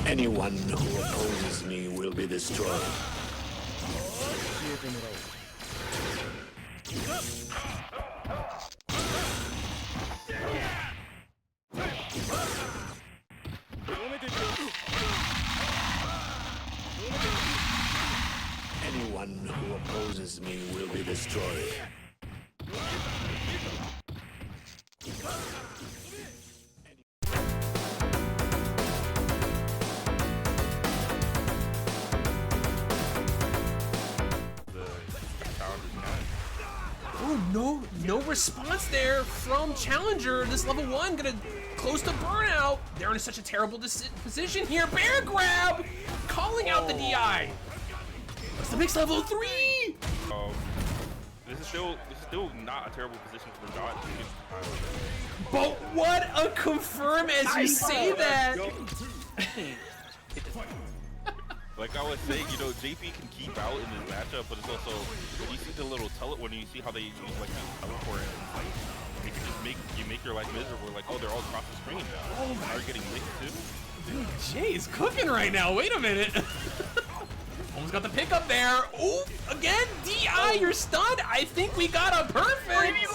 Anyone who opposes me will be destroyed. Anyone who opposes me will be destroyed. Oh, no response there from Challenger. This level 1 gonna close to burnout. They're in such a terrible position here. Bear grab, calling out the DI. What's the next level 3? This is still not a terrible position for Dot. But what a confirm as you say that. Like I was saying, you know, JP can keep out in this matchup, but it's also when you see the little when you see how they use like the teleport, and like it can just make your life miserable. Like, oh, they're all across the screen now. Oh, are you getting licked too? Dude, Jay's cooking right now. Wait a minute. Almost got the pickup there. Oh, again, DI, you're stunned. I think we got a perfect. We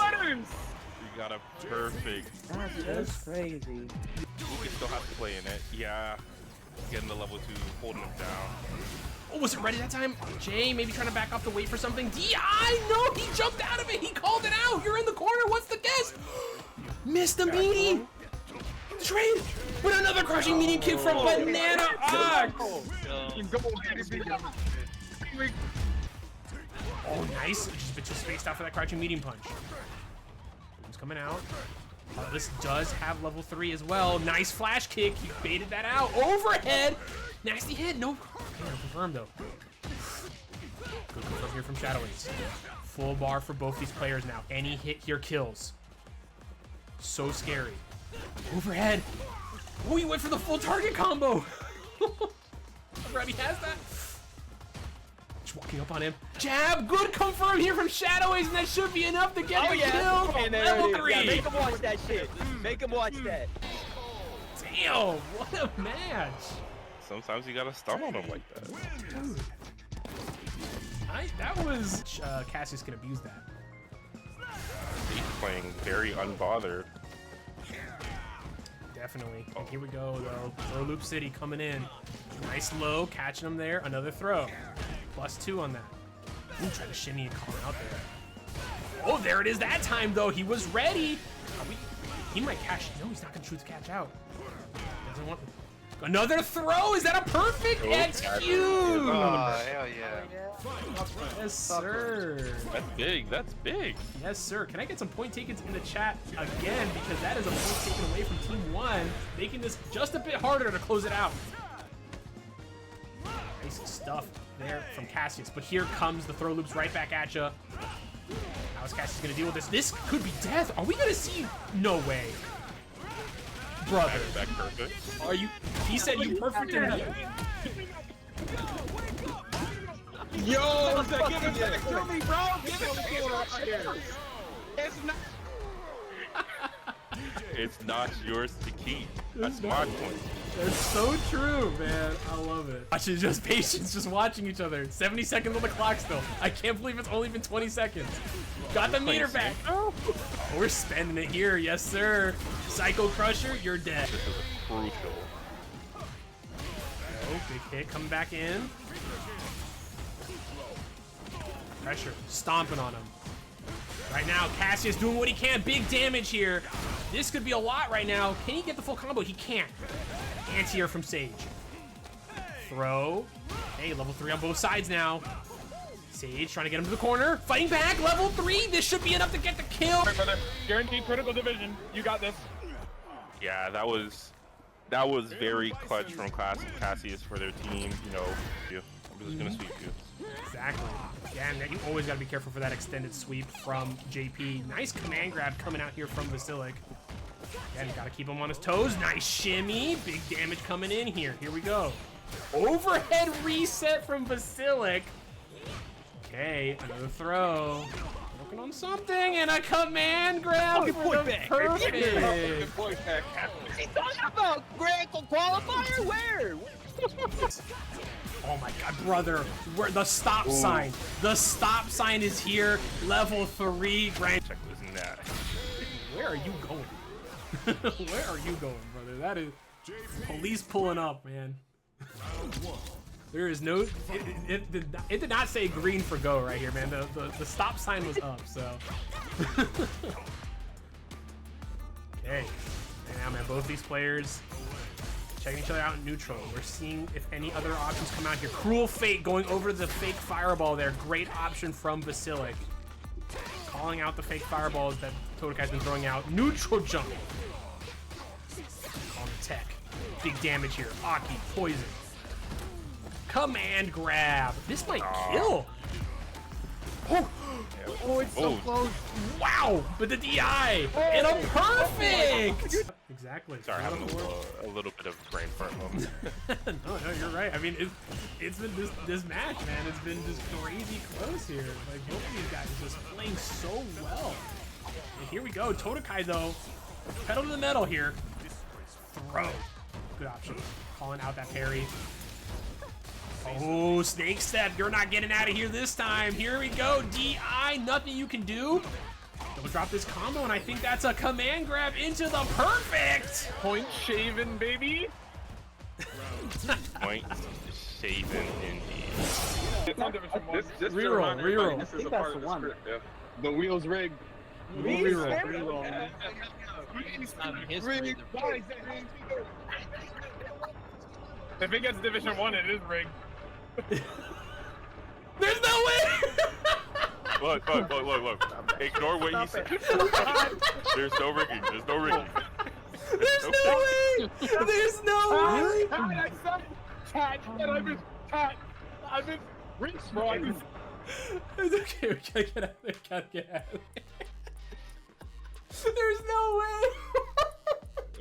got a perfect. That's just crazy. Luke still has to play in it. Yeah. Getting the level 2, holding him down. Oh, was it ready that time? Jay maybe trying to back off to wait for something. DI, no, he jumped out of it. He called it out. You're in the corner. What's the guess? Missed the meaty. Trade with another crushing medium kick from Banana Ox. Oh, nice. Just a bit too spaced out for that crouching medium punch. He's coming out. This does have level 3 as well. Nice flash kick. He baited that out. Overhead. Nasty hit. No. Okay, confirmed though. Good confirm here from Shadowings. Full bar for both these players now. Any hit here kills. So scary. Overhead. Oh, he went for the full target combo. Grab, he has that. Just walking up on him. Jab. Good confirm here from Shadowings, and that should be enough to get the kill. Level 3. Yeah, make him watch that shit. Make him watch that. Damn, what a match. Sometimes you gotta stun on him like that. Dude. That was... Cassius can abuse that. He's playing very unbothered. Definitely. And here we go, though. Throw Loop City coming in. Nice low, catching him there. Another throw. +2 on that. Ooh, try to shimmy and call him out there. Oh, there it is that time, though. He was ready. He might cash. No, he's not going to choose to catch out. Doesn't want... Another throw. Is that a perfect? That's huge. Oh, hell yeah. Yes, sir. That's big. That's big. Yes, sir. Can I get some point takings in the chat again? Because that is a point taken away from Team 1, making this just a bit harder to close it out. Nice stuff there from Cassius. But here comes the throw loops right back at you. How is Cassius going to deal with this? This could be death. Are we going to see? No way. Brother. Back perfect. Are you? He said you perfect in here. Yo, give it to me, bro. Give it to me. It's not. It's not yours to keep. That's my point. That's so true, man. I love it. Watching just patience, just watching each other. 70 seconds on the clock still. I can't believe it's only been 20 seconds. Got the meter back. Oh, we're spending it here. Yes, sir. Psycho Crusher, you're dead. This is crucial. Oh, big hit coming back in. Pressure, stomping on him. Right now, Cassius doing what he can. Big damage here. This could be a lot right now. Can he get the full combo? He can't. Anti-air from Sage. Throw. Hey, level 3 on both sides now. Sage trying to get him to the corner. Fighting back, level 3. This should be enough to get the kill. Guaranteed critical division. You got this. Yeah, that was very clutch from Cassius for their team. You know, I'm just gonna sweep you. Exactly. Yeah, and you always got to be careful for that extended sweep from JP. Nice command grab coming out here from Basilic. Again, got to keep him on his toes. Nice shimmy. Big damage coming in here. Here we go. Overhead reset from Basilic. Okay, another throw. Working on something, and a command grab for the perfect. about grand qualifier? Where? Oh my god, brother. Where the stop sign? The stop sign is here. Level 3 grand. Check this net. Where are you going? Where are you going, brother? That is police pulling up, man. There is no. It did not say green for go right here, man. The stop sign was up, so. Okay. And now, man, both these players checking each other out in neutral. We're seeing if any other options come out here. Cruel Fate going over the fake fireball there. Great option from Basilic. Calling out the fake fireballs that Todakai's been throwing out. Neutral jump. On the tech. Big damage here. Aki, poison. Command grab. This might kill. Oh, it's so close. Wow, but the DI and a perfect. Exactly. Sorry, having a little bit of brain fart moment. No, you're right. I mean, it's been this match, man. It's been just crazy close here. Like both of these guys are just playing so well. And here we go. Todokai though, pedal to the metal here. Throw. Good option. Calling out that parry. Oh, snake step. You're not getting out of here this time. Here we go. DI. Nothing you can do. Double drop this combo, and I think that's a command grab into the perfect. Point shaven, baby. Point shaven indeed. This Reroll. This is a part of the script. Yeah. The wheels rigged. Reroll. If it gets Division 1, it is rigged. There's no way. Look. Ignore what he said. There's no rigging. There's no rigging. There's no way. There's no way. I've been rich, bro. It's okay. We gotta get out of there. Gotta get out of there. There's no way.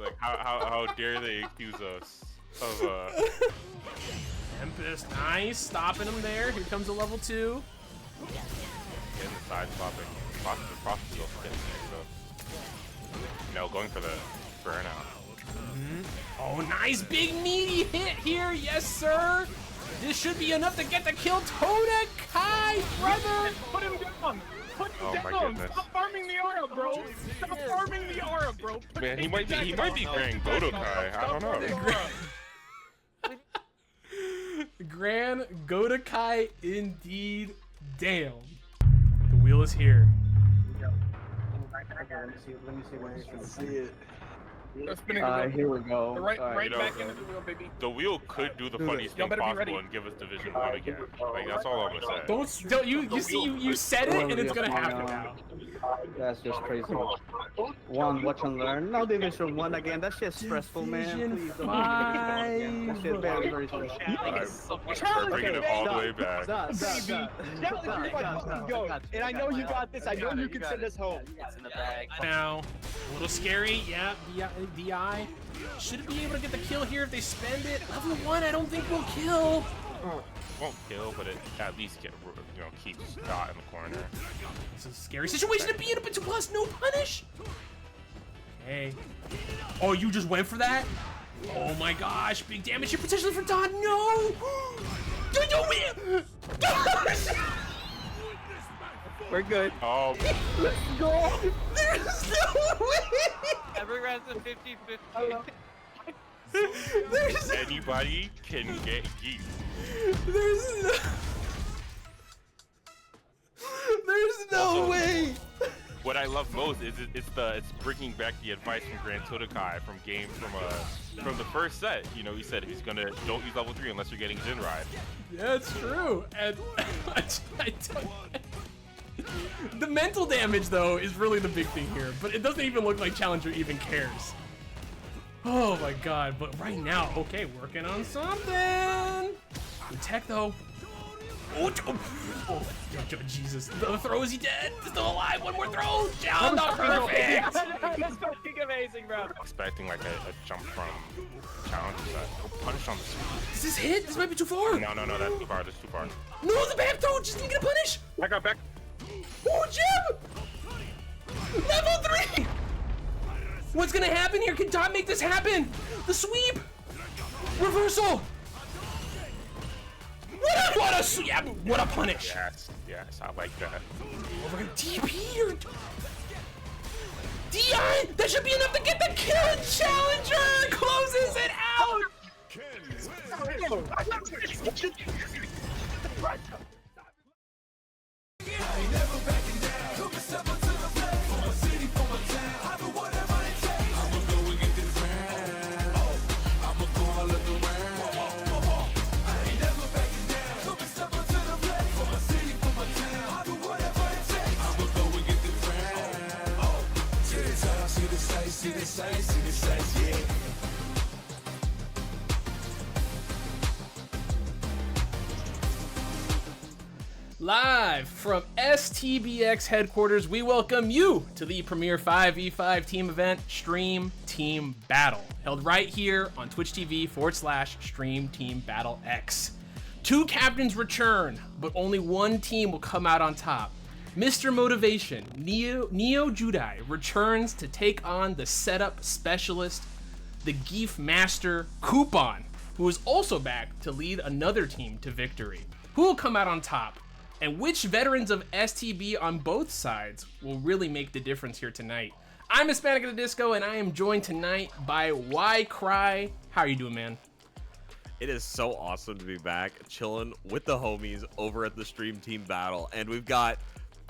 Like how dare they accuse us of Tempest, nice, stopping him there. Here comes a level 2. getting the side swapping. Process still getting there, so. No, going for the burnout. Oh, nice big meaty hit here, yes sir. This should be enough to get the kill. Todokai, brother. Put him down. Put him Oh my down. goodness. Stop farming the aura, bro. Stop farming the aura, bro. Man, he might be Grand Godokai. I don't know. Grand Godokai indeed. Damn. The wheel is here. Let me see where you can see it. Spinning the wheel. Here we go. Right You know, back into the wheel, baby. The wheel could do the funniest Y'all thing better be ready. possible and give us Division 1 again. Like, that's all I'm gonna say. Don't you said it and it's gonna happen now. That's just crazy. One, watch and learn. No Division 1 again. That shit's stressful, man. Please don't do Division 1 again. That shit very, very stressful. We're bringing it all the way back. And I know you got this. I know you can send us home. Now, a little scary, yeah, DI. Should be able to get the kill here if they spend it. Level 1, I don't think will kill. Won't kill, but it at least keeps Dot in the corner. This is a scary situation to be in, but 2+, no punish. Okay. Oh, you just went for that? Oh my gosh, big damage here potentially for Dot. No! We're good. Oh, Let's go. There's no way! Every round's a 50-50. There's anybody can get geeked. There's no way! What I love most is it's bringing back the advice from Grand Todokai from the first set. You know, he said he's gonna don't use level 3 unless you're getting Jin Ride. Yeah, it's true. And the mental damage though is really the big thing here, but it doesn't even look like Challenger even cares. Oh my god, but right now, okay, working on something. Good tech though. Oh, Jesus. The throw, is he dead? Still alive, one more throw. Down the perfect. That's fucking amazing, bro. Expecting like a jump from Challenger set. Oh, punish on the speed. Is this hit? This might be too far. No, that's too far. That's too far. No, the back throw. Just need to get a punish. I got back. Oh, Jim! Level 3! What's gonna happen here? Can Dot make this happen? The sweep! Reversal! What a punish! Yes, I like that. Oh, we're gonna DP or Dion! That should be enough to get the kill, and Challenger closes it out! Live from STBX headquarters, we welcome you to the premier 5v5 team event, Stream Team Battle, held right here on Twitch TV/Stream Team Battle X. 2 captains return, but only one team will come out on top. Mr. Motivation, NeoJudai, returns to take on the setup specialist, the Geef Master Coup0n, who is also back to lead another team to victory. Who will come out on top? And which veterans of STB on both sides will really make the difference here tonight? I'm Hispanic at the Disco, and I am joined tonight by Why Cry. How are you doing, man? It is so awesome to be back, chilling with the homies over at the Stream Team Battle. And we've got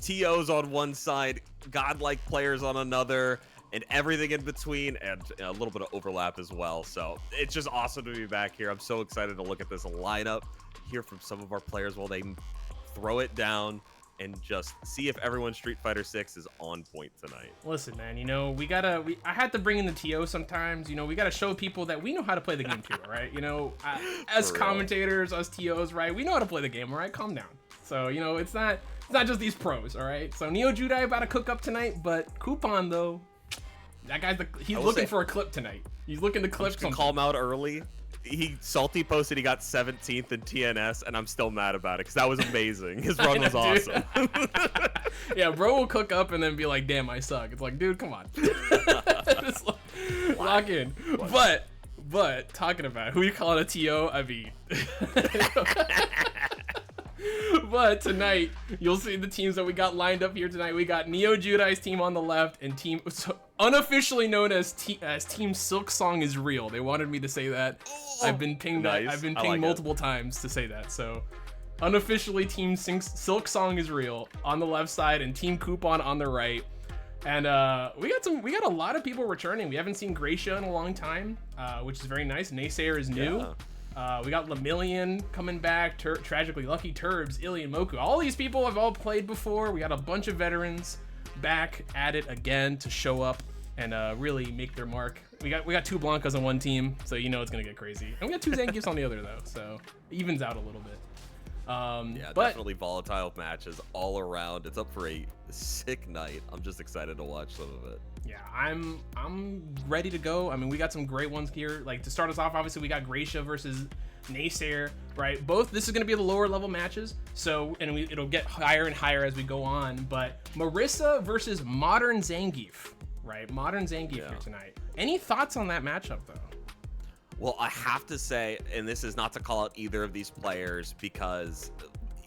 TOs on one side, godlike players on another, and everything in between, and a little bit of overlap as well. So it's just awesome to be back here. I'm so excited to look at this lineup, hear from some of our players while they throw it down, and just see if everyone's Street Fighter 6 is on point tonight. Listen, man, you know, I had to bring in the TO sometimes. You know, we got to show people that we know how to play the game too, right? You know, as commentators, us TOs, right? We know how to play the game, all right? Calm down. So, you know, it's not just these pros, all right? So NeoJudai about to cook up tonight, but Coup0n, though, that guy's he's looking for a clip tonight. He's looking to clip something. Call him out early. He salty posted he got 17th in TNS, and I'm still mad about it because that was amazing. His run was awesome. Yeah, bro will cook up and then be like, damn, I suck. It's like, dude, come on. Just lock in. But talking about who you calling a TO, I mean. But tonight, you'll see the teams that we got lined up here tonight. We got NeoJudai's team on the left, and team unofficially known as Team Silk Song is real. They wanted me to say that. I've been pinged. Nice. I've been pinged multiple times to say that. So, unofficially, Team Silk Song is real on the left side, and Team Coup0n on the right. And we got a lot of people returning. We haven't seen Gracia in a long time, which is very nice. Naysayer is new. Yeah. We got Lemillion coming back, Tragically Lucky, Turbs, Illy, and Moku. All these people have all played before. We got a bunch of veterans back at it again to show up and really make their mark. We got 2 Blancas on one team, so you know it's gonna get crazy. And we got 2 Zangiefs on the other though, so it evens out a little bit. Yeah, but definitely volatile matches all around. It's up for a sick night. I'm just excited to watch some of it. yeah, I'm ready to go. I mean, we got some great ones here. Like to start us off, obviously we got Gracia versus Naysayer, right? This is gonna be the lower level matches. So, and it'll get higher and higher as we go on. But Marissa versus Modern Zangief, right? Modern Zangief here tonight. Any thoughts on that matchup though? Well, I have to say, and this is not to call out either of these players, because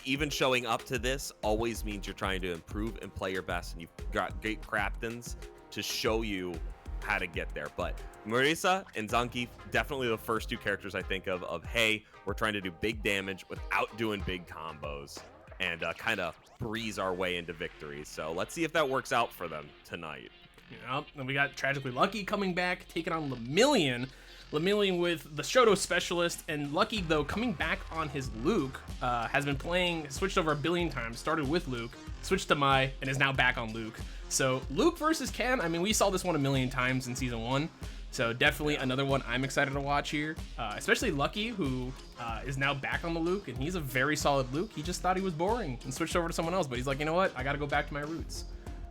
even showing up to this always means you're trying to improve and play your best, and you've got great captains to show you how to get there. But Marissa and Zangief, definitely the first 2 characters I think of hey, we're trying to do big damage without doing big combos, and kind of breeze our way into victory. So let's see if that works out for them tonight. Yep, and we got Tragically Lucky coming back, taking on Lemillion. Lemillion with the Shoto Specialist, and Lucky, though, coming back on his Luke, has been playing, switched over a billion times, started with Luke, switched to Mai, and is now back on Luke. So Luke versus Ken, I mean, we saw this one a million times in Season 1, so definitely another one I'm excited to watch here, especially Lucky, who is now back on the Luke, and he's a very solid Luke. He just thought he was boring and switched over to someone else, but he's like, you know what, I gotta go back to my roots.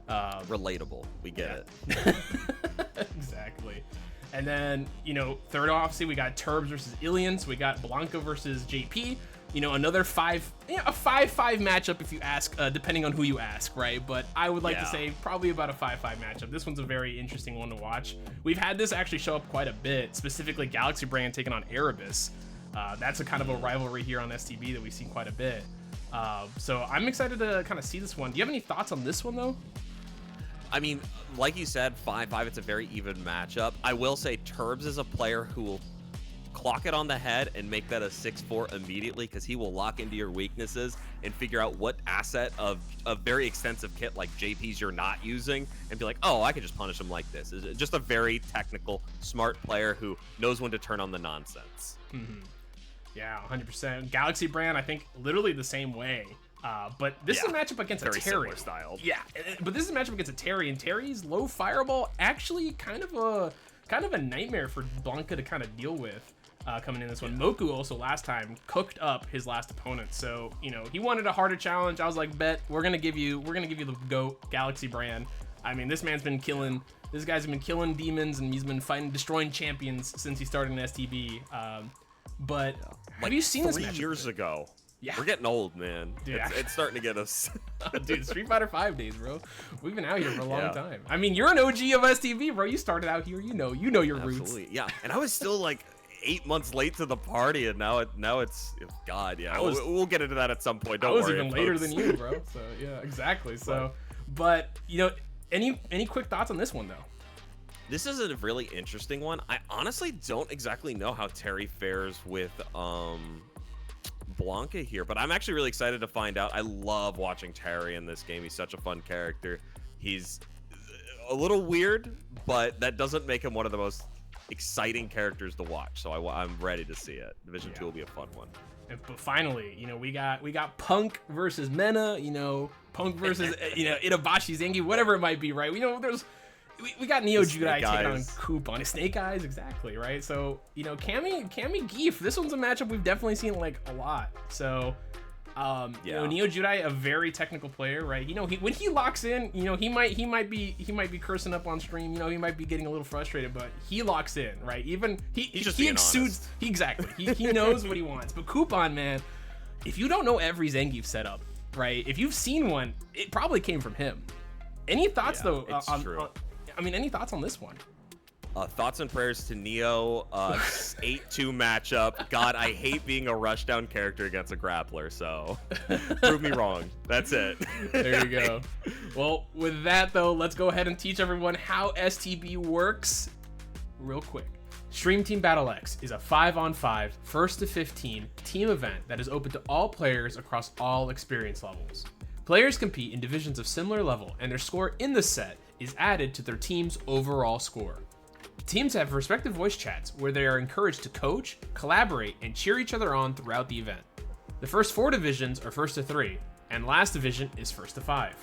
Relatable, we get it. Exactly. And then, you know, third, obviously, we got Turbs versus Ilian. So we got Blanca versus JP. You know, another a 5-5 matchup if you ask, depending on who you ask, right? But I would like to say probably about a 5-5 matchup. This one's a very interesting one to watch. We've had this actually show up quite a bit, specifically Galaxy Brand taking on Erebus. That's a kind of a rivalry here on STB that we've seen quite a bit. So I'm excited to kind of see this one. Do you have any thoughts on this one, though? I mean, like you said, 5-5, it's a very even matchup. I will say Turbs is a player who will clock it on the head and make that a 6-4 immediately, because he will lock into your weaknesses and figure out what asset of a very extensive kit like JP's you're not using and be like, oh, I can just punish him like this. It's just a very technical, smart player who knows when to turn on the nonsense. Yeah, 100%. Galaxy Brand, I think, literally the same way. But this is a matchup against very a Terry. similar style. Yeah, but this is a matchup against a Terry, and Terry's low fireball actually kind of a nightmare for Blanca to kind of deal with. Coming in this one. Moku also last time cooked up his last opponent, so you know he wanted a harder challenge. I was like, bet we're gonna give you the GOAT Galaxy Brand. I mean, this guy's been killing demons, and he's been destroying champions since he started in STB. But have you seen this matchup? 3 years ago. Yeah, we're getting old, man. Dude, it's starting to get us. Dude, Street Fighter 5 days, bro. We've been out here for a long time. I mean, you're an OG of STB, bro. You started out here. You know your roots. Absolutely, yeah. And I was still like 8 months late to the party, and now it's God, yeah. We'll get into that at some point. Don't worry. I was even later than you, bro. So yeah, exactly. So, but you know, any quick thoughts on this one though? This is a really interesting one. I honestly don't exactly know how Terry fares with Blanca here, but I'm actually really excited to find out. I love watching Terry in this game. He's such a fun character. He's a little weird, but that doesn't make him one of the most exciting characters to watch. So I'm ready to see it. Division 2 will be a fun one. But finally, you know, we got Punk versus Mena. You know, Punk versus Itabashi Zengi, whatever it might be, right? We know we got NeoJudai taking on Coup0n. Snake Eyes, exactly, right? So, you know, Cammy Geef, this one's a matchup we've definitely seen like a lot. So, you know, NeoJudai, a very technical player, right? You know, when he locks in, you know, he might be cursing up on stream. You know, he might be getting a little frustrated, but he locks in, right? Even he exudes exactly. He knows what he wants. But Coup0n, man, if you don't know every Zangief setup, right? If you've seen one, it probably came from him. Any thoughts though? Any thoughts on this one? Thoughts and prayers to Neo, 8-2 matchup. God, I hate being a rushdown character against a grappler, so prove me wrong. That's it. There you go. Well, with that though, let's go ahead and teach everyone how STB works real quick. Stream Team Battle X is a 5-on-5, 1st to 15 team event that is open to all players across all experience levels. Players compete in divisions of similar level, and their score in the set is added to their team's overall score. Teams have respective voice chats where they are encouraged to coach, collaborate, and cheer each other on throughout the event. The first 4 divisions are 1st to 3, and last division is 1st to 5.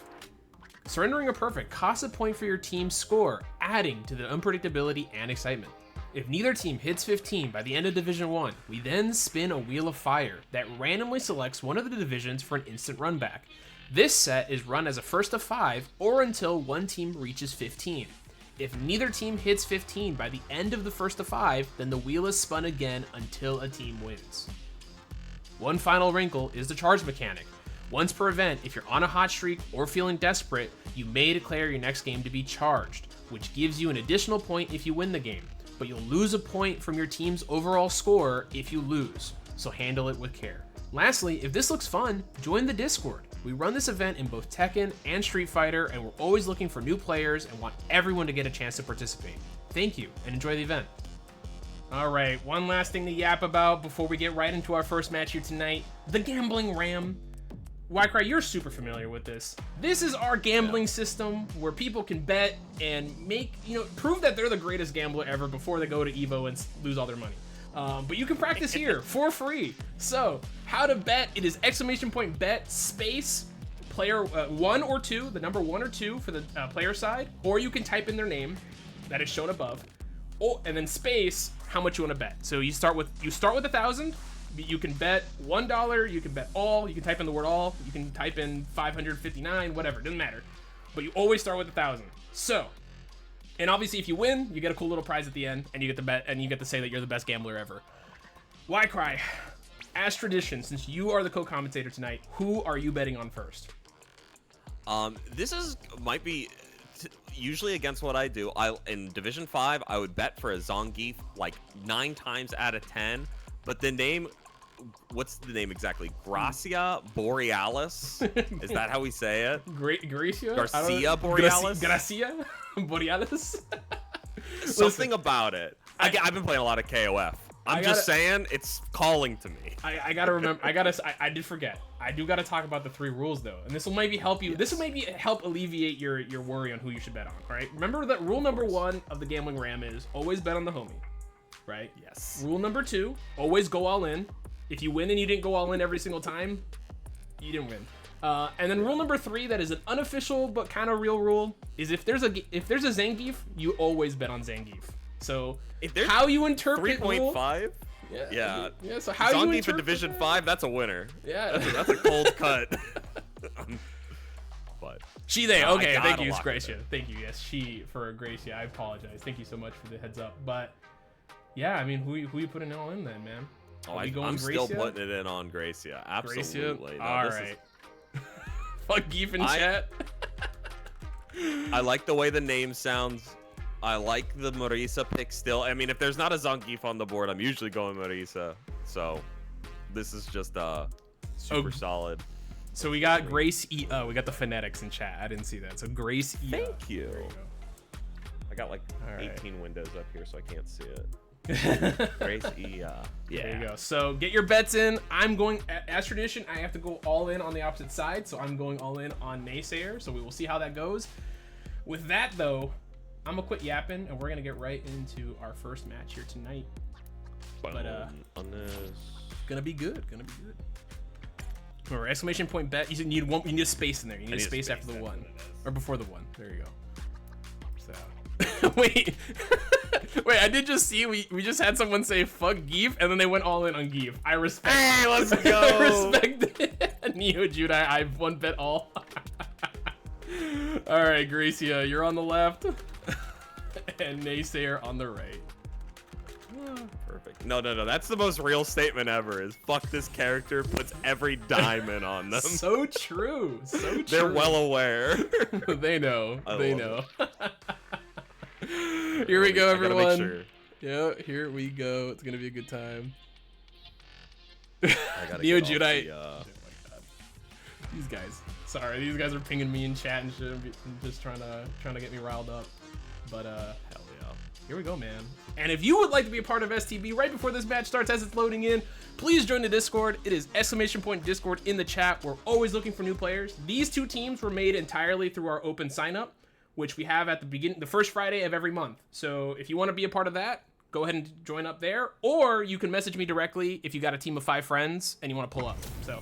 Surrendering a perfect costs a point for your team's score, adding to the unpredictability and excitement. If neither team hits 15 by the end of Division 1, we then spin a Wheel of Fire that randomly selects one of the divisions for an instant run back. This set is run as a 1st to 5 or until one team reaches 15. If neither team hits 15 by the end of the 1st to 5, then the wheel is spun again until a team wins. One final wrinkle is the charge mechanic. Once per event, if you're on a hot streak or feeling desperate, you may declare your next game to be charged, which gives you an additional point if you win the game, but you'll lose a point from your team's overall score if you lose, so handle it with care. Lastly, if this looks fun, join the Discord. We run this event in both Tekken and Street Fighter, and we're always looking for new players and want everyone to get a chance to participate. Thank you, and enjoy the event. Alright, one last thing to yap about before we get right into our first match here tonight. The Gambling Ram. Wycry, you're super familiar with this. This is our gambling system where people can bet and prove that they're the greatest gambler ever before they go to EVO and lose all their money. But you can practice here for free. So, how to bet? It is !bet space player 1 or 2, the number 1 or 2 for the player side, or you can type in their name that is shown above, and then space how much you want to bet. So you start with 1,000. You can bet $1. You can bet all. You can type in the word all. You can type in 559, whatever. Doesn't matter. But you always start with 1,000. So. And obviously, if you win, you get a cool little prize at the end, and you get to bet, and you get to say that you're the best gambler ever. Wycry, Tradition, since you are the co-commentator tonight, who are you betting on first? This might be usually against what I do. In Division 5, I would bet for a Zangief like 9 times out of 10. But the name, what's the name exactly? Gracia Borealis? Is that how we say it? Gracia? Garcia Borealis? Gracia Borealis? Something about it. I've been playing a lot of KOF. I'm just saying, it's calling to me. I gotta remember. I did forget. I do gotta talk about the 3 rules though, and this will maybe help you. Yes. This will maybe help alleviate your worry on who you should bet on. Right? Remember that rule number 1 of the gambling ram is always bet on the homie. Right? Yes. Rule number 2, always go all in. If you win and you didn't go all in every single time, you didn't win. And then rule number 3, that is an unofficial but kind of real rule, is if there's a Zangief, you always bet on Zangief. So how you interpret 3.5? Yeah. So how you interpret in Division 5, that's a winner. Yeah. That's a cold cut. But they. Okay, thank you, Gracia. Thank you. Yes, for Gracia. I apologize. Thank you so much for the heads up. But yeah, I mean, who you putting it all in then, man? I'm still putting it in on Gracia. Absolutely. Gracia? All right. Fuck Geef in chat. I like the way the name sounds. I like the Marisa pick still. I mean, if there's not a Zangief on the board, I'm usually going Marisa. So this is just super solid. So we got Grace E. Oh, we got the phonetics in chat. I didn't see that. So Grace E. Thank you. There you go. I got like 18 windows up here, so I can't see it. Grace E. Yeah. There you go. So get your bets in. I'm going, as tradition, I have to go all in on the opposite side. So I'm going all in on Naysayer. So we will see how that goes. With that, though, I'm gonna quit yapping and we're gonna get right into our first match here tonight. But gonna be good. Remember, exclamation point bet. You need one. You need a space in there. You need a space after the 1 or before the 1. There you go. So wait, I did just see we just had someone say fuck Geef and then they went all in on Geef. I respect. Hey, let's go. I respect it. NeoJudai. I've won bet all. All right, Gracia, you're on the left. And Naysayer on the right. Perfect. No. That's the most real statement ever. Is fuck this character puts every dime in on them. So true. They're well aware. They know. They know. Here we go, everyone. Sure. Yeah, here we go. It's gonna be a good time. NeoJudai. These guys. Sorry, these guys are pinging me in chat and shit. I'm just trying to get me riled up. But hell yeah. Here we go, man. And if you would like to be a part of STB right before this match starts as it's loading in, please join the Discord. It is !Discord in the chat. We're always looking for new players. These 2 teams were made entirely through our open sign up, which we have at the first Friday of every month. So if you want to be a part of that, go ahead and join up there, or you can message me directly if you got a team of 5 friends and you want to pull up. So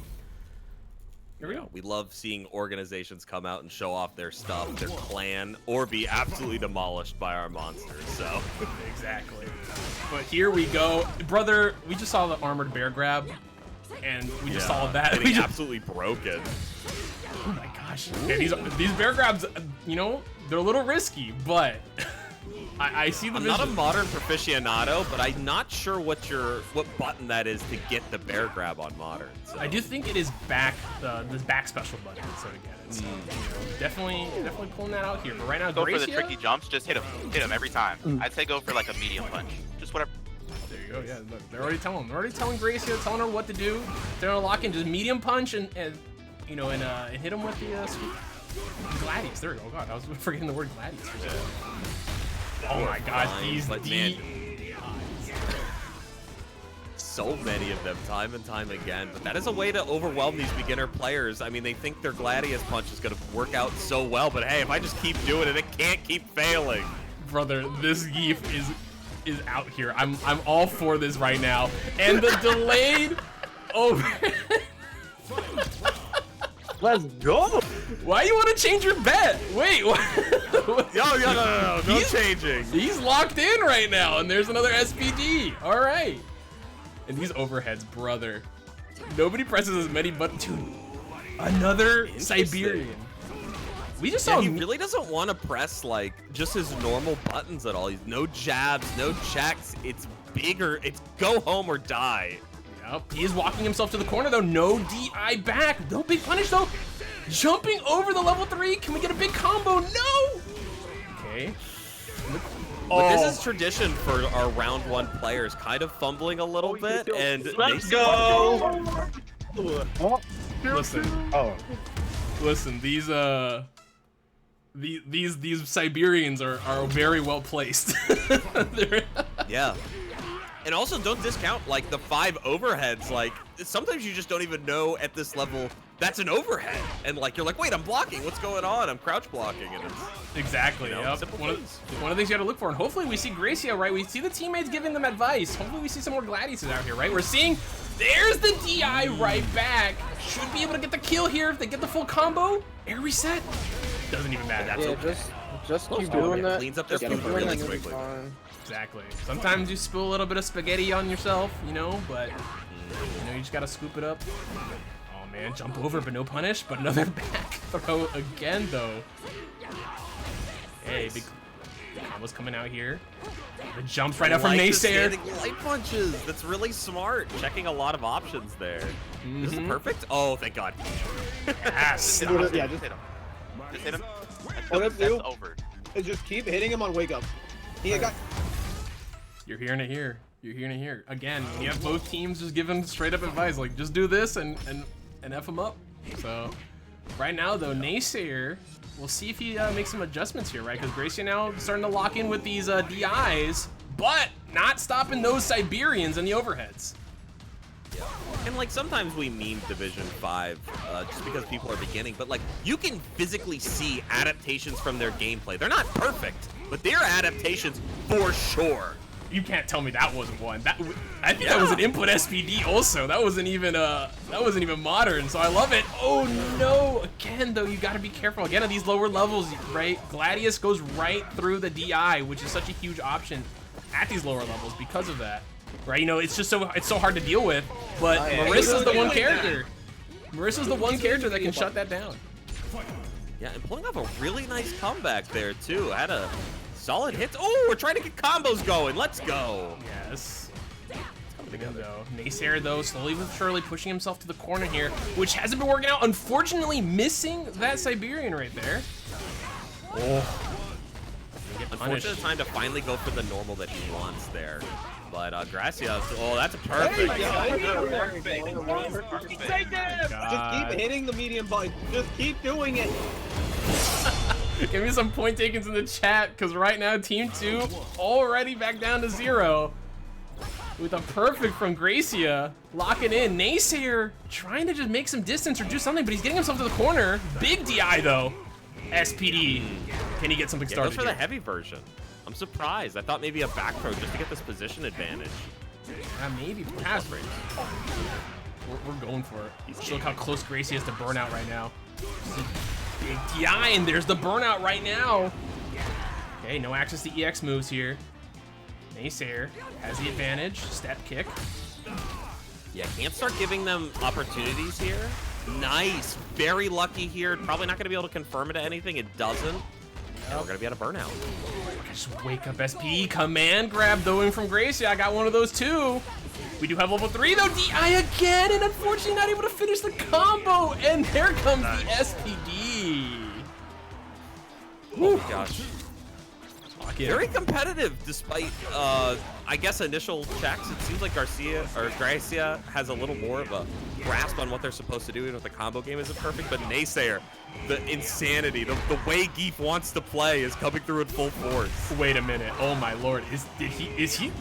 here we go. We love seeing organizations come out and show off their stuff, their clan, or be absolutely demolished by our monsters. So exactly. But here we go, brother. We just saw the armored bear grab, and we just saw that. We absolutely broke it. Oh my gosh. Okay, these bear grabs, you know, they're a little risky, but I see the I'm vision. not a modern aficionado, but I'm not sure what button that is to get the bear grab on modern. So. I do think it is this back special button, so to get it. So, you know, definitely pulling that out here. But right now, go Gracia, for the tricky jumps. Just hit him every time. I'd say go for like a medium punch. Just whatever. There you go. Yeah, look, they're already telling Gracia, telling her what to do. They're gonna lock in just medium punch and you know and hit him with the gladius. There we go. Oh, God, I was forgetting the word gladius. Oh my gosh, these so many of them, time and time again. But that is a way to overwhelm these beginner players. I mean, they think their gladius punch is going to work out so well, but hey, if I just keep doing it, it can't keep failing. Brother, this Geef is out here. I'm all for this right now. And the delayed over. Let's go. Why you want to change your bet? Wait. What? No changing. He's locked in right now, and there's another SPD. All right. And these overheads, brother. Nobody presses as many buttons. Dude, another Siberian. We just saw he really doesn't want to press like just his normal buttons at all. He's no jabs, no checks. It's bigger. It's go home or die. Yep, he is walking himself to the corner though. No DI back. No big punish though. Jumping over the level 3. Can we get a big combo? No. Okay. But this is tradition for our round 1 players, kind of fumbling a little bit, and Let's go. Listen. Oh. Listen, these Siberians are very well placed. Yeah. And also don't discount like the 5 overheads. Like sometimes you just don't even know at this level that's an overhead, and like you're like, wait, I'm blocking. What's going on? I'm crouch blocking, and it's exactly. Yep. One of the things you got to look for, and hopefully we see Gracia, right? We see the teammates giving them advice. Hopefully we see some more Gladiuses out here, right? We're seeing there's the DI right back. Should be able to get the kill here if they get the full combo. Air reset. Doesn't even matter. That's okay. Just keep doing that. Cleans up their Keep food doing really that, you'll be quickly. fine. Exactly. Sometimes you spill a little bit of spaghetti on yourself, you know, but you know you just gotta scoop it up. Oh man, jump over but no punish, but another back throw again though. Hey, big combo's coming out here. The jumps right out from Naysayer. Light punches. That's really smart. Checking a lot of options there. This is perfect. Oh, thank God. Yes. Yeah, just hit him. Just hit him. That's over. Is just keep hitting him on wake up. He got. You're hearing it here. You're hearing it here. Again, you have both teams just giving straight up advice, like just do this and F them up. So right now though, Naysayer, we'll see if he makes some adjustments here, right? Because Gracia now starting to lock in with these DIs, but not stopping those Siberians and the overheads. And like sometimes we meme Division 5 just because people are beginning, but like you can physically see adaptations from their gameplay. They're not perfect, but they're adaptations for sure. You can't tell me that wasn't one. I think that was an input SPD also. That wasn't even modern, so I love it. Oh no! Again though, you gotta be careful. Again at these lower levels, right? Gladius goes right through the DI, which is such a huge option at these lower levels because of that. Right? You know, it's just so hard to deal with. But Marissa's the one character. Marissa's the one character that can shut that down. Yeah, and pulling off a really nice comeback there too. Had a solid hit. Oh, we're trying to get combos going. Let's go. Yes. Though. Naysayer though, slowly but surely pushing himself to the corner here, which hasn't been working out. Unfortunately, missing that Siberian right there. Oh. Unfortunate time to finally go for the normal that he wants there. But Gracia, oh, that's perfect. Just keep hitting the medium button. Just keep doing it. Give me some point takings in the chat, because right now Team 2 already back down to 0. With a perfect from Gracia, locking in. Naysayer trying to just make some distance or do something, but he's getting himself to the corner. Big DI though. SPD. Can he get something started? Goes for the heavy version. I'm surprised. I thought maybe a back throw just to get this position advantage. Yeah, maybe. Perhaps. We're going for it. Just look how close Gracie is to burnout right now. Big DI, and there's the burnout right now. Okay, no access to EX moves here. Naysayer has the advantage. Step kick. Yeah, can't start giving them opportunities here. Nice. Very lucky here. Probably not going to be able to confirm it to anything. It doesn't. And we're going to be at a burnout. Just wake up SPD. Command grab though in from Gracie. I got one of those too. We do have level 3 though. DI again, and unfortunately not able to finish the combo. And there comes the SPD. Oh my gosh. Very competitive despite, I guess, initial checks. It seems like Gracia has a little more of a grasp on what they're supposed to do, even if the combo game isn't perfect. But Naysayer, the insanity, the way Geef wants to play is coming through in full force. Wait a minute. Oh my lord. Is he?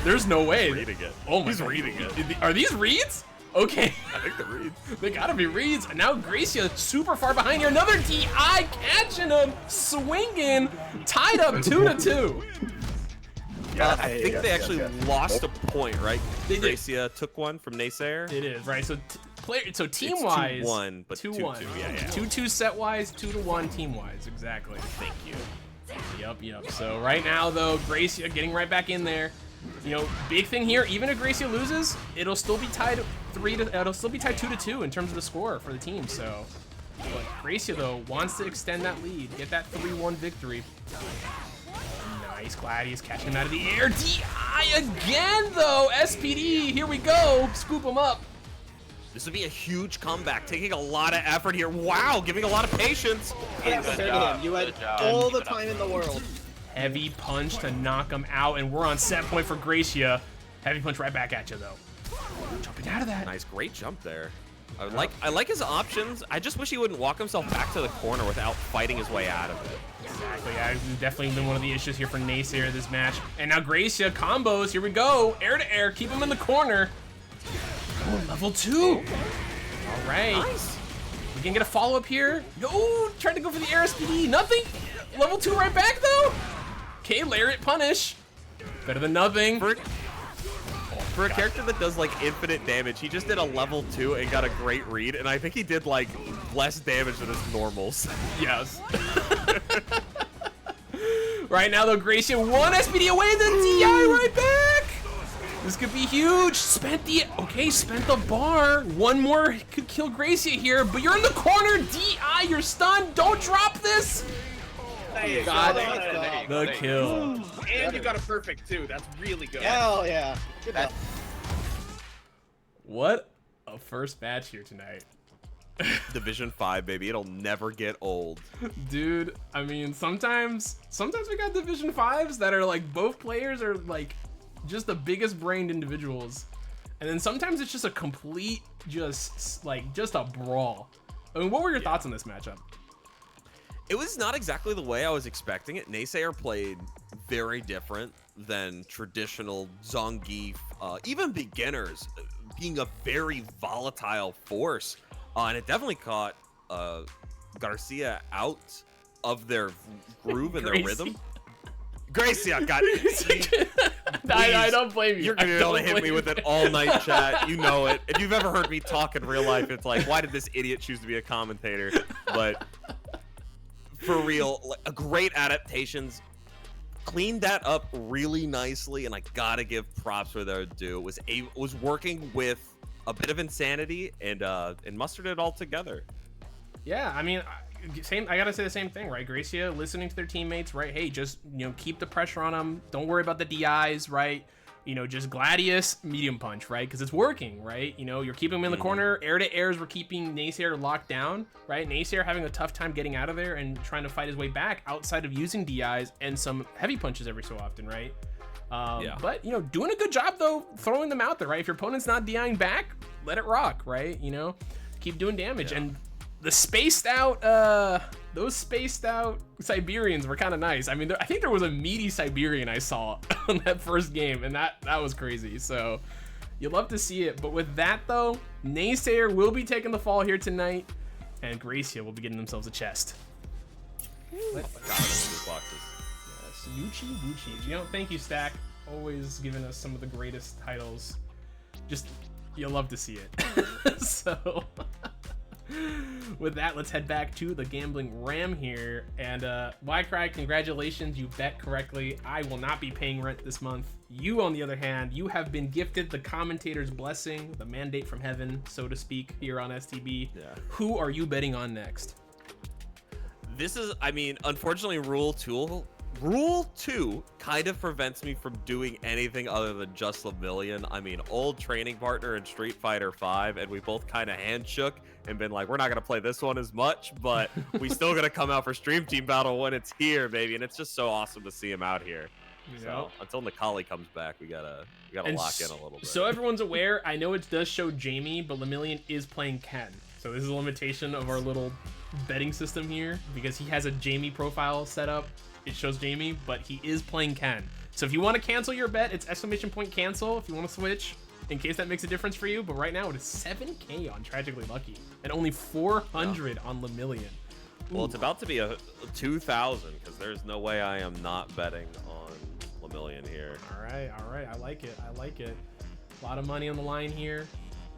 There's no way. He's reading it. Oh my He's god. reading it. Are these reads? Okay. I think they're reads. They gotta be reads. And now Gracia super far behind here. Another DI catching him, swinging, tied up 2-2. I think they actually lost a point, right? Gracia took one from Naysayer. It is right. So team-wise, 2-1, but 2-1. 2-2. Yeah. 2-2 set-wise, 2-1 team-wise. Exactly. Thank you. Yup. So right now though, Gracia getting right back in there. You know, big thing here. Even if Gracia loses, it'll still be tied 2-2 in terms of the score for the team. So, but Gracia though wants to extend that lead, get that 3-1 victory. Nice Gladius catching him out of the air. DI again, though. SPD, here we go. Scoop him up. This would be a huge comeback, taking a lot of effort here. Wow, giving a lot of patience. Good job. You had all the time in the world. Heavy punch to knock him out, and we're on set point for Gracia. Heavy punch right back at you, though. Jumping out of that. Nice, great jump there. I like his options. I just wish he wouldn't walk himself back to the corner without fighting his way out of it. Exactly. Yeah, definitely been one of the issues here for Naysayer this match. And now Gracia combos. Here we go. Air to air. Keep him in the corner. Oh, level 2. All right. Nice. We can get a follow up here. No, tried to go for the air SPD. Nothing. Level 2 right back though. Okay, lariat punish. Better than nothing. For a character that does like infinite damage, he just did a level 2 and got a great read, and I think he did like less damage than his normals. Yes. Right now though, Gracia 1 SPD away, the DI right back. This could be huge. Spent the bar. One more could kill Gracia here, but you're in the corner. DI, you're stunned. Don't drop this. Got the kill. And you got a perfect too. That's really good. Hell yeah. Good job. What a first match here tonight. Division 5, baby. It'll never get old. Dude, I mean, sometimes we got Division 5s that are like both players are like just the biggest brained individuals. And then sometimes it's just a complete just a brawl. I mean, what were your thoughts on this matchup? It was not exactly the way I was expecting it. Naysayer played very different than traditional Zangief, even beginners, being a very volatile force. And it definitely caught Garcia out of their groove and their rhythm. Gracia got it. I don't blame you. You're gonna be able to hit me with it all night, chat. You know it. If you've ever heard me talk in real life, it's like, why did this idiot choose to be a commentator? But for real, like, a great adaptations. Cleaned that up really nicely, and I gotta give props where they're due. It was working with a bit of insanity and mustered it all together. Yeah, I mean, I gotta say the same thing, right? Gracia listening to their teammates, right? Hey, just keep the pressure on them. Don't worry about the DIs, right? Just Gladius, medium punch, right? Because it's working, right? You're keeping him in the corner. Air to airs, we're keeping Naysayer locked down, right? Naysayer having a tough time getting out of there and trying to fight his way back outside of using DIs and some heavy punches every so often, right? But doing a good job though, throwing them out there, right? If your opponent's not DIing back, let it rock, right? Keep doing damage. And the those spaced out Siberians were kind of nice. I mean, I think there was a meaty Siberian I saw on that first game, and that was crazy. So you love to see it. But with that though, Naysayer will be taking the fall here tonight, and Gracia will be getting themselves a chest. Yuchi Wuchi. Thank you, Stack. Always giving us some of the greatest titles. Just, you'll love to see it. So, with that, let's head back to the Gambling Ram here. And, Cry, congratulations, you bet correctly. I will not be paying rent this month. You, on the other hand, you have been gifted the commentator's blessing, the mandate from heaven, so to speak, here on STB. Yeah. Who are you betting on next? This is, I mean, unfortunately, Rule 2 kind of prevents me from doing anything other than just Lemillion. I mean, old training partner in Street Fighter 5, and we both kind of handshook and been like, we're not going to play this one as much, but we still going to come out for Stream Team Battle when it's here, baby. And it's just so awesome to see him out here. So until Nikali comes back, we gotta lock in a little bit. So everyone's aware, I know it does show Jamie, but Lemillion is playing Ken. So this is a limitation of our little betting system here, because he has a Jamie profile set up. It shows Jamie, but he is playing Ken. So if you want to cancel your bet, it's !cancel if you want to switch, in case that makes a difference for you. But right now it is 7K on Tragically Lucky and only 400 on Lemillion. Well, it's about to be a 2,000, because there's no way I am not betting on Lemillion here. All right. I like it. A lot of money on the line here.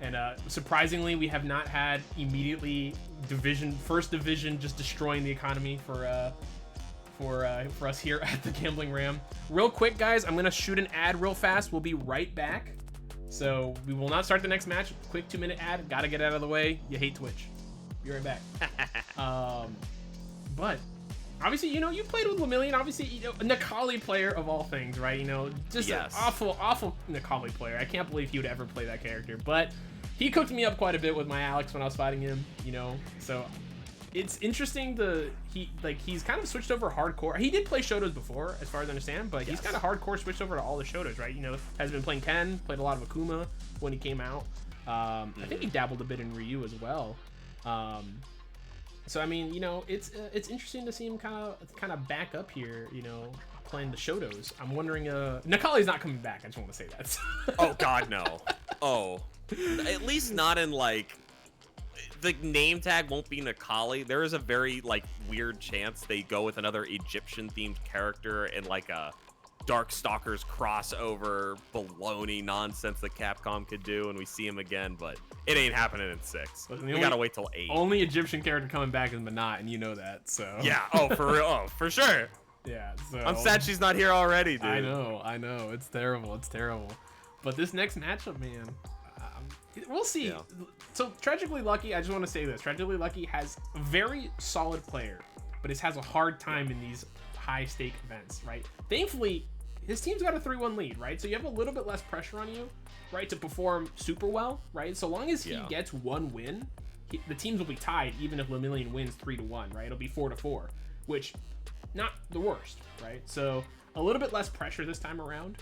And surprisingly, we have not had immediately first division just destroying the economy for us here at the Gambling Ram. Real quick, guys, I'm gonna shoot an ad real fast. We'll be right back. So we will not start the next match. Quick 2-minute ad. Gotta get out of the way. You hate Twitch. Be right back. But obviously, you know, you played with Lemillion. Obviously, you know, a Necalli player of all things, right? You know, just an awful Necalli player. I can't believe he would ever play that character. But he cooked me up quite a bit with my Alex when I was fighting him, you know. So it's interesting he's kind of switched over hardcore. He did play Shotos before, as far as I understand, but he's kind of hardcore switched over to all the Shotos, right? You know, has been playing Ken, played a lot of Akuma when he came out. I think he dabbled a bit in Ryu as well. So I mean, you know, it's interesting to see him kind of back up here, you know, playing the Shotos. I'm wondering, Necalli's not coming back. I just want to say that. Oh God, no. Oh, at least not in like the name tag won't be Necalli. There is a very like weird chance they go with another Egyptian themed character and like a Darkstalkers crossover baloney nonsense that Capcom could do, and we see him again, but it ain't happening in 6. Listen, we gotta wait till 8. Only Egyptian character coming back is Manat, and you know that, so. Yeah, oh, for real, oh, for sure. Yeah, so. I'm sad she's not here already, dude. I know, it's terrible, But this next matchup, man, we'll see. Yeah. So, Tragically Lucky, I just want to say this. Tragically Lucky has a very solid player, but it has a hard time in these high-stake events, right? Thankfully, his team's got a 3-1 lead, right? So you have a little bit less pressure on you, right, to perform super well, right? So long as he gets one win, the teams will be tied, even if Lemillion wins 3-1, right? It'll be 4-4, which not the worst, right? So a little bit less pressure this time around.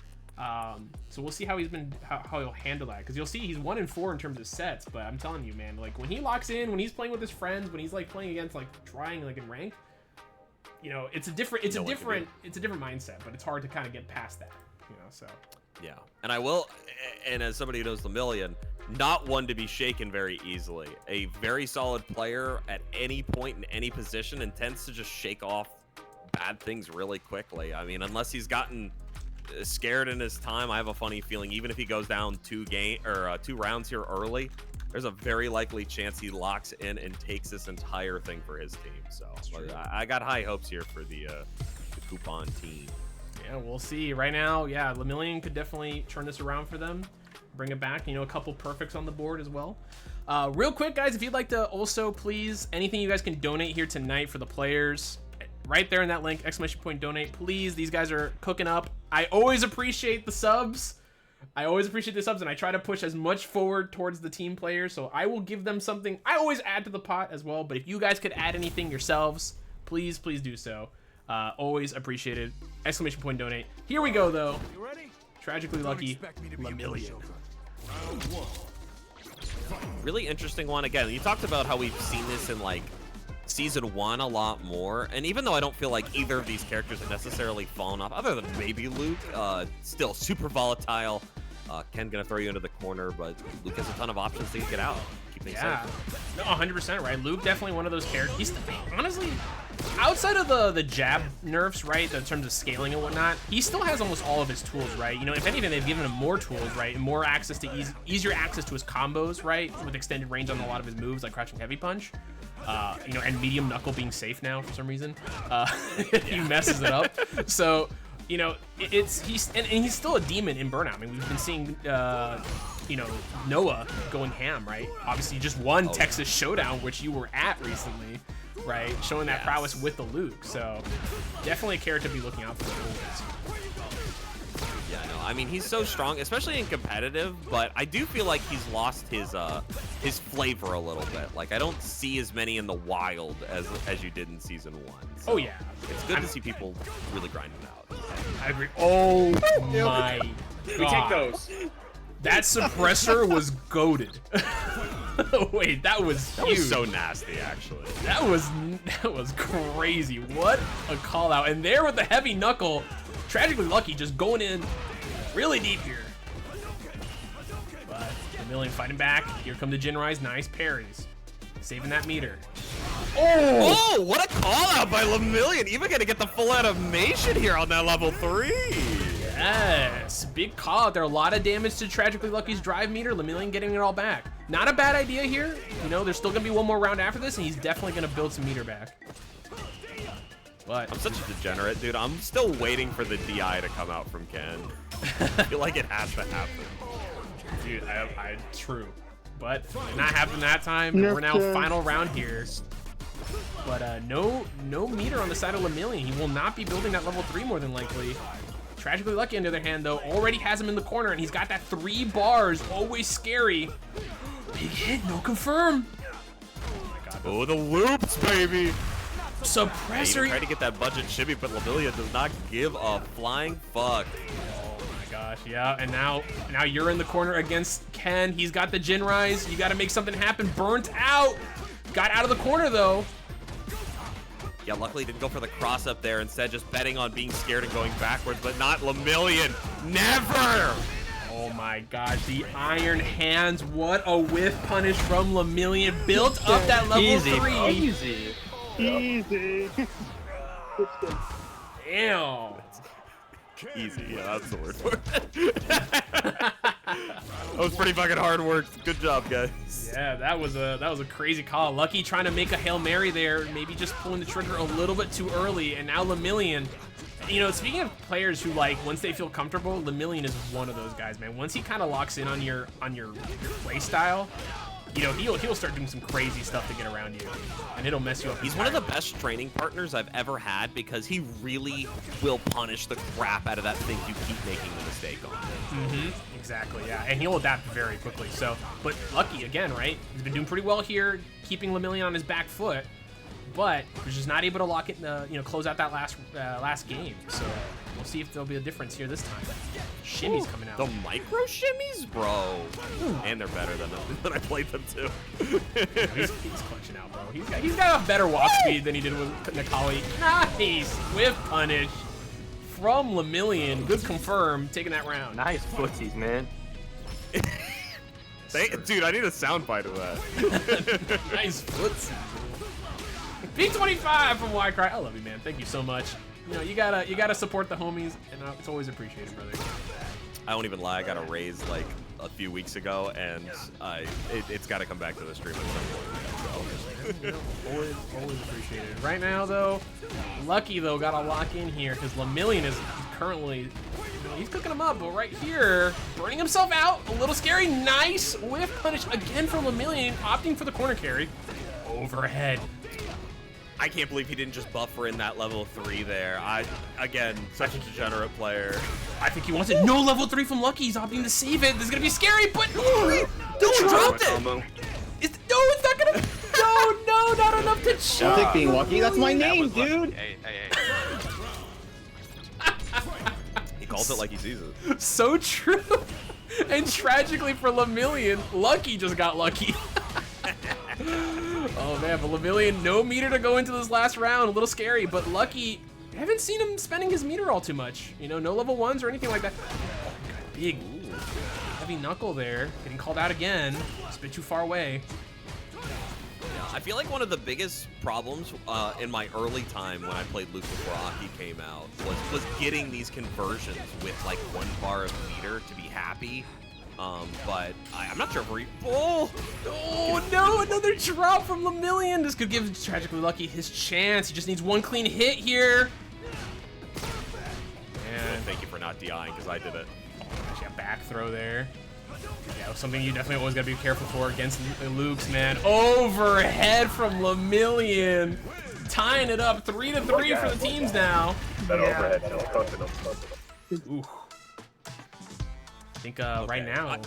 So we'll see how how he'll handle that, because you'll see he's 1-4 in terms of sets. But I'm telling you, man, like when he locks in, when he's playing with his friends, when he's like playing against like trying like in rank. You know, it's a different mindset, but it's hard to kind of get past that, you know, so. Yeah, and I will, and as somebody who knows Lemillion, not one to be shaken very easily. A very solid player at any point in any position and tends to just shake off bad things really quickly. I mean, unless he's gotten scared in his time, I have a funny feeling even if he goes down 2 rounds here early, there's a very likely chance he locks in and takes this entire thing for his team. So I got high hopes here for the Coup0n team. Yeah, we'll see. Right now, yeah, Lemillion could definitely turn this around for them, bring it back. You know, a couple perfects on the board as well. Real quick, guys, if you'd like to also, please, anything you guys can donate here tonight for the players, right there in that link, !donate, please. These guys are cooking up. I always appreciate the subs. And I try to push as much forward towards the team players, so I will give them something. I always add to the pot as well, but if you guys could add anything yourselves, please do so. Always appreciated. !donate. Here we go, though. Tragically Lucky Lemillion. Really interesting one. Again, you talked about how we've seen this in like Season 1 a lot more, and even though I don't feel like either of these characters have necessarily fallen off, other than maybe Luke, still super volatile. Ken gonna throw you into the corner, but Luke has a ton of options to get out. Keep things safe. No, 100%, right? Luke definitely one of those characters. He's honestly, outside of the jab nerfs, right, in terms of scaling and whatnot, he still has almost all of his tools, right? You know, if anything, they've given him more tools, right, and more access to easier access to his combos, right, with extended range on a lot of his moves, like crouching heavy punch. You know, and medium knuckle being safe now for some reason. He messes it up. So, you know, he's still a demon in Burnout. I mean, we've been seeing, you know, Noah going ham, right? Obviously, just won Texas Showdown, which you were at recently, right? Showing that prowess with the Luke. So, definitely a character to be looking out for always. Yeah, no, I mean, he's so strong, especially in competitive, but I do feel like he's lost his flavor a little bit. Like, I don't see as many in the wild as you did in Season 1. So oh, yeah. It's good to see people really grinding out. I agree. Oh, my God. We take those. That suppressor was goated. Wait, that was huge. That was so nasty, actually. That was crazy. What a call out. And there with the heavy knuckle, Tragically Lucky just going in really deep here. But Lemillion fighting back. Here come the Jinrais. Nice parries. Saving that meter. Oh, what a call out by Lemillion. Even gonna get the full animation here on that level 3. Yes, big call out there. A lot of damage to Tragically Lucky's drive meter. Lemillion getting it all back. Not a bad idea here. You know, there's still gonna be one more round after this, and he's definitely gonna build some meter back. But I'm such a degenerate, dude. I'm still waiting for the DI to come out from Ken. I feel like it has to happen. Dude, true. But not happening that time. We're now final round here. But no meter on the side of Lemillion. He will not be building that level 3 more than likely. Tragically Lucky, on the other hand, though, already has him in the corner, and he's got that 3 bars. Always scary. Big hit, no confirm. Oh, the loops, baby. Suppressor. Trying to get that budget shimmy, but Lemillion does not give a flying fuck. Oh my gosh, yeah. And now you're in the corner against Ken. He's got the Jin Rise. You got to make something happen. Burnt out. Got out of the corner though. Yeah, luckily didn't go for the cross up there. Instead, just betting on being scared and going backwards, but not Lemillion. Never! Oh my gosh, the Iron Hands. What a whiff punish from Lemillion. Built up that level 3. Easy. Easy. Damn. Easy, yeah, that's the word for it. That was pretty fucking hard work. Good job, guys. Yeah, that was a crazy call. Lucky trying to make a Hail Mary there, maybe just pulling the trigger a little bit too early, and now Lemillion. You know, speaking of players who, like, once they feel comfortable, Lemillion is one of those guys, man. Once he kind of locks in on your play style, you know, he'll start doing some crazy stuff to get around you, and it'll mess you up. He's one of the best training partners I've ever had because he really will punish the crap out of that thing you keep making the mistake on. Mm-hmm. Exactly, yeah, and he'll adapt very quickly. So, but Lucky again, right? He's been doing pretty well here, keeping Lemillion on his back foot, but was just not able to lock it, close out that last game. So we'll see if there'll be a difference here this time. Shimmies coming out. The micro shimmies, bro. And they're better than when I played them too. Yeah, he's clutching out, bro. He's got a better walk speed than he did with Nikali. Nice whiff punish from Lemillion. Good confirm, taking that round. Nice footsies, man. Dude, I need a soundbite of that. Nice footsie. P25 from Ycry. I love you, man. Thank you so much. You know, you gotta support the homies, and it's always appreciated, brother. I won't even lie, I got a raise like a few weeks ago, and it's got to come back to the stream at some point. Always appreciated. Right now, though, Lucky though gotta lock in here because Lemillion is currently, he's cooking him up, but right here, burning himself out, a little scary. Nice whiff punish again from Lemillion, opting for the corner carry. Overhead. I can't believe he didn't just buffer in that level 3 there. Again, such a degenerate player. I think he wants it. No level 3 from Lucky. He's opting to save it. This is gonna be scary, but don't drop it. No, it's not gonna. No, not enough to cheat. I think being lucky. That's my name, dude. Hey. He calls it like he sees it. So true. And tragically for Lemillion, Lucky just got lucky. Oh man, but Lemillion, no meter to go into this last round. A little scary, but Lucky, I haven't seen him spending his meter all too much. You know, no level 1s or anything like that. Big, heavy knuckle there. Getting called out again. It's a bit too far away. Yeah, I feel like one of the biggest problems in my early time when I played Luke before Aki came out was getting these conversions with like 1 bar of meter to be happy. But I'm not sure if we're... Oh no, another drop from Lemillion. This could give Tragically Lucky his chance. He just needs 1 clean hit here. And thank you for not DIing, because I did it. Actually, a back throw there. Yeah, something you definitely always gotta be careful for against Luke's, man. Overhead from Lemillion. Tying it up 3-3 for the teams now. That overhead, Ooh. I think right now,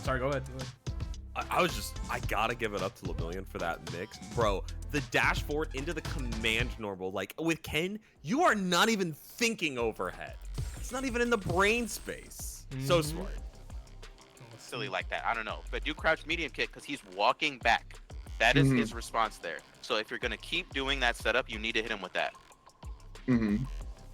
sorry, go ahead. I gotta give it up to Lemillion for that mix. Bro, the dash forward into the command normal, like with Ken, you are not even thinking overhead. It's not even in the brain space. So smart. Silly like that, I don't know. But do crouch medium kick because he's walking back. That is his response there. So if you're gonna keep doing that setup, you need to hit him with that.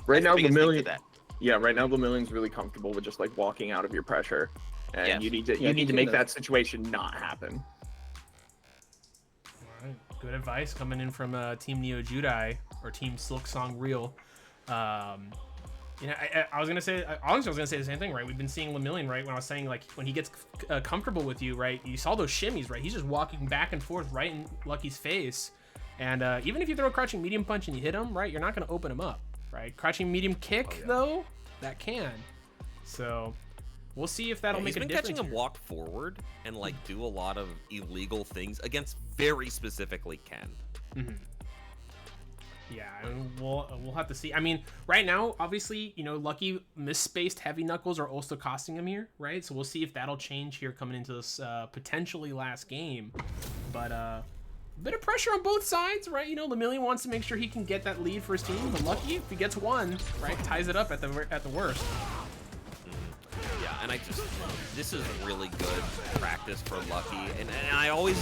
Right now, Lemillion. Yeah, right now Lemillion's really comfortable with just like walking out of your pressure, and you need to make that situation not happen. All right, good advice coming in from Team NeoJudai or Team Silksong Real. You know, I was gonna say, honestly, I was gonna say the same thing, right? We've been seeing Lemillion, right? When I was saying like when he gets comfortable with you, right? You saw those shimmies, right? He's just walking back and forth right in Lucky's face, and even if you throw a crouching medium punch and you hit him, right? You're not gonna open him up. Right, crouching medium kick though, that can. So we'll see if that'll make a difference. He's been catching him walk forward and like do a lot of illegal things against very specifically Ken. Yeah, I mean, we'll have to see. I mean, right now, obviously, you know, Lucky misspaced heavy knuckles are also costing him here, right? So we'll see if that'll change here coming into this potentially last game. But a bit of pressure on both sides, right? You know, Lemillion wants to make sure he can get that lead for his team, but Lucky, if he gets one, right, ties it up at the worst. Yeah, and this is really good practice for Lucky, and I always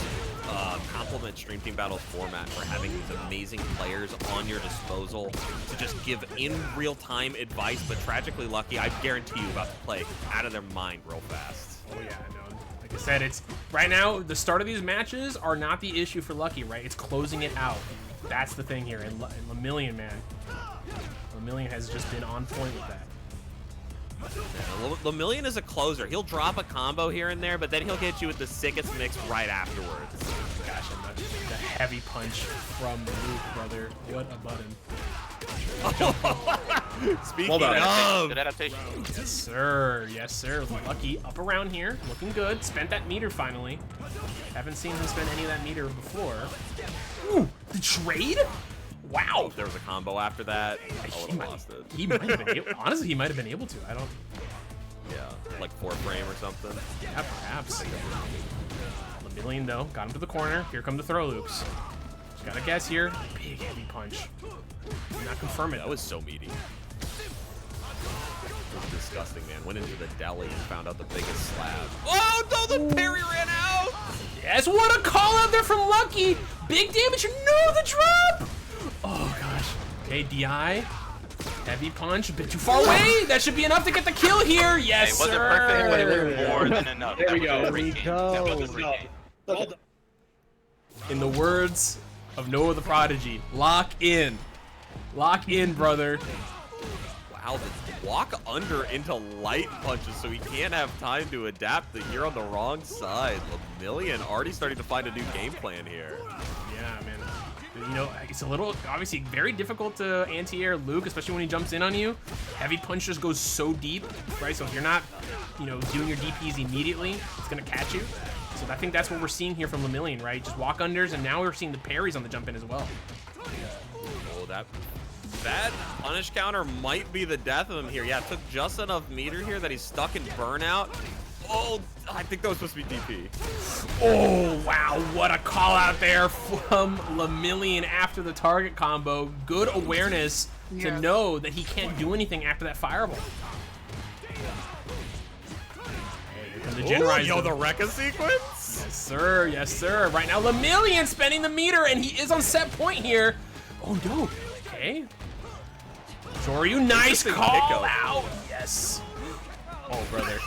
compliment Stream Team Battle's format for having these amazing players on your disposal to just give in real-time advice, but tragically Lucky, I guarantee you, about to play out of their mind real fast. Oh yeah, no, like I said, it's right now, the start of these matches are not the issue for Lucky, right? It's closing it out. That's the thing here, and Lemillion, man. Lemillion has just been on point with that. Yeah, Lemillion is a closer. He'll drop a combo here and there, but then he'll hit you with the sickest mix right afterwards. Gosh, and the heavy punch from Luke, brother. What a button. Speaking Good of, adaptation. Yes, sir. Yes, sir. Lucky up around here. Looking good. Spent that meter finally. Haven't seen him spend any of that meter before. Ooh, the trade? Wow. If there was a combo after that, I would have lost it. He might have been able, honestly, he might have been able to. I don't. Yeah, like 4-frame or something. Yeah, perhaps. Lemillion, though, got him to the corner. Here come the throw loops. Just gotta guess here. Big heavy punch. Did not confirm it. That was so meaty. It was disgusting, man. Went into the deli and found out the biggest slab. Oh, no, the parry ran out! Yes, what a call out there from Lucky! Big damage, no, the drop! Oh, gosh. Okay, DI. Heavy punch, a bit too far away. That should be enough to get the kill here. Yes, It wasn't sir. perfect, but it was more than enough. There we That go. was a great game. That was a great game. In the words of Noah the Prodigy, lock in. Lock in, brother. Wow, the walk under into light punches so he can't have time to adapt. You're on the wrong side. Lemillion already starting to find a new game plan here. Yeah, man. You know, it's a little, obviously, very difficult to anti-air Luke, especially when he jumps in on you. Heavy punch just goes so deep, right? So if you're not, you know, doing your DPs immediately, it's going to catch you. So I think that's what we're seeing here from Lemillion, right? Just walk unders, and now we're seeing the parries on the jump in as well. Oh, that punish counter might be the death of him here. Yeah, it took just enough meter here that he's stuck in burnout. Oh, I think that was supposed to be DP. Oh, wow, what a call out there from Lemillion after the target combo. Good awareness to know that he can't do anything after that fireball. The Gen Rise. Yo, the Rekka sequence? Yes, sir. Yes, sir. Right now, Lemillion spending the meter, and he is on set point here. Oh, no. Okay. Soryu, nice call out. Yes. Oh, brother.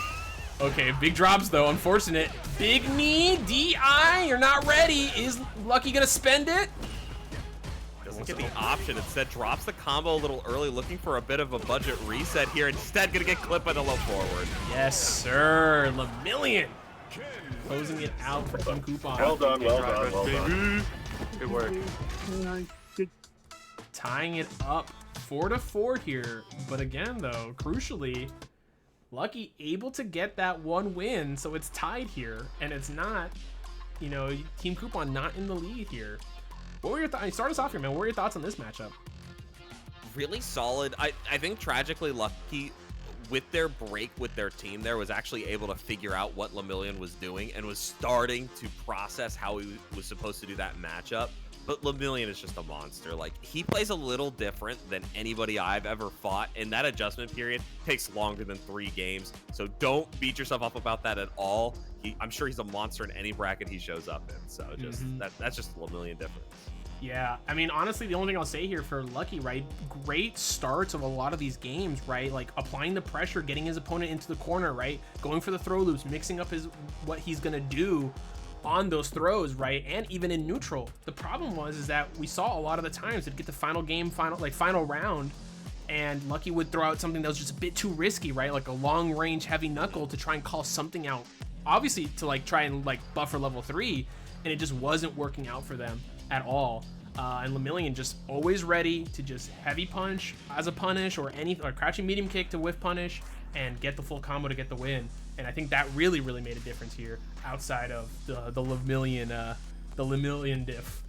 Okay, big drops, though. Unfortunate. Big knee, DI. You're not ready. Is Lucky going to spend it? Doesn't get the option. Instead, drops the combo a little early, looking for a bit of a budget reset here. Instead, going to get clipped by the low forward. Yes, sir. Lemillion closing it out for Team Coup0n. Well done, well done, well done. Good work. Tying it up 4-4 here. But again, though, crucially, Lucky able to get that one win, so it's tied here, and it's not, you know, Team Coup0n not in the lead here. What were your thoughts? Start us off here, man. What were your thoughts on this matchup? Really solid. I think tragically Lucky, with their break with their team there, was actually able to figure out what Lemillion was doing and was starting to process how he was supposed to do that matchup. But Lemillion is just a monster. Like, he plays a little different than anybody I've ever fought, and that adjustment period takes longer than 3 games. So don't beat yourself up about that at all. I'm sure he's a monster in any bracket he shows up in. So just that's just a Lemillion difference. Yeah, I mean, honestly, the only thing I'll say here for Lucky, right, great starts of a lot of these games, right, like applying the pressure, getting his opponent into the corner, right, going for the throw loops, mixing up what he's gonna do on those throws, right, and even in neutral. The problem is that we saw a lot of the times it'd get the final round, and Lucky would throw out something that was just a bit too risky, right, like a long range heavy knuckle to try and call something out, obviously to like try and like buffer level 3, and it just wasn't working out for them at all. And Lemillion just always ready to just heavy punch as a punish, or crouching medium kick to whiff punish and get the full combo to get the win. And I think that really made a difference here outside of the Lemillion the Lemillion diff,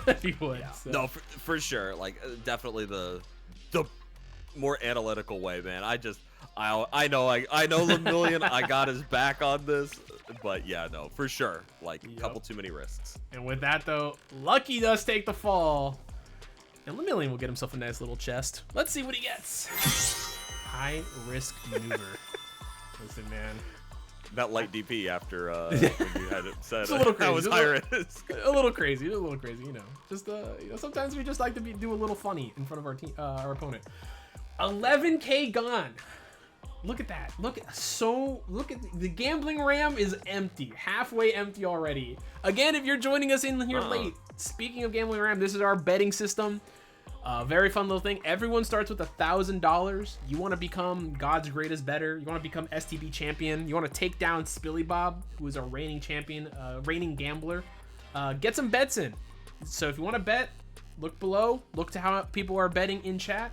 if you would. Yeah. So. No, for sure. Like definitely the more analytical way, man. I know Lemillion. I got his back on this, but yeah, no, for sure. Like a couple too many risks. And with that though, Lucky does take the fall, and Lemillion will get himself a nice little chest. Let's see what he gets. High risk maneuver. Listen, man. That light DP after when you had it said It's a little crazy. that was high risk. A little crazy, you know. Just you know, sometimes we just like to do a little funny in front of our team, our opponent. 11K gone. Look at that. Look at the gambling RAM is empty, halfway empty already. Again, if you're joining us in here late, speaking of gambling RAM, this is our betting system. Very fun little thing. Everyone starts with $1,000. You want to become God's greatest bettor. You want to become STB champion. You want to take down Spilly Bob, who is our reigning champion, reigning gambler. Get some bets in. So if you want to bet, look below. Look to how people are betting in chat,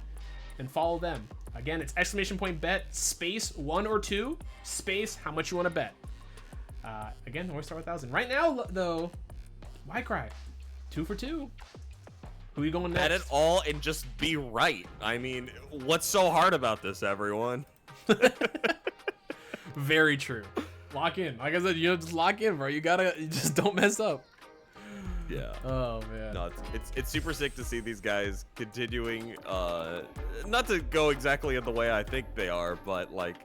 and follow them. Again, it's !bet space 1 or 2 space how much you want to bet. Again, always start with 1,000. Right now, though, why cry? 2 for 2. Who are you going next? Bet it all and just be right. I mean, what's so hard about this, everyone? Very true. Lock in. Like I said, you know, just lock in, bro. You just don't mess up. Yeah. Oh man. No, it's super sick to see these guys continuing. Not to go exactly in the way I think they are, but like,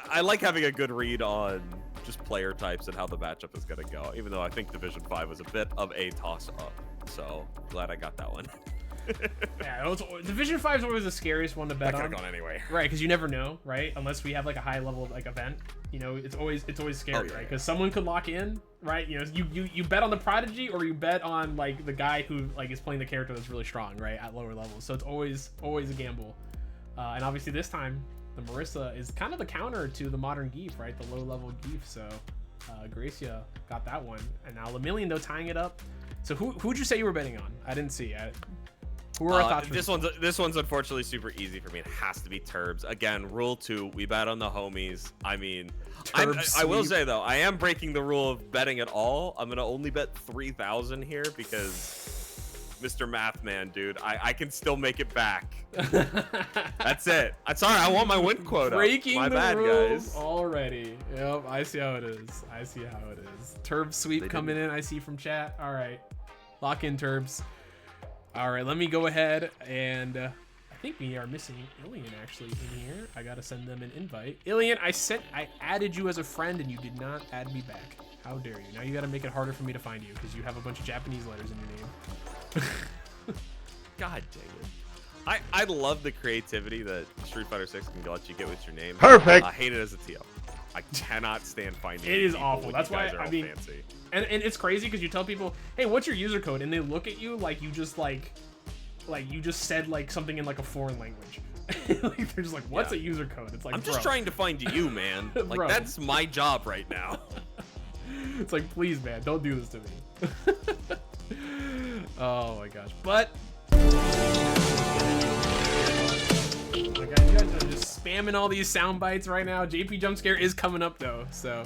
I like having a good read on just player types and how the matchup is gonna go. Even though I think Division 5 was a bit of a toss-up. So glad I got that one. Yeah, Division 5 is always the scariest one to bet on. That could have gone anyway. Right, because you never know, right? Unless we have like a high level like event, you know, it's always scary, right? Because someone could lock in, right? You know, you bet on the Prodigy or you bet on like the guy who like is playing the character that's really strong, right, at lower levels. So it's always a gamble. And obviously this time the Marissa is kind of the counter to the modern Geef, right? The low level Geef. So Gracia got that one, and now Lemillion though tying it up. So who'd you say you were betting on? I didn't see. Who were our thoughts? This one's unfortunately super easy for me. It has to be Turbs. Again, rule 2, we bet on the homies. I mean, I will say though, I am breaking the rule of betting at all. I'm gonna only bet 3,000 here because Mr. Math Man, dude, I can still make it back. That's it. I'm sorry, I want my win quota. Breaking my the bad, rules guys. already. Yep, I see how it is. Turbs sweep coming in. I see from chat. All right, lock in Turbs. All right, let me go ahead and I think we are missing Ilian actually in here. I gotta send them an invite. Ilian, I added you as a friend and you did not add me back. How dare you? Now you gotta make it harder for me to find you because you have a bunch of Japanese letters in your name. God dang it. I love the creativity that Street Fighter 6 can let you get with your name. Perfect. I hate it as a TL. I cannot stand finding it is people awful. when That's you guys why are I all mean, fancy. and it's crazy because you tell people, hey, what's your user code, and they look at you like you just like you just said like something in like a foreign language. Like they're just like, what's a user code? It's like, I'm just trying to find you, man. Like Bro. that's my job right now. It's like, please, man, don't do this to me. Oh my gosh, but you guys are just spamming all these sound bites right now. JP jump scare is coming up though, so.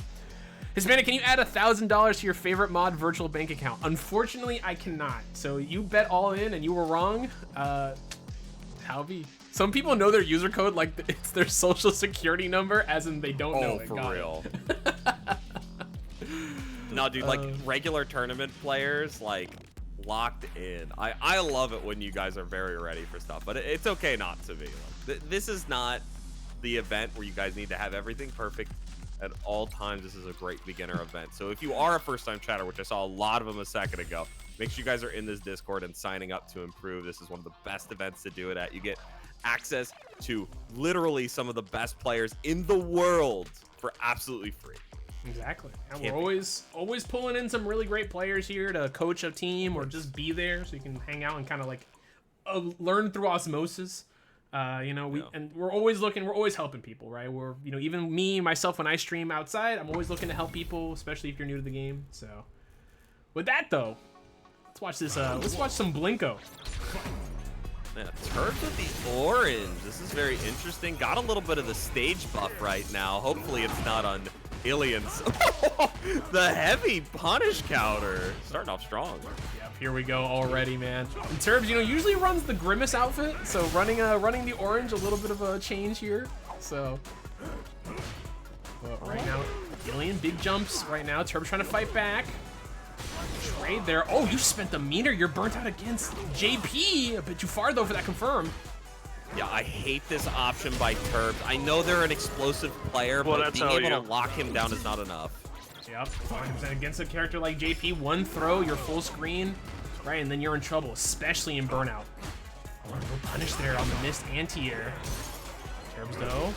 Hispanic, can you add $1,000 to your favorite mod virtual bank account? Unfortunately, I cannot. So you bet all in and you were wrong. How be? Some people know their user code like it's their social security number, as in they don't know it. For Got real. It. No, dude, like regular tournament players, like locked in. I love it when you guys are very ready for stuff, but it's okay not to be. Like, this is not the event where you guys need to have everything perfect at all times. This is a great beginner event. So if you are a first-time chatter, which I saw a lot of them a second ago, make sure you guys are in this Discord and signing up to improve. This is one of the best events to do it at. You get access to literally some of the best players in the world for absolutely free. Exactly. And we're always pulling in some really great players here to coach a team or just be there so you can hang out and kind of like learn through osmosis. You know, we're always helping people, right? We're, you know, even me, myself, when I stream outside, I'm always looking to help people, especially if you're new to the game. So with that though, let's watch this, let's watch some Blinko. Man, Turf with the orange. This is very interesting. Got a little bit of the stage buff right now. Hopefully it's not on Aliens. The heavy punish counter. Starting off strong. Yep, here we go already, man. And Turbs, you know, usually runs the Grimace outfit, so running the orange, a little bit of a change here. So, but right now, Alien, big jumps right now. Turbs trying to fight back. Trade there. Oh, you spent the meter. You're burnt out against JP. A bit too far, though, for that confirm. Yeah, I hate this option by Turbs. I know they're an explosive player, but being able to lock him down is not enough. Yep, 100% against a character like JP. One throw, you're full screen, right, and then you're in trouble, especially in burnout. Oh, no punish there on the missed anti-air. Turbs, though.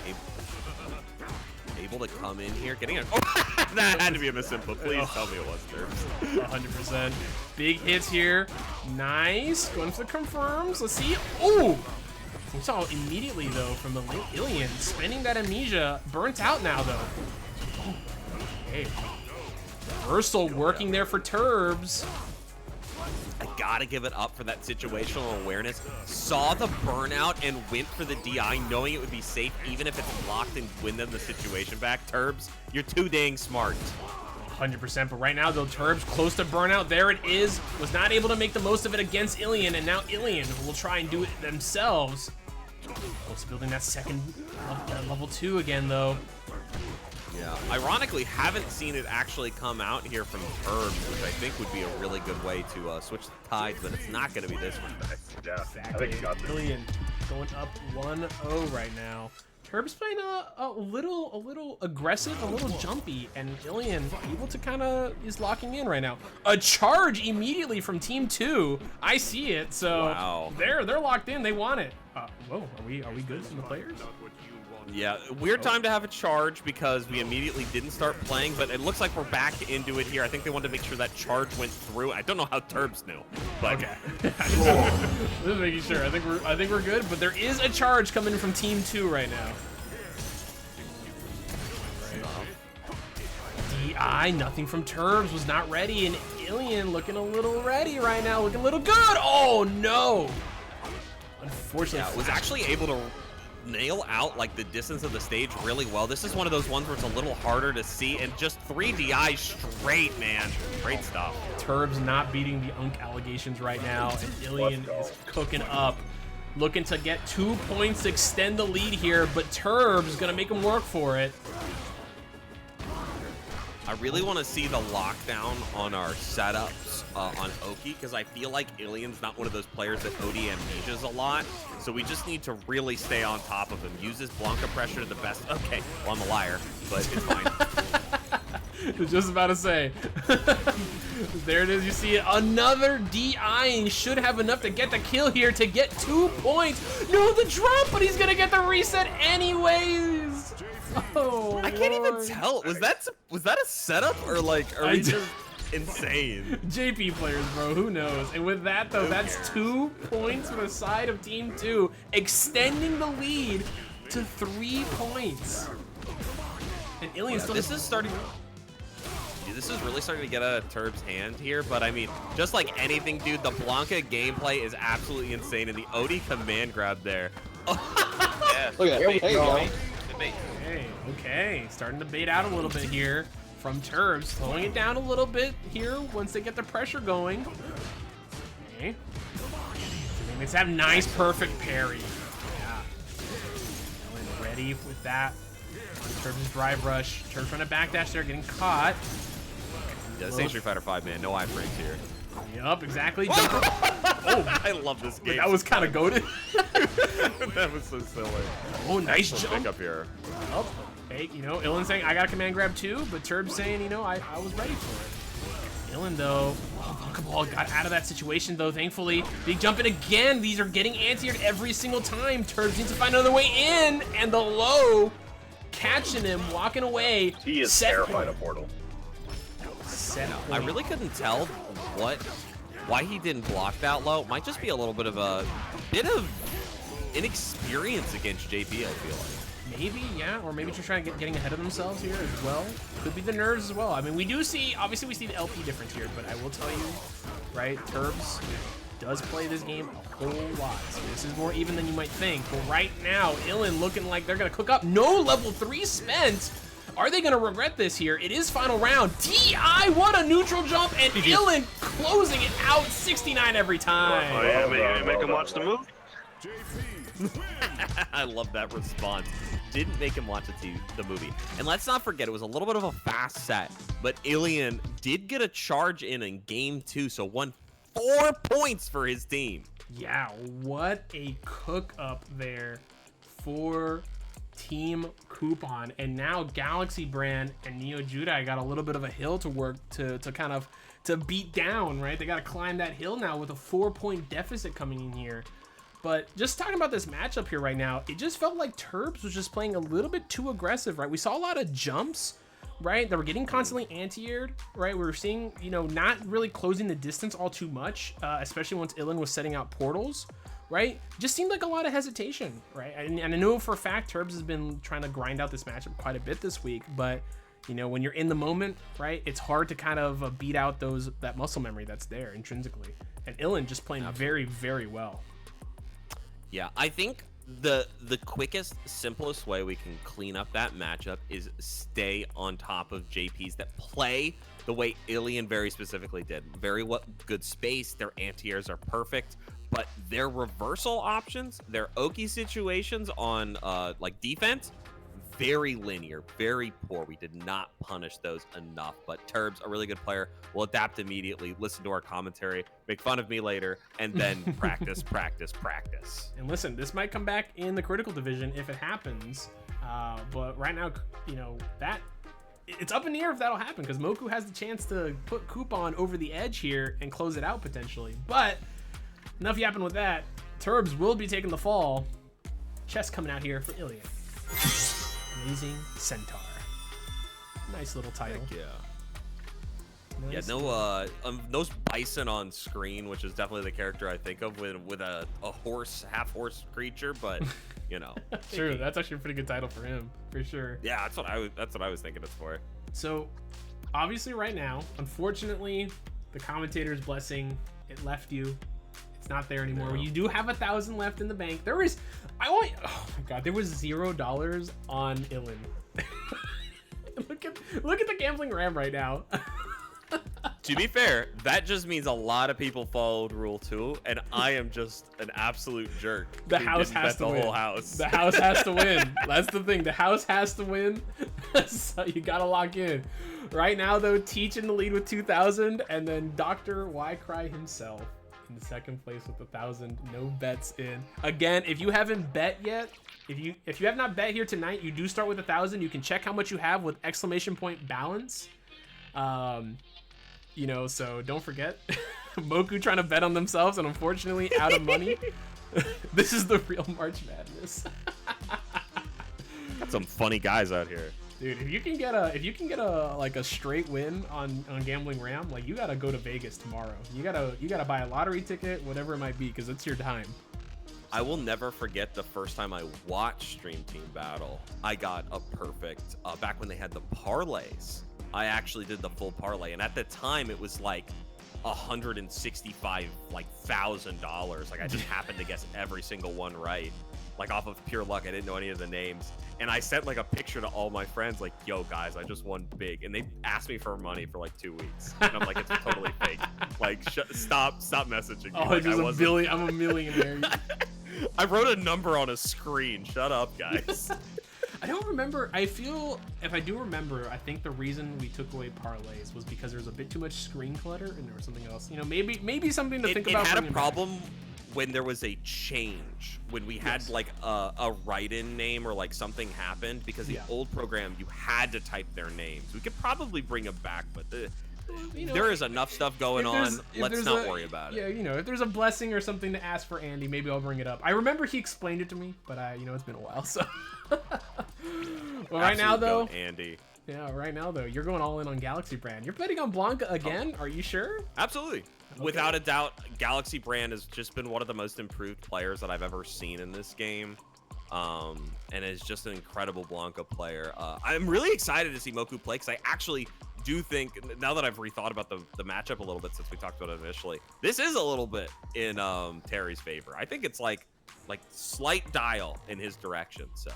Able to come in here, getting it. Oh, that had to be a misinput. Please tell me it was Turbs. 100%. Big hits here. Nice. Going for the confirms. Let's see. Oh! We saw immediately, though, from the Alien. Spending that amnesia. Burnt out now, though. Okay. Reversal working there for Turbs. I gotta give it up for that situational awareness. Saw the burnout and went for the DI, knowing it would be safe, even if it's locked and win them the situation back. Turbs, you're too dang smart. 100%, but right now, though, Turbs close to burnout. There it is. Was not able to make the most of it against Ilian, and now Ilian will try and do it themselves. Close to building that second level 2 again, though. Yeah, ironically, haven't seen it actually come out here from Turbs, which I think would be a really good way to switch the tides, but it's not going to be this one. Yeah, Exactly. I think he got this. Ilian going up 1-0 right now. Turbs playing a little aggressive, a little jumpy, and Ilian able to kind of is locking in right now. A charge immediately from Team 2. I see it, so wow. they're locked in. They want it. Whoa, are we good from the players? Yeah, weird time to have a charge because we immediately didn't start playing, but it looks like we're back into it here. I think they wanted to make sure that charge went through. I don't know how Turbs knew, but okay. Just making sure. I think we're good, but there is a charge coming from Team 2 right now. DI, nothing from Turbs, was not ready, and Ilian looking a little ready right now, looking a little good. Oh no! Unfortunately, yeah, was actually able to nail out like the distance of the stage really well. This is one of those ones where it's a little harder to see, and just 3 DI straight, man. Great stuff. Turbs not beating the Unk allegations right now, and Ilian is cooking up. Looking to get 2 points to extend the lead here, but Turbs gonna make him work for it. I really want to see the lockdown on our setups on Oki, because I feel like Ilian's not one of those players that OD amnesias a lot, so we just need to really stay on top of him. Use his Blanca pressure to the best. Okay, well, I'm a liar, but it's fine. I was just about to say. There it is, you see it. Another DI, and he should have enough to get the kill here to get 2 points. No, the drop, but he's gonna get the reset anyways. Oh, I can't even tell. Was that a setup, or like are we just insane? JP players, bro, who knows? And with that though, that's 2 points for the side of Team 2, extending the lead to 3 points. And Ilian still. This is starting. This is really starting to get out of Turb's hand here, but I mean, just like anything, dude, the Blanca gameplay is absolutely insane, and the OD command grab there. Yeah, Look at that. There you go. Okay, starting to bait out a little bit here from Turbs, slowing it down a little bit here once they get the pressure going. Okay. Let's have nice, perfect parry. Yeah. Ilian ready with that. Turbs' drive rush. Turbs trying to backdash there, getting caught. Yeah, this ain't Street Fighter 5, man. No iframes here. Yup, exactly. Oh, I love this game. That was kind of goated. That was so silly. Oh, nice Excellent jump. pick up here. Oh, hey, you know, Ilian saying, I got a command grab too, but Turbs saying, you know, I was ready for it. Ilian, though, Ball got out of that situation, though, thankfully. Big jump in again. These are getting anti-aired every single time. Turbs needs to find another way in, and the low catching him, walking away. He is terrified of Portal. I really couldn't tell why he didn't block that low. Might just be a little bit of inexperience against JP, I feel like. Maybe, yeah, or maybe just trying to getting ahead of themselves here as well. Could be the nerves as well. I mean, we do see, obviously we see the LP difference here, but I will tell you, right, Turbs does play this game a whole lot. So this is more even than you might think. But right now, Ilian looking like they're gonna cook up. No level 3 spent. Are they gonna regret this here? It is final round. DI, what a neutral jump, and Illin closing it out 69 every time. Oh yeah, make him watch the movie. I love that response. Didn't make him watch the movie. And let's not forget, it was a little bit of a fast set, but Ilian did get a charge in game 2, so won 4 points for his team. Yeah, what a cook up there for Team Coup0n. And now Galaxy Brand and NeoJudai got a little bit of a hill to work to kind of beat down, right? They got to climb that hill now with a 4-point deficit coming in here. But just talking about this matchup here right now, it just felt like Turbs was just playing a little bit too aggressive, right? We saw a lot of jumps, right? That were getting constantly anti-aired, right? We were seeing, you know, not really closing the distance all too much, especially once Illin was setting out portals, right? Just seemed like a lot of hesitation, right? And I know for a fact Turbs has been trying to grind out this matchup quite a bit this week, but you know, when you're in the moment, right, it's hard to kind of beat out that muscle memory that's there intrinsically. And Illin just playing very, very well. Yeah, I think the quickest, simplest way we can clean up that matchup is stay on top of JPs that play the way Ilian very specifically did. Very good space, their anti-airs are perfect, but their reversal options, their Oki situations on like defense, very linear, very poor. We did not punish those enough, but Turbs, a really good player, will adapt immediately, listen to our commentary, make fun of me later, and then practice, practice, practice. And listen, this might come back in the critical division if it happens, but right now, you know, it's up in the air if that'll happen, because Moku has the chance to put Coup0n over the edge here and close it out potentially. But enough yapping with that. Turbs will be taking the fall. Chess coming out here for Ilian. Amazing Centaur. Nice little title. Heck yeah. Nice. Yeah, no bison on screen, which is definitely the character I think of with a horse, half horse creature, but you know. True, that's actually a pretty good title for him, for sure. Yeah, that's what I was thinking it's for. So, obviously right now, unfortunately, the commentator's blessing, it left you. It's not there anymore. No. You do have 1,000 left in the bank. There was oh my god, there was $0 on Illin. look at the gambling RAM right now. To be fair, that just means a lot of people followed Rule 2, and I am just an absolute jerk. The house has to win. The whole house. The house has to win. That's the thing. The house has to win. So you gotta lock in. Right now, though, Teach in the lead with 2,000, and then Dr. Cry himself in the second place with 1,000. No bets in. Again, if you haven't bet yet, if you have not bet here tonight, you do start with 1,000. You can check how much you have with ! balance. You know, so don't forget. Moku trying to bet on themselves and unfortunately out of money. This is the real March Madness. Got some funny guys out here. Dude, if you can get a like a straight win on Gambling Ram, like you gotta go to Vegas tomorrow. You gotta buy a lottery ticket, whatever it might be, because it's your time. I will never forget the first time I watched Stream Team Battle. I got a perfect back when they had the parlays. I actually did the full parlay, and at the time it was like $165,000. Like I just happened to guess every single one right, like off of pure luck. I didn't know any of the names, and I sent like a picture to all my friends, like, "Yo, guys, I just won big," and they asked me for money for like 2 weeks, and I'm like, "It's totally fake. Like, stop messaging me." Oh, like, I'm a millionaire. I wrote a number on a screen. Shut up, guys. I don't remember. I feel, if I do remember, I think the reason we took away parlays was because there was a bit too much screen clutter and there was something else. You know, maybe something to think about. It had a problem when there was a change, when we had like a write-in name or like something happened, because the old program, you had to type their names. We could probably bring them back, but there is enough stuff going on. Let's not worry about it. Yeah, you know, if there's a blessing or something to ask for Andy, maybe I'll bring it up. I remember he explained it to me, but it's been a while, so. Well, right now though, Andy. Yeah, right now though, you're going all in on Galaxy Brand. You're betting on Blanca again? Are you sure? Absolutely. Okay. Without a doubt, Galaxy Brand has just been one of the most improved players that I've ever seen in this game. And is just an incredible Blanca player. I'm really excited to see Moku play, because I actually do think, now that I've rethought about the matchup a little bit since we talked about it initially, this is a little bit in Terry's favor. I think it's like slight dial in his direction. So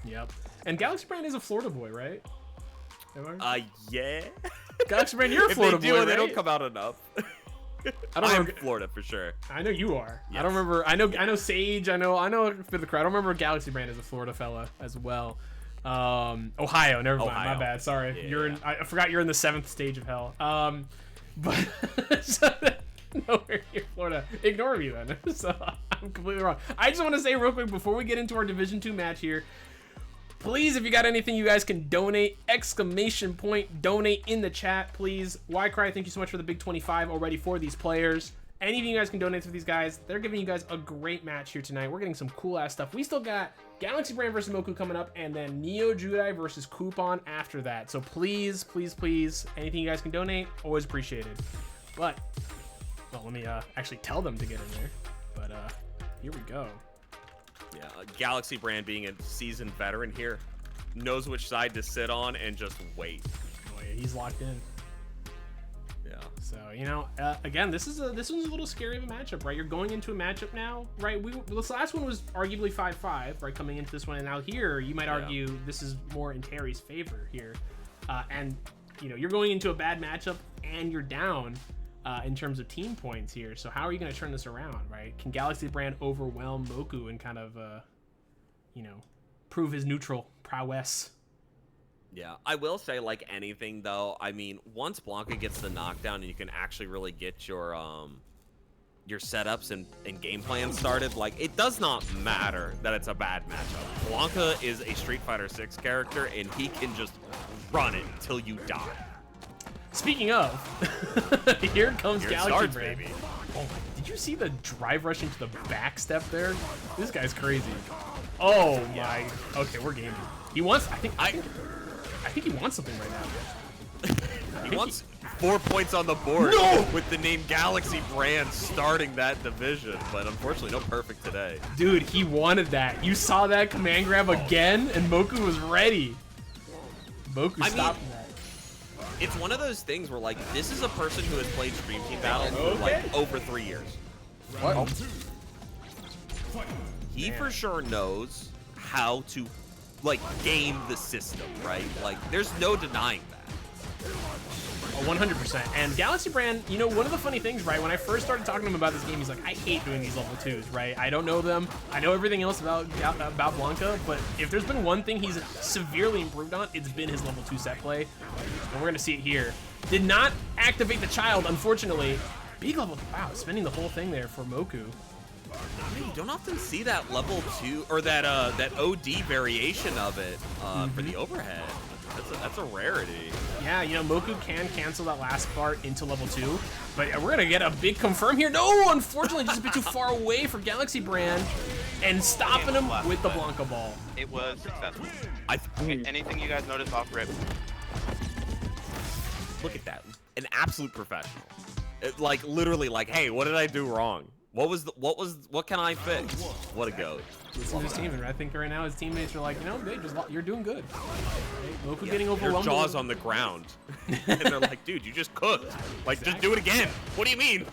Yep. And Galaxy Brand is a Florida boy, right? Yeah. Galaxy Brand, you're a If Florida they do, boy, they right? don't come out enough. I don't I'm remember. Florida for sure. I know you are. Yes. I don't remember. I know Sage. I know for the crowd. I don't remember Galaxy Brand as a Florida fella as well. Ohio. Never mind. Ohio. My bad. Sorry. Yeah, You're in. I forgot you're in the 7th stage of hell. But so, nowhere near Florida. Ignore me then. So I'm completely wrong. I just want to say real quick before we get into our Division 2 match here. Please, if you got anything you guys can donate, ! Donate in the chat, please. YCry, thank you so much for the big 25 already for these players. Anything you guys can donate to these guys, they're giving you guys a great match here tonight. We're getting some cool ass stuff. We still got Galaxy Brand versus Moku coming up, and then NeoJudai versus Coup0n after that. So please, please, please, anything you guys can donate, always appreciated. But, well, let me actually tell them to get in there. But here we go. Yeah, Galaxy Brand being a seasoned veteran here, knows which side to sit on and just wait. Oh yeah, he's locked in. Yeah. So, you know, again, this one's a little scary of a matchup, right? You're going into a matchup now, right? This last one was arguably 5-5, right? Coming into this one, and now here, you might argue this is more in Terry's favor here. And, you know, you're going into a bad matchup and you're down in terms of team points here. So how are you going to turn this around, right? Can Galaxy Brand overwhelm Moku and kind of, you know, prove his neutral prowess? Yeah, I will say, like anything though, I mean, once Blanka gets the knockdown and you can actually really get your setups and game plan started, like, it does not matter that it's a bad matchup. Blanka is a Street Fighter 6 character and he can just run it till you die. Speaking of, here comes Here it Galaxy starts, Brand. baby. Oh, did you see the drive rush into the back step there? This guy's crazy. Oh my. Okay, we're gaming. He wants. I think he wants something right now. He wants 4 points on the board with the name Galaxy Brand starting that division, but unfortunately no perfect today. Dude, he wanted that. You saw that command grab again, and Moku was ready. Moku stopped that. It's one of those things where, like, this is a person who has played Stream Team Battle for, like, over 3 years. What? He for sure knows how to, like, game the system, right? Like, there's no denying that. 100%. And Galaxy Brand, you know, one of the funny things, right, when I first started talking to him about this game, he's like, I hate doing these level 2s, right? I don't know them. I know everything else about Blanka, but if there's been one thing he's severely improved on, it's been his level 2 set play. And we're going to see it here. Did not activate the child, unfortunately. Big level, wow, spending the whole thing there for Moku. You don't often see that level 2, or that OD variation of it for the overhead. That's a rarity. Yeah, you know, Moku can cancel that last part into level 2, but we're going to get a big confirm here. No, unfortunately, just a bit too far away for Galaxy Brand, and stopping him with the Blanka ball. It was successful. Anything you guys noticed off rip? Look at that. An absolute professional. Like, literally, like, hey, what did I do wrong? What can I fix? What a goat. This is his team, and I think right now his teammates are like, you know, you're doing good. Moku getting overwhelmed. Their jaws on the ground. And they're like, dude, you just cooked. Like, just do it again. What do you mean?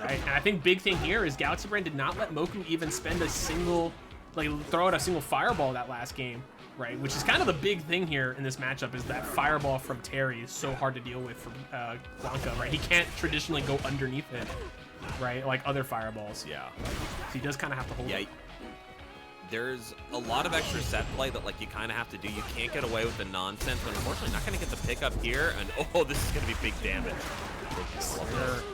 Right, and I think big thing here is Galaxy Brand did not let Moku even spend a single, like, throw out a single fireball that last game, right? Which is kind of the big thing here in this matchup, is that fireball from Terry is so hard to deal with for Blanka, right? He can't traditionally go underneath it, right? Like other fireballs. Yeah. So he does kind of have to hold it. There's a lot of extra set play that, like, you kind of have to do. You can't get away with the nonsense, but unfortunately not going to get the pickup here. And oh, this is going to be big damage.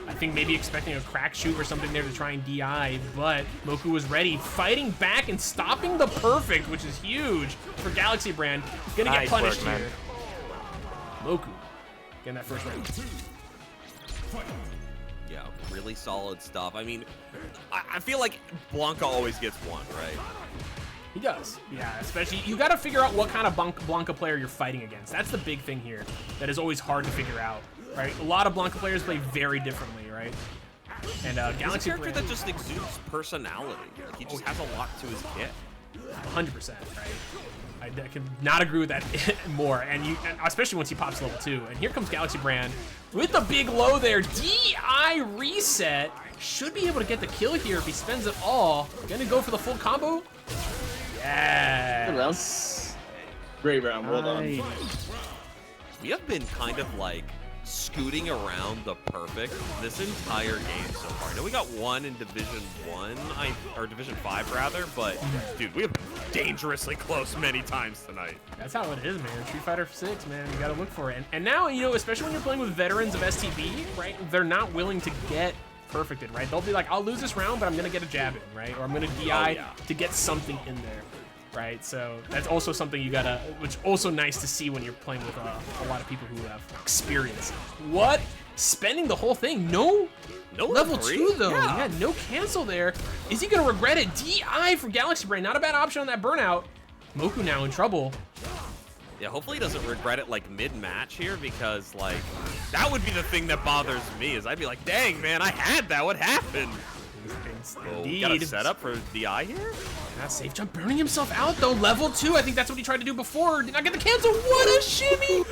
I think maybe expecting a crack shoot or something there to try and DI, but Moku was ready, fighting back and stopping the perfect, which is huge for Galaxy Brand. Gonna get punished here. Moku getting that first round. Yeah, really solid stuff. I mean, I feel like Blanka always gets one, right? He does, yeah, especially, you gotta figure out what kind of Blanka player you're fighting against. That's the big thing here that is always hard to figure out, right? A lot of Blanka players play very differently, right? And Galaxy He's a character Brand, that just exudes personality. Like, he just has a lot to his kit. 100%, right? I can not agree with that more, and especially once he pops level 2. And here comes Galaxy Brand with the big low there. DI reset. Should be able to get the kill here if he spends it all. Gonna go for the full combo. Yeah. Yes. Great round. Well done. We have been kind of like scooting around the perfect this entire game so far. I know we got one in Division 1, or Division 5 rather, but dude, we have been dangerously close many times tonight. That's how it is, man. Street Fighter 6, man. You gotta look for it. And now, you know, especially when you're playing with veterans of STB, right? They're not willing to get perfected, right? They'll be like, I'll lose this round, but I'm gonna get a jab in, right? Or I'm gonna DI to get something in there. Right, so that's also something you gotta, which also nice to see when you're playing with a lot of people who have experience. What? Spending the whole thing? No level 2 though. Yeah, no cancel there. Is he gonna regret it? DI from Galaxy Brain, not a bad option on that burnout. Moku now in trouble. Yeah, hopefully he doesn't regret it like mid-match here, because like that would be the thing that bothers me, is I'd be like, dang man, I had that, what happened? Oh, got a setup for DI here? Yeah, safe jump, burning himself out though. Level 2, I think that's what he tried to do before. Did not get the cancel. What a shimmy!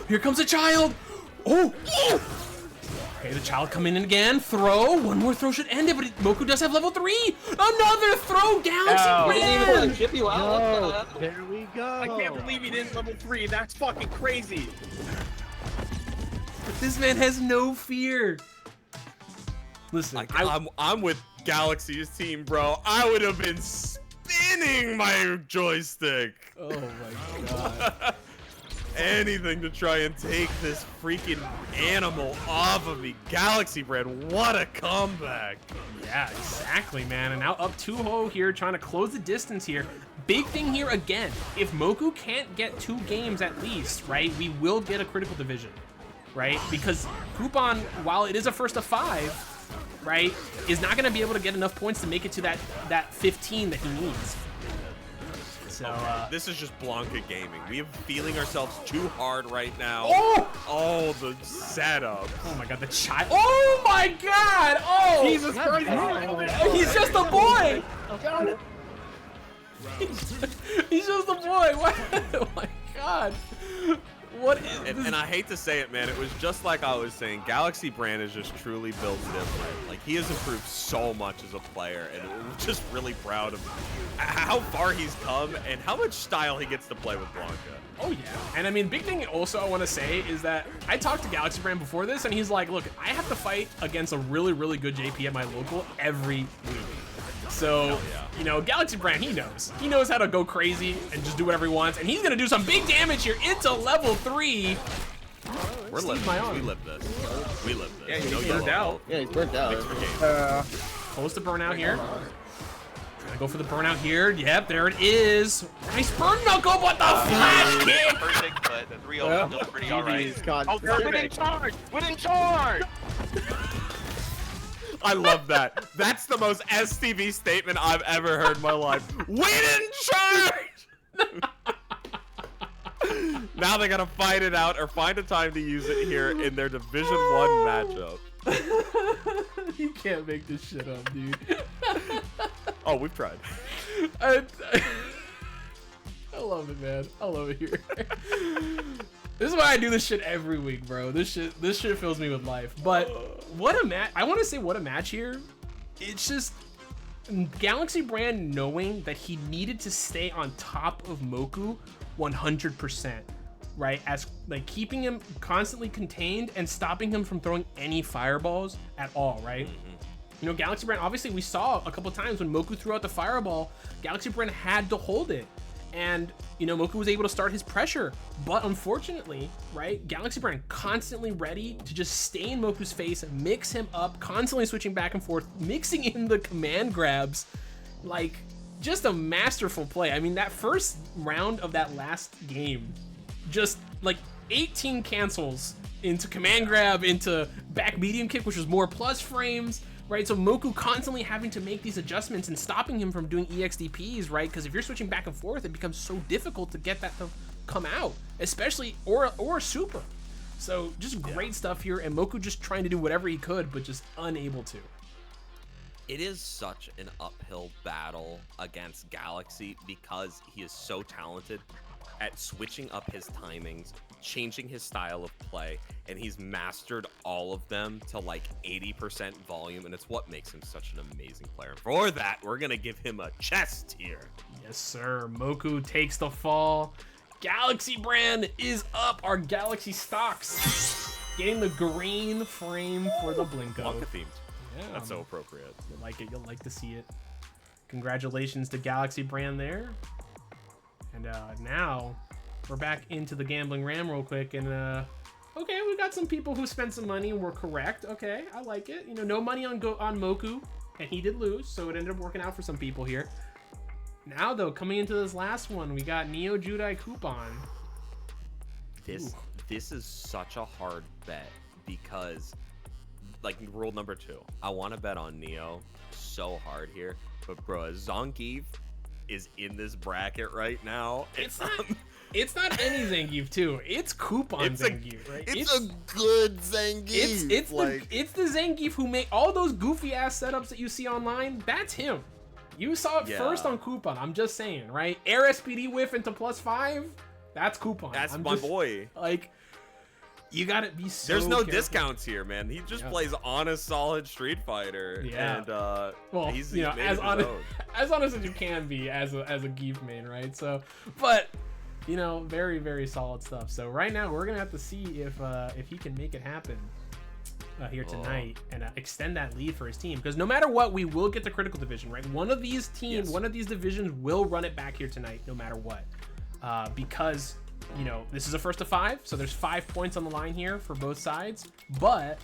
Here comes a child. Oh! Okay, the child coming in again. Throw. One more throw should end it, but Moku does have level 3. Another throw. Galaxy Brain. Chip you out. There we go. I can't believe he didn't level 3. That's fucking crazy. This man has no fear. Listen, I'm with Galaxy's team, bro. I would have been spinning my joystick. Oh my god. Anything to try and take this freaking animal off of me. Galaxy Brand, what a comeback. Yeah, exactly, man. And now up 2-0 here, trying to close the distance here. Big thing here again, if Moku can't get 2 games at least, right, we will get a critical division, right? Because Coup0n, while it is a first of 5, right, is not going to be able to get enough points to make it to that 15 that he needs. So this is just Blanca gaming. We are feeling ourselves too hard right now. Oh, the setup. Oh my god, the child. Oh my god. Oh, Jesus Christ. He's just a boy. He's just a boy. What? Oh my god. What is and I hate to say it, man, it was just like I was saying, Galaxy Brand is just truly built different. Like, he has improved so much as a player, and I'm just really proud of how far he's come and how much style he gets to play with Blanca. Oh yeah, and I mean, big thing also I want to say is that I talked to Galaxy Brand before this, and he's like, look, I have to fight against a really, really good JP at my local every week. So, you know, Galaxy Brand, he knows how to go crazy and just do whatever he wants, and he's gonna do some big damage here into level 3. We're living this. We live this. We live this. Yeah, he's burnt out. Yeah, he's burnt out. Close to burnout here. Trying to go for the burnout here. Yep, there it is. Nice burn knuckle, but the flash kick. Perfect, but the 3-0 is still pretty alright. Oh, we're in charge. We're in charge. I love that. That's the most STV statement I've ever heard in my life. Win in charge! Now they gotta fight it out or find a time to use it here in their Division 1 matchup. You can't make this shit up, dude. Oh, we've tried. I love it, man. I love it here. This is why I do this shit every week, bro. This shit fills me with life. But what a match! I want to say what a match here. It's just Galaxy Brand knowing that he needed to stay on top of Moku 100%, right? As like keeping him constantly contained and stopping him from throwing any fireballs at all, right? You know, Galaxy Brand, obviously we saw a couple times when Moku threw out the fireball, Galaxy Brand had to hold it. And, you know, Moku was able to start his pressure. But unfortunately, right, Galaxy Brand constantly ready to just stay in Moku's face, mix him up, constantly switching back and forth, mixing in the command grabs. Like, just a masterful play. I mean, that first round of that last game, just like 18 cancels into command grab, into back medium kick, which was more plus frames. Right, so Moku constantly having to make these adjustments and stopping him from doing EXDPs, right? Because if you're switching back and forth, it becomes so difficult to get that to come out, especially or super. So just great stuff here, and Moku just trying to do whatever he could, but just unable to. It is such an uphill battle against Galaxy because he is so talented at switching up his timings, changing his style of play, and he's mastered all of them to like 80% volume, and it's what makes him such an amazing player. For that, we're gonna give him a chest here. Yes, sir. Moku takes the fall. Galaxy brand is up. Our Galaxy stocks getting the green frame for the Blinko. Wonka themed. Yeah, That's so appropriate. You'll like it. You'll like to see it. Congratulations to Galaxy brand there. And now we're back into the gambling ram real quick. And okay, we got some people who spent some money and were correct. Okay, I like it. You know, no money on Moku, and he did lose, so it ended up working out for some people here. Now though, coming into this last one, we got NeoJudai Coup0n. This is such a hard bet because, like, rule number 2, I want to bet on Neo so hard here, but bro, Zangief is in this bracket right now. It's not any Zangief too. It's Coup0n Zangief, right? It's a good Zangief. It's the Zangief who made all those goofy ass setups that you see online. That's him. You saw it first on Coup0n. I'm just saying, right? Air SPD whiff into +5. That's Coup0n. That's my boy. Like, you gotta be so There's no careful. Discounts here, man. He just plays honest, solid Street Fighter. Yeah. And well, he's you know, made as his honest own. as honest as you can be as a Geef main, right? So, but you know, very, very solid stuff. So right now we're gonna have to see if he can make it happen here tonight and extend that lead for his team. Because no matter what, we will get the critical division, right? One of these teams, one of these divisions will run it back here tonight, no matter what. Because you know, this is a first to 5, so there's 5 points on the line here for both sides. But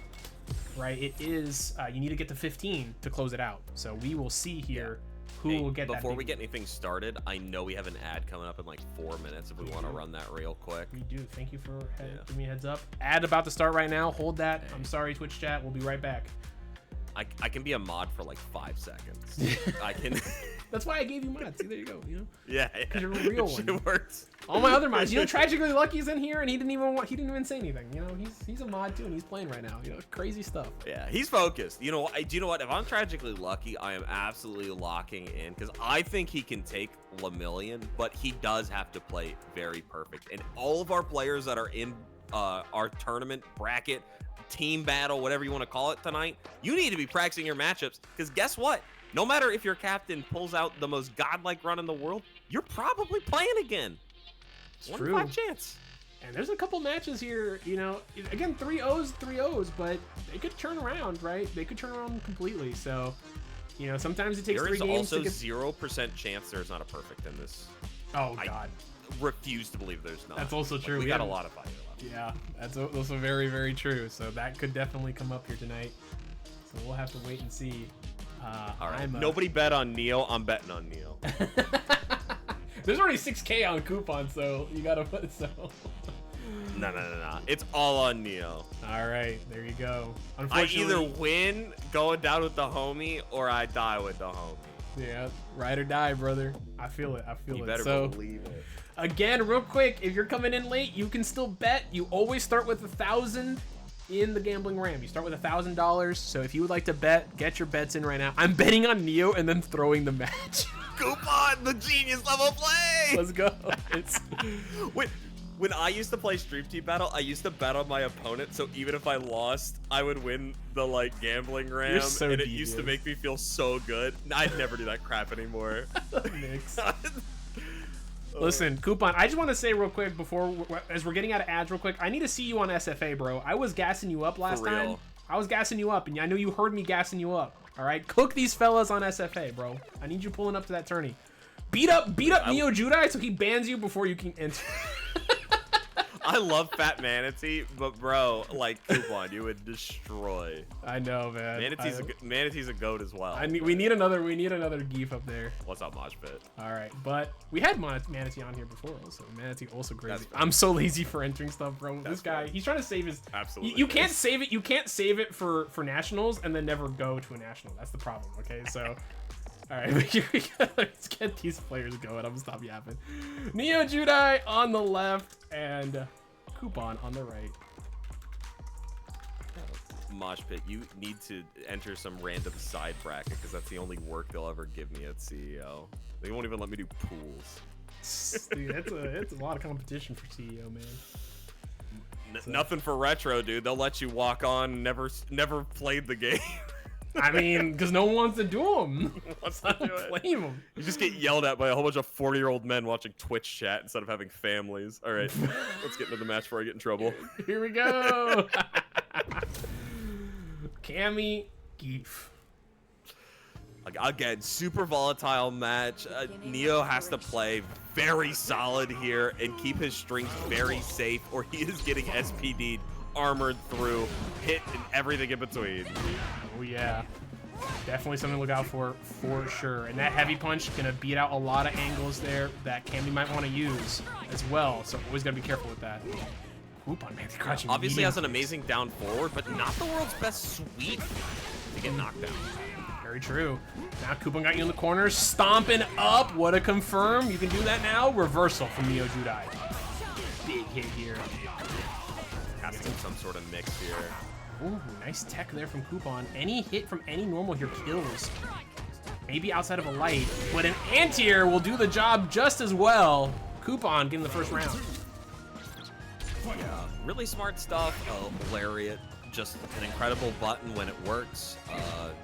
right, it is you need to get to 15 to close it out. So we will see here who will get that. Before we get anything started, I know we have an ad coming up in like 4 minutes if we want to run that real quick. We do. Thank you for giving me a heads up. Ad about to start right now. Hold that. I'm sorry, Twitch chat. We'll be right back. I can be a mod for like 5 seconds. I can. That's why I gave you mods. See, there you go. You know. Yeah. Because you're a real one. It works. All my other mods. You know, Tragically Lucky's in here, and he didn't even say anything. You know, he's a mod too, and he's playing right now. You know, crazy stuff. Yeah, he's focused. You know, do you know what? If I'm Tragically Lucky, I am absolutely locking in because I think he can take Lemillion, but he does have to play very perfect. And all of our players that are in our tournament bracket, team battle, whatever you want to call it tonight, you need to be practicing your matchups because guess what? No matter if your captain pulls out the most godlike run in the world, you're probably playing again. It's 1 in true. 5 chance. And there's a couple matches here, you know, again, 3-0s, but they could turn around, right? They could turn around completely. So, you know, sometimes it takes 3 games to get... There is also 0% chance there's not a perfect in this. Oh, God. I refuse to believe there's not. That's also true. We got a lot of fire left. Yeah, that's also very, very true. So that could definitely come up here tonight. So we'll have to wait and see. All right. Nobody bet on Neo. I'm betting on Neo. There's already 6K on Coup0n, so you gotta put so. No. It's all on Neo. All right, there you go. I either win going down with the homie or I die with the homie. Yeah, ride or die, brother. I feel it. You better believe it. Again, real quick, if you're coming in late, you can still bet. You always start with 1,000 in the gambling ram. You start with $1,000. So if you would like to bet, get your bets in right now. I'm betting on Neo and then throwing the match. Coup0n, the genius level play. Let's go. When I used to play Street Team Battle, I used to bet on my opponent, so even if I lost, I would win the like gambling ram, so and it devious. used to make me feel so good. I'd never do that crap anymore. Mix. Listen, Coup0n, I just want to say real quick as we're getting out of ads real quick, I need to see you on SFA, bro. I was gassing you up last time. I was gassing you up, and I know you heard me gassing you up. All right, cook these fellas on SFA, bro. I need you pulling up to that tourney. Beat up NeoJudai so he bans you before you can enter. I love Fat Manatee, but bro, like Coup0n, you would destroy. I know, man. Manatee's a goat as well. We need another Geef up there. What's up, Mosh Pit? All right, but we had Manatee on here before, also. Manatee also crazy. I'm so lazy for entering stuff, bro. This guy, he's trying to save his. Absolutely. You can't save it. You can't save it for nationals and then never go to a national. That's the problem. Okay, so. All right, here we go. Let's get these players going. I'm gonna stop yapping. NeoJudai on the left and Coup0n on the right. Mosh Pit, you need to enter some random side bracket because that's the only work they'll ever give me at CEO. They won't even let me do pools. Dude, it's a lot of competition for CEO, man. Nothing for retro, dude. They'll let you walk on. Never played the game. I mean, because no one wants to do them. What's I don't blame them. You just get yelled at by a whole bunch of 40-year-old men watching Twitch chat instead of having families. All right, let's get into the match before I get in trouble. Here we go. Cammy Geef. Like, again, super volatile match. Neo has to play very solid here and keep his strength very safe, or he is getting SPD'd, armored through, hit, and everything in between. Oh yeah, definitely something to look out for sure. And that heavy punch gonna beat out a lot of angles there that Cammy might want to use as well. So always gotta be careful with that. Coup0n, man, crouching. Obviously has an amazing down forward, but not the world's best sweep to get knocked down. Very true. Now Coup0n got you in the corner, stomping up. What a confirm. You can do that now. Reversal from NeoJudai. Big hit here. Has to be some sort of mix here. Ooh, nice tech there from Coup0n. Any hit from any normal here kills. Maybe outside of a light, but an anti-air will do the job just as well. Coup0n getting the first round. Yeah, really smart stuff. Lariat, just an incredible button when it works. But,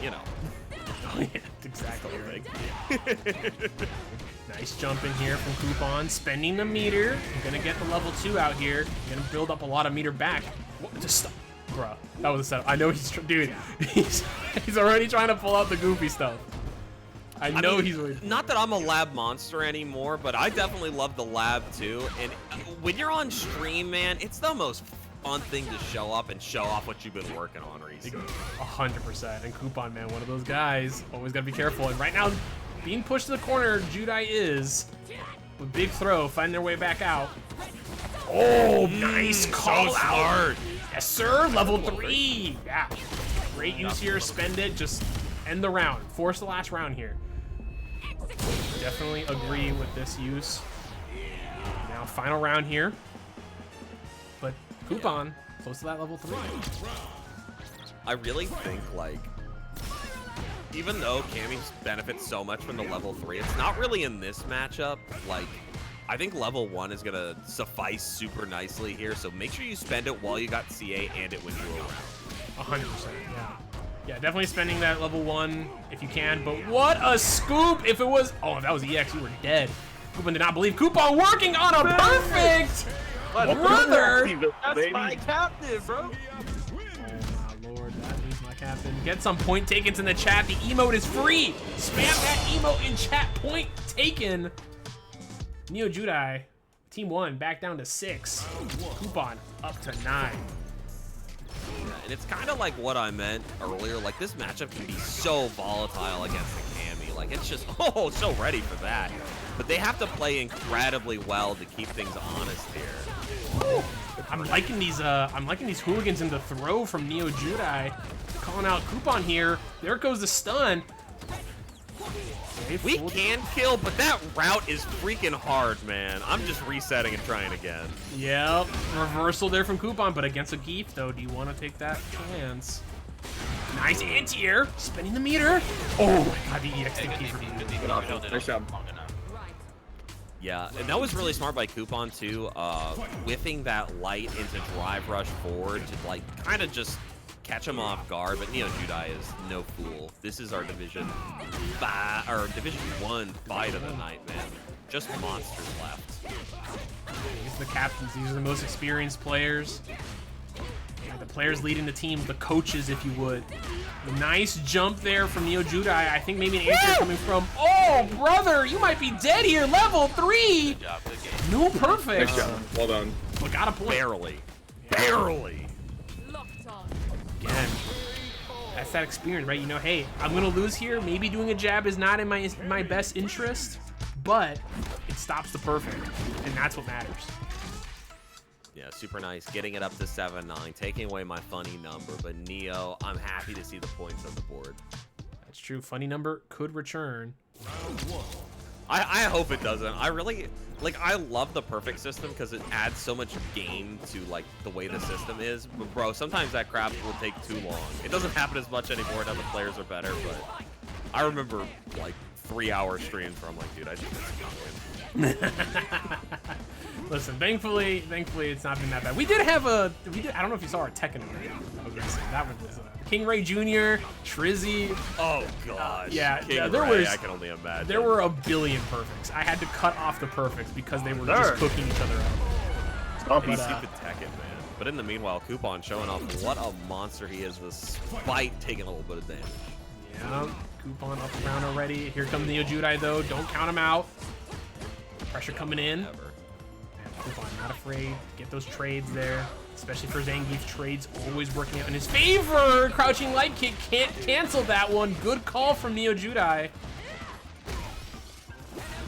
you know. Oh, yeah, that's exactly right. Nice jump in here from Coup0n, spending the meter. I'm gonna get the level 2 out here. Gonna build up a lot of meter back. What, just stop. Bruh, that was a setup. I know dude, he's already trying to pull out the goofy stuff. I know he's not that I'm a lab monster anymore, but I definitely love the lab too. And when you're on stream, man, it's the most fun thing to show up and show off what you've been working on recently. 100%. And Coup0n, man, one of those guys. Always gotta be careful. And right now, being pushed to the corner, Judai is. With big throw, finding their way back out. Oh, nice call so out. Yes, sir. Level 3. Yeah. Great use here. Spend it. Just end the round. Force the last round here. Definitely agree with this use. Now, final round here. But Coup0n, close to that level 3. I really think, like, even though Cammy benefits so much from the level 3, it's not really in this matchup. Like, I think level 1 is going to suffice super nicely here, so make sure you spend it while you got CA and it when you're around. 100%, yeah. Yeah, definitely spending that level 1 if you can, but what a scoop if it was... Oh, if that was EX, you were dead. Coup0n did not believe. Coup0n working on a perfect... Brother! That's my captain, bro. Oh my lord, that is my captain. Get some point takens in the chat. The emote is free. Spam that emote in chat. Point taken. NeoJudai, team 1 back down to 6. Coup0n up to 9. Yeah, and it's kind of like what I meant earlier. Like, this matchup can be so volatile against the Cammy. Like, it's just, oh, so ready for that. But they have to play incredibly well to keep things honest here. I'm liking these hooligans in the throw from NeoJudai. Calling out Coup0n here. There goes the stun. We can kill, but that route is freaking hard, man. I'm just resetting and trying again. Yep, reversal there from Coup0n, but against a Geef, though, do you want to take that chance? Nice anti-air, spinning the meter. Oh my god, the EX Geef. Nice job. Yeah, and that was really smart by Coup0n too, whiffing that light into drive rush forward to, like, kind of just catch him off guard, but NeoJudai is no fool. This is our Division 1 fight of the night, man. Just monsters left. These are the captains. These are the most experienced players. Yeah, the players leading the team, the coaches, if you would. Nice jump there from NeoJudai. I think maybe an answer coming from... Oh, brother, you might be dead here. Level 3. Good job, good game. No, perfect. Nice job. Well done. Well, got a point. Barely. Yeah. Barely. Again, that's that experience, right? You know, hey, I'm gonna lose here. Maybe doing a jab is not in my best interest, but it stops the perfect, and that's what matters. Yeah, super nice. Getting it up to 7-9, taking away my funny number, but Neo, I'm happy to see the points on the board. That's true. Funny number could return. I hope it doesn't. I really, like, I love the perfect system because it adds so much game to, like, the way the system is. But, bro, sometimes that crap will take too long. It doesn't happen as much anymore now the players are better, but I remember, like, 3-hour streams where I'm like, dude, I think this is not win. Listen, thankfully, it's not been that bad. We did have I don't know if you saw our Tekken event. I was gonna say that was King Ray Jr., Trizzy. Oh god. Yeah, King yeah, there Ray, was. I can only imagine. There were a billion perfects. I had to cut off the perfects because they were just cooking each other up. He's stupid Tekken, man. But in the meanwhile, Coup0n showing off what a monster he is, despite taking a little bit of damage. Yeah, Coup0n up around already. Here comes NeoJudai though. Don't count him out. Pressure coming in. Never. Coup0n not afraid to get those trades there, especially for Zangief. Trades always working out in his favor. Crouching light kick can't cancel that one. Good call from NeoJudai.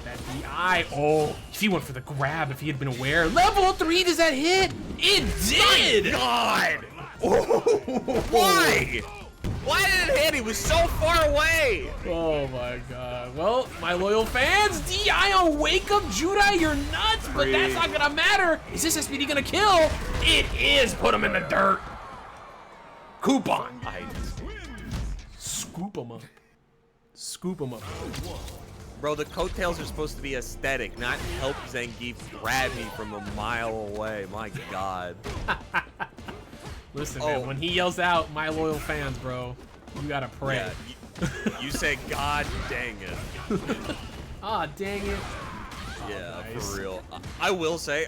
That DI. Oh, if he went for the grab, if he had been aware. Level 3, does that hit? It did! God! Why? Why did it hit? He was so far away. Oh my god. Well, my loyal fans, DI on Wake Up Judai, you're nuts, but that's not gonna matter. Is this SPD gonna kill? It is. Put him in the dirt. Coup0n. Scoop him up. Scoop him up. Bro, the coattails are supposed to be aesthetic, not help Zangief grab me from a mile away. My god. Listen, man, when he yells out, my loyal fans, bro, you gotta pray. Yeah, you say, God dang it. Ah, dang it. Yeah, nice. for real. I will say,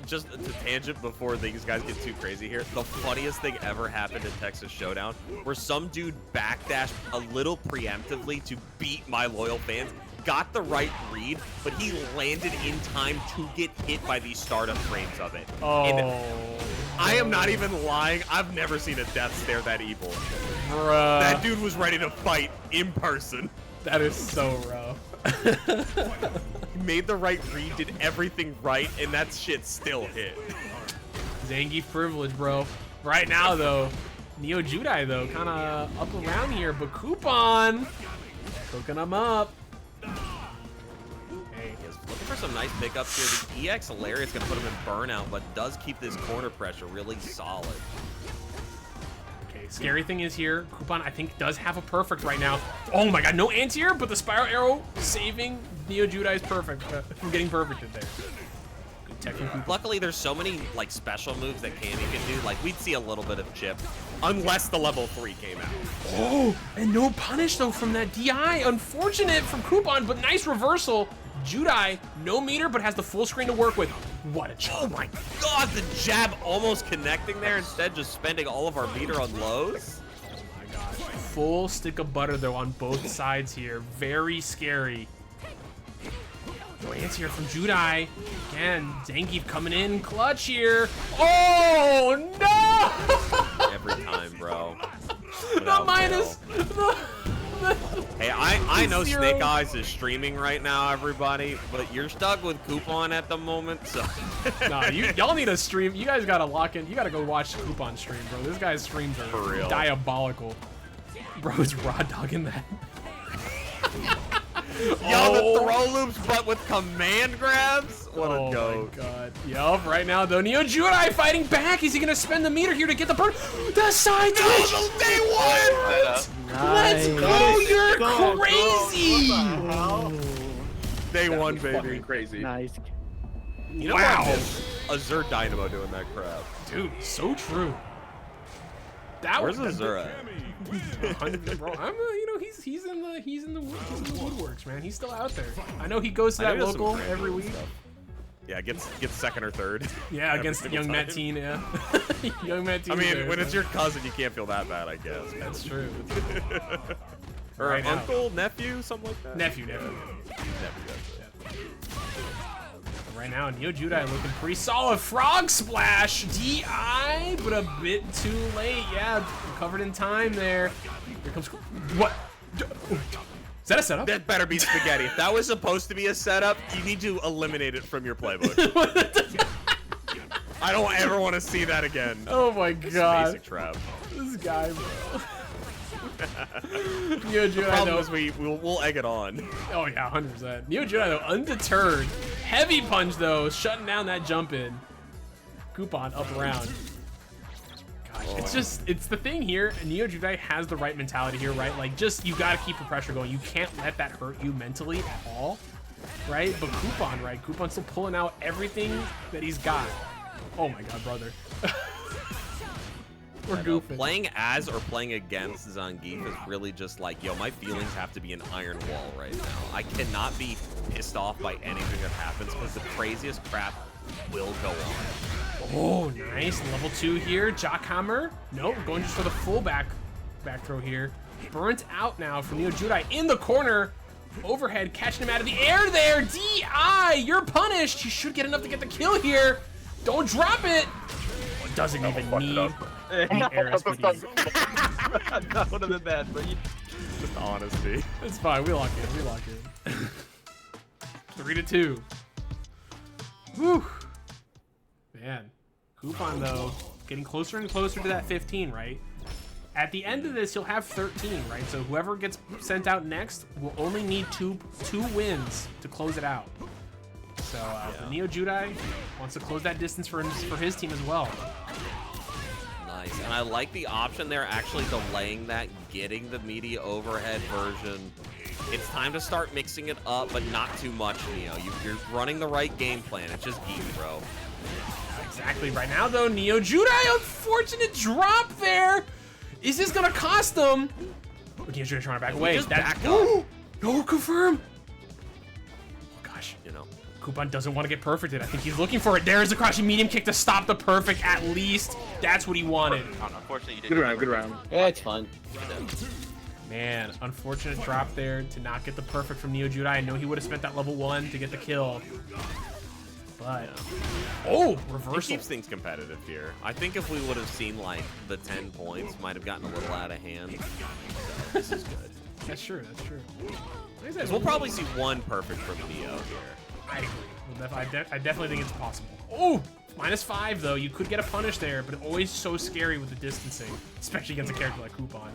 just to tangent before these guys get too crazy here, the funniest thing ever happened in Texas Showdown, where some dude backdashed a little preemptively to beat my loyal fans, got the right read, but he landed in time to get hit by these startup frames of it. Oh. And I am not even lying. I've never seen a death stare that evil. Bruh. That dude was ready to fight in person. That is so rough. He made the right read, did everything right, and that shit still hit. Zangief privilege, bro. Right now, though, NeoJudai, though, kind of up around here, but Coup0n cooking him up. Hey, Looking for some nice pickups here. The EX Lariat's going to put him in burnout, but does keep this corner pressure really solid. Okay, scary thing is here, Coup0n, I think, does have a perfect right now. Oh my god, no anti-air, but the spiral arrow saving NeoJudai's perfect from getting perfected there. Good tech from Coup0n. Luckily, there's so many like special moves that Cammy can do. Like, we'd see a little bit of chip, unless the level 3 came out. Oh, and no punish, though, from that DI. Unfortunate from Coup0n, but nice reversal. Judai, no meter, but has the full screen to work with. What a chop. Oh my god, the jab almost connecting there, instead just spending all of our meter on lows. Oh my gosh. Full stick of butter, though, on both sides here. Very scary. No answer here from Judai. Again, Zangief coming in clutch here. Oh, no! Every time, bro. The minus. Hey, I know Snake Eyes is streaming right now, everybody, but you're stuck with Coup0n at the moment, so. Nah, y'all need a stream. You guys gotta lock in. You gotta go watch Coup0n stream, bro. This guy's streams are For real. diabolical. Bro, is raw dogging that. Yo, the throw loops, but with command grabs? What a goat. Oh my god. Yup, right now though, NeoJudai fighting back. Is he gonna spend the meter here to get the burn? The side twitch! No, day one! Let's go, you're crazy! Day one, baby. Fucking crazy. Nice. You know Wow. what? Azure Dynamo doing that crap. Dude, so true. That Where's was Azure at? Bro, you know, he's in the woodworks, man. He's still out there. I know he goes to that local every week. Yeah, gets second or third. Yeah, every against single young time. Mateen, yeah. Young Mateen. I mean, when it's your cousin, you can't feel that bad, I guess. That's true. Or Right now. uncle, nephew, something like that. Nephew. Nephew, that's it. Right now, NeoJudai looking pretty solid. Frog splash, DI, but a bit too late. Yeah, covered in time there. Here comes. What? Is that a setup? That better be spaghetti. If that was supposed to be a setup, you need to eliminate it from your playbook. I don't ever want to see that again. Oh my god. Basic trap. This guy, bro. NeoJudai, Problem though. is we'll egg it on. Oh yeah, 100%. NeoJudai, though, undeterred. Heavy punch, though, shutting down that jump in. Coup0n up around. Gosh, it's the thing here. NeoJudai has the right mentality here, right? Like, just, you gotta keep the pressure going. You can't let that hurt you mentally at all. right? But Coup0n, right? Coup0n's still pulling out everything that he's got. Oh my god, brother. We're goofing. Playing as or playing against Zangief is really just like, yo, my feelings have to be an iron wall right now. I cannot be pissed off by anything that happens because the craziest crap will go on. Oh, nice. Level 2 here. Jockhammer. Nope, going just for the full back throw here. Burnt out now from NeoJudai in the corner. Overhead, catching him out of the air there. DI, you're punished. You should get enough to get the kill here. Don't drop it. Oh, doesn't even need the air SPD. That would have been bad, but you... Just honesty. It's fine. We lock in. We lock in. 3-2. Whew. Man. Coup0n, though, getting closer and closer to that 15, right? At the end of this, he'll have 13, right? So whoever gets sent out next will only need two wins to close it out. So the NeoJudai wants to close that distance for his team as well. Nice, and I like the option there, actually delaying that, getting the media overhead version. It's time to start mixing it up, but not too much, Neo. You're running the right game plan. It's just geek, bro. Exactly. Right now, though, NeoJudai, unfortunate drop there. Is this gonna cost them? NeoJudai trying to back away. Just back up. No, confirm. Oh gosh, you know, Coup0n doesn't want to get perfected. I think he's looking for it. There is a crouching medium kick to stop the perfect. At least that's what he wanted. Unfortunately, you didn't. Good round, good round. Yeah, it's fine. Man, unfortunate drop there to not get the perfect from NeoJudai. I know he would have spent that level 1 to get the kill. But, oh, reversal. It keeps things competitive here. I think if we would have seen, like, the 10 points, might have gotten a little out of hand. So this is good. That's true, that's true. Because we'll probably see one perfect from Neo here. I agree. I definitely think it's possible. Oh, -5, though. You could get a punish there, but always so scary with the distancing, especially against a character like Coup0n.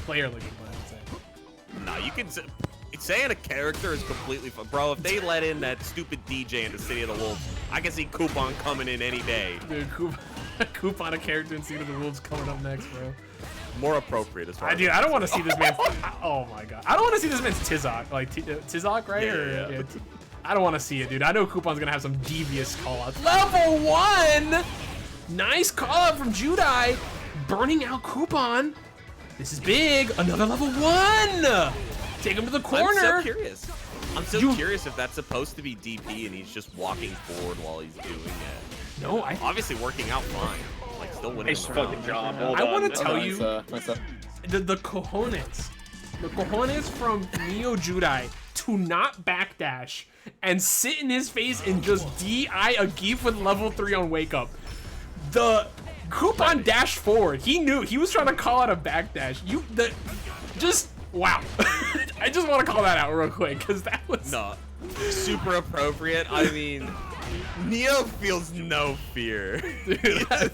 Player like Coup0n, I would say. No, you can... Saying a character is completely fun. Bro, if they let in that stupid DJ into City of the Wolves, I can see Coup0n coming in any day. Dude, Coup0n a character in City of the Wolves coming up next, bro. More appropriate as far as... Dude, I don't want to see this man... Oh my god. I don't want to see this man's Tizok. Like, Tizok, right? Yeah. I don't want to see it, dude. I know Coup0n's going to have some devious call-outs. Level 1! Nice call-out from Judai. Burning out Coup0n. This is big. Another level 1! Take him to the corner. I'm so curious. I'm so curious if that's supposed to be DP and he's just walking forward while he's doing it. No, obviously working out fine. Like still winning. Nice fucking job. I want to tell you the cojones. The cojones from NeoJudai to not backdash and sit in his face and just DI a Geef with level 3 on Wake Up. The Coup0n dashed forward. He knew he was trying to call out a backdash. Wow. I just want to call that out real quick because that was super appropriate. I mean, Neo feels no fear. Dude,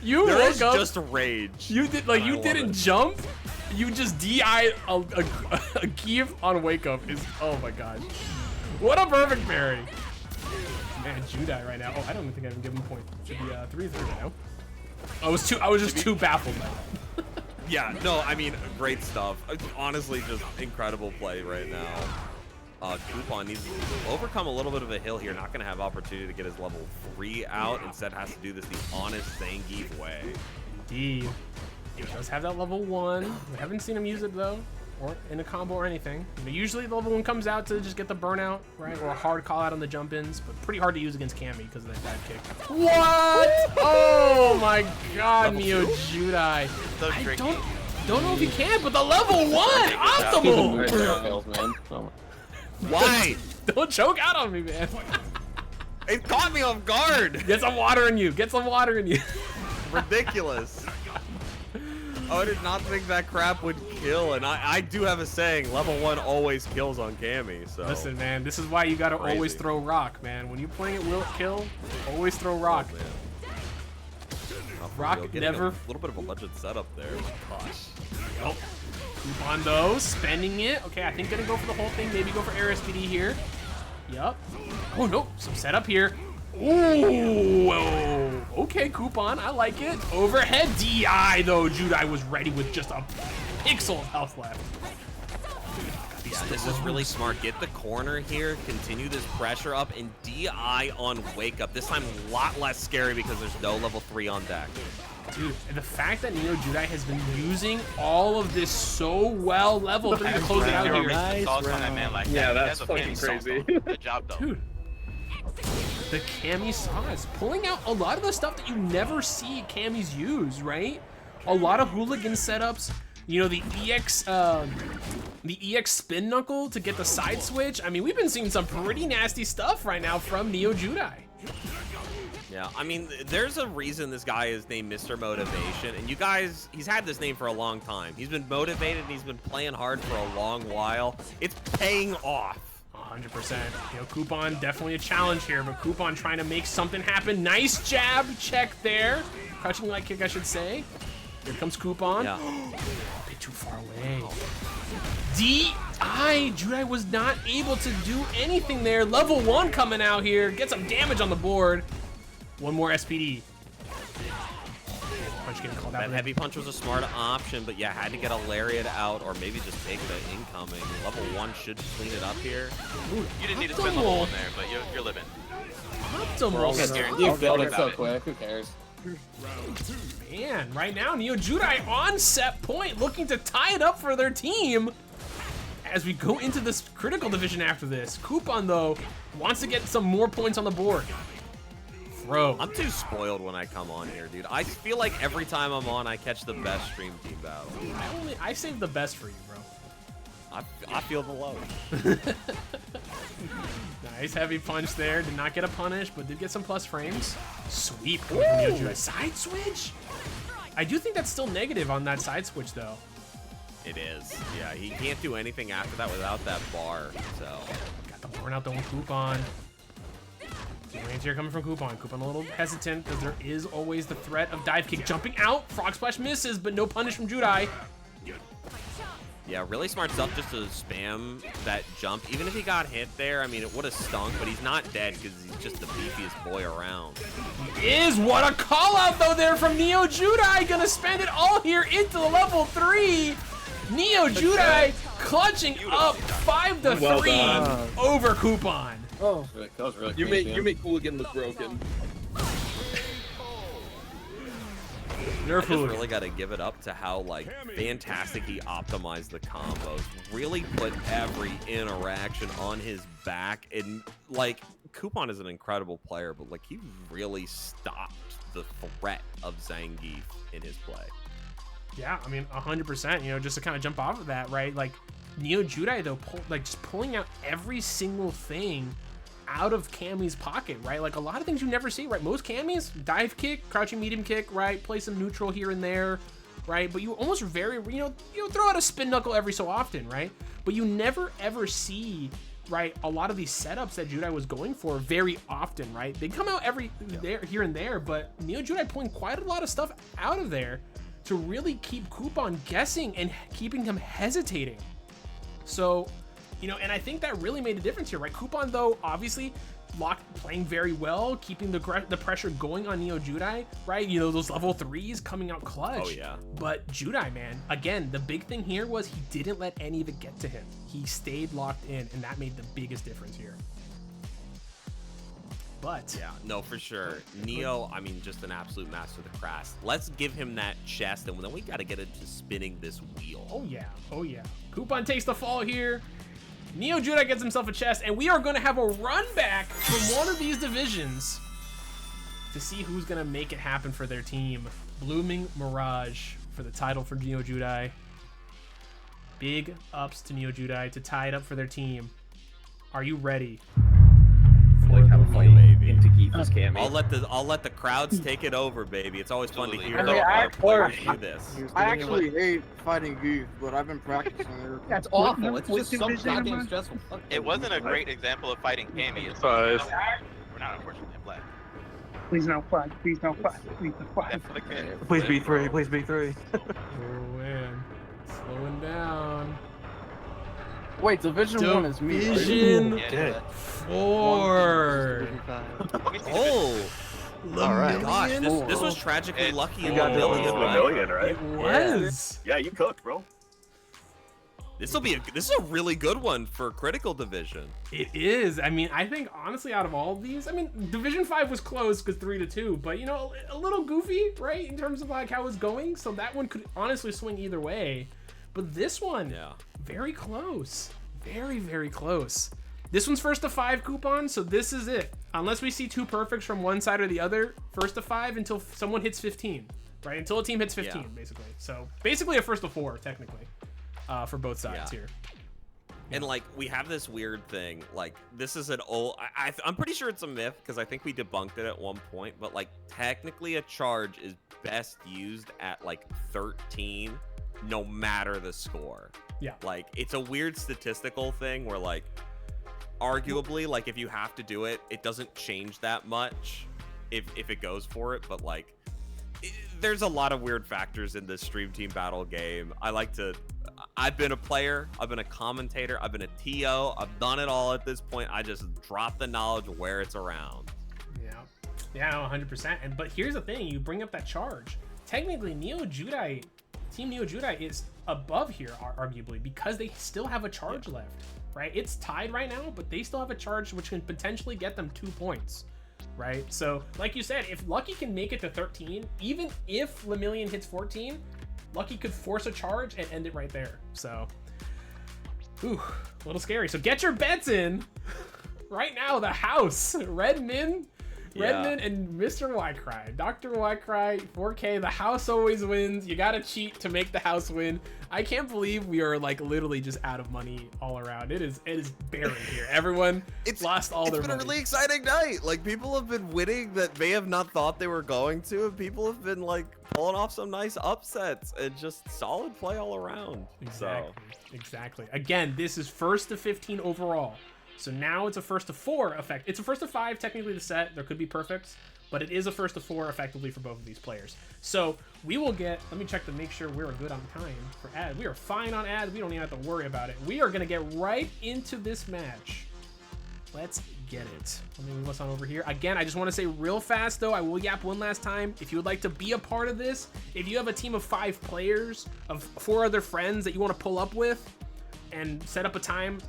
you woke up just rage. You did you didn't jump. You just DI a Geef on Wake Up is my god. What a perfect parry. Man, Judai right now. Oh, I don't even think I can give him a point. Should be 3-3 right now. I was just too baffled by that. Yeah, no, I mean, great stuff. Honestly, just incredible play right now. Coup0n needs to overcome a little bit of a hill here. Not going to have opportunity to get his level 3 out. Instead, has to do this the honest Zangief way. Indeed. He does have that level 1. We haven't seen him use it, though, or in a combo or anything. Usually, the level 1 comes out to just get the burnout, right, or a hard call out on the jump-ins, but pretty hard to use against Cammy because of that bad kick. What? Oh, my God, NeoJudai. I don't know if he can, but the level 1! Optimal! Why? Don't choke out on me, man. It caught me off guard. Get some water in you. Get some water in you. Ridiculous. I did not think that crap would kill, and I do have a saying, level 1 always kills on Cammy, so... Listen, man, this is why you gotta always throw rock, man. When you're playing it will it kill, always throw rock. Rock never... A little bit of a legend setup there. Gosh. Yep. Coup0n, though, spending it. Okay, I think gonna go for the whole thing, maybe go for air SPD here. Yup. Oh, no, some setup here. Ooh, okay, Coup0n, I like it. Overhead DI, though. Judai was ready with just a pixel of health left. Yeah, this is really smart. Get the corner here, continue this pressure up, and DI on wake up. This time a lot less scary because there's no level 3 on deck. Dude, and the fact that NeoJudai has been using all of this so well, level 3 to close it out here. Nice on that man like Yeah, that. that's fucking crazy. Good job, though. Dude, the Cammy sauce, pulling out a lot of the stuff that you never see Cammys use, right? A lot of hooligan setups. You know, the EX spin knuckle to get the side switch. I mean, we've been seeing some pretty nasty stuff right now from NeoJudai. Yeah, I mean, there's a reason this guy is named Mr. Motivation, and you guys, he's had this name for a long time. He's been motivated and he's been playing hard for a long while. It's paying off. 100%. You know, Coup0n definitely a challenge here, but Coup0n trying to make something happen. Nice jab check there. Crouching light kick, I should say. Here comes Coup0n. Yeah. A bit too far away. Judai was not able to do anything there. Level 1 coming out here. Get some damage on the board. One more SPD. Punch getting called out. That heavy punch was a smart option, but yeah, had to get a lariat out or maybe just take the incoming. Level 1 should clean it up here. You didn't need to spend level 1 there, but you're living. Optimal. You built it so quick. Who cares? Man, right now NeoJudai on set point, looking to tie it up for their team as we go into this critical division after this. Coup0n though wants to get some more points on the board. Throw. I'm too spoiled when I come on here, dude. I feel like every time I'm on, I catch the best stream team battle. I saved the best for you, bro. I feel the low. Nice heavy punch there. Did not get a punish, but did get some plus frames. Sweep coming from NeoJudai. Side switch? I do think that's still negative on that side switch, though. It is. Yeah, he can't do anything after that without that bar, so. Got the burn out though on Coup0n. Range here coming from Coup0n. Coup0n a little hesitant because there is always the threat of dive kick jumping out. Frog splash misses, but no punish from Judai. Yeah, really smart stuff just to spam that jump. Even if he got hit there, I mean, it would have stunk, but he's not dead because he's just the beefiest boy around. What a call out though there from NeoJudai. Gonna spend it all here into the level 3. NeoJudai clutching up 5-3 over Coup0n. Oh, that was really You make Hooligan look broken. I just really got to give it up to how like fantastic he optimized the combos. Really put every interaction on his back, and like Coup0n is an incredible player, but like he really stopped the threat of Zangief in his play. Yeah, I mean 100%. You know, just to kind of jump off of that, right? Like NeoJudai though, just pulling out every single thing out of Cammy's pocket, right? Like a lot of things you never see, right? Most Cammys, dive kick, crouching medium kick, right? Play some neutral here and there, right? But you almost you throw out a spin knuckle every so often, right? But you never ever see, right, a lot of these setups that Judai was going for very often, right? They come out here and there, but NeoJudai pulling quite a lot of stuff out of there to really keep Coup0n guessing and keeping him hesitating. So, you know, and I think that really made a difference here, right? Coup0n, though, obviously playing very well, keeping the pressure going on NeoJudai, right? You know, those level 3s coming out clutch. Oh, yeah. But Judai, man, again, the big thing here was he didn't let any of it get to him. He stayed locked in, and that made the biggest difference here. But yeah, no, for sure. Neo, I mean, just an absolute master of the craft. Let's give him that chest, and then we got to get into spinning this wheel. Oh, yeah. Oh, yeah. Coup0n takes the fall here. NeoJudai gets himself a chest, and we are going to have a run back from one of these divisions to see who's going to make it happen for their team. Blooming Mirage for the title for NeoJudai. Big ups to NeoJudai to tie it up for their team. Are you ready? Like have a fight into Geef's Cammy. I'll let the crowds take it over, baby. It's always fun to hear our players do this. I actually hate fighting Geef, but I've been practicing it. That's awful. It's just so goddamn stressful. It wasn't a great example of fighting Cammy. Five. We're not unfortunately in black. Please no fight. Please no fight. Please no fight. Please be 3. Please be 3. Oh, man. Slowing down. Wait, Division 1 is me. Division Yeah. 4. Oh, All right. gosh, this was tragically lucky. You got Million, a million, right? It was. Yeah, you cooked, bro. This is a really good one for Critical Division. It is. I mean, I think honestly, out of all of these, I mean, Division 5 was close because 3-2, but you know, a little goofy, right, in terms of like how it's going. So that one could honestly swing either way. But this one, very close, very, very close. This one's first to 5 Coup0n, so this is it. Unless we see 2 perfects from one side or the other, first to 5 until someone hits 15, right? Until a team hits 15, basically. So basically a first to 4, technically, for both sides here. And like we have this weird thing, like this is an old. I'm pretty sure it's a myth because I think we debunked it at one point. But like technically, a charge is best used at like 13, no matter the score. Yeah. Like it's a weird statistical thing where like. Arguably, like if you have to do it, it doesn't change that much if it goes for it, but like there's a lot of weird factors in this stream team battle game. I've been a player, I've been a commentator, I've been a TO, I've done it all at this point. I just drop the knowledge where it's around. Yeah, no, 100%. But here's the thing, you bring up that charge. Technically, NeoJudai, Team NeoJudai is above here, arguably, because they still have a charge left. Right, it's tied right now, but they still have a charge which can potentially get them 2 points, right? So like you said, if Lucky can make it to 13, even if Lemillion hits 14, Lucky could force a charge and end it right there. So ooh, a little scary. So get your bets in right now. The house, Redmin and Mr. Ycry, Dr. Ycry, 4K. The house always wins. You gotta cheat to make the house win. I can't believe we are like literally just out of money all around. It is barren here. Everyone lost all their money. It's been a really exciting night. Like people have been winning that may have not thought they were going to, and people have been like pulling off some nice upsets and just solid play all around. Exactly. Again, this is first to 15 overall. So now it's a first to 4 effect. It's a first to 5 technically the set. There could be perfects, but it is a first to 4 effectively for both of these players. So we will get, let me check to make sure we're good on time for ad. We are fine on ad. We don't even have to worry about it. We are going to get right into this match. Let's get it. Let me move us on over here. Again, I just want to say real fast though, I will yap one last time. If you would like to be a part of this, if you have a team of 5 players, of 4 other friends that you want to pull up with, and set up a time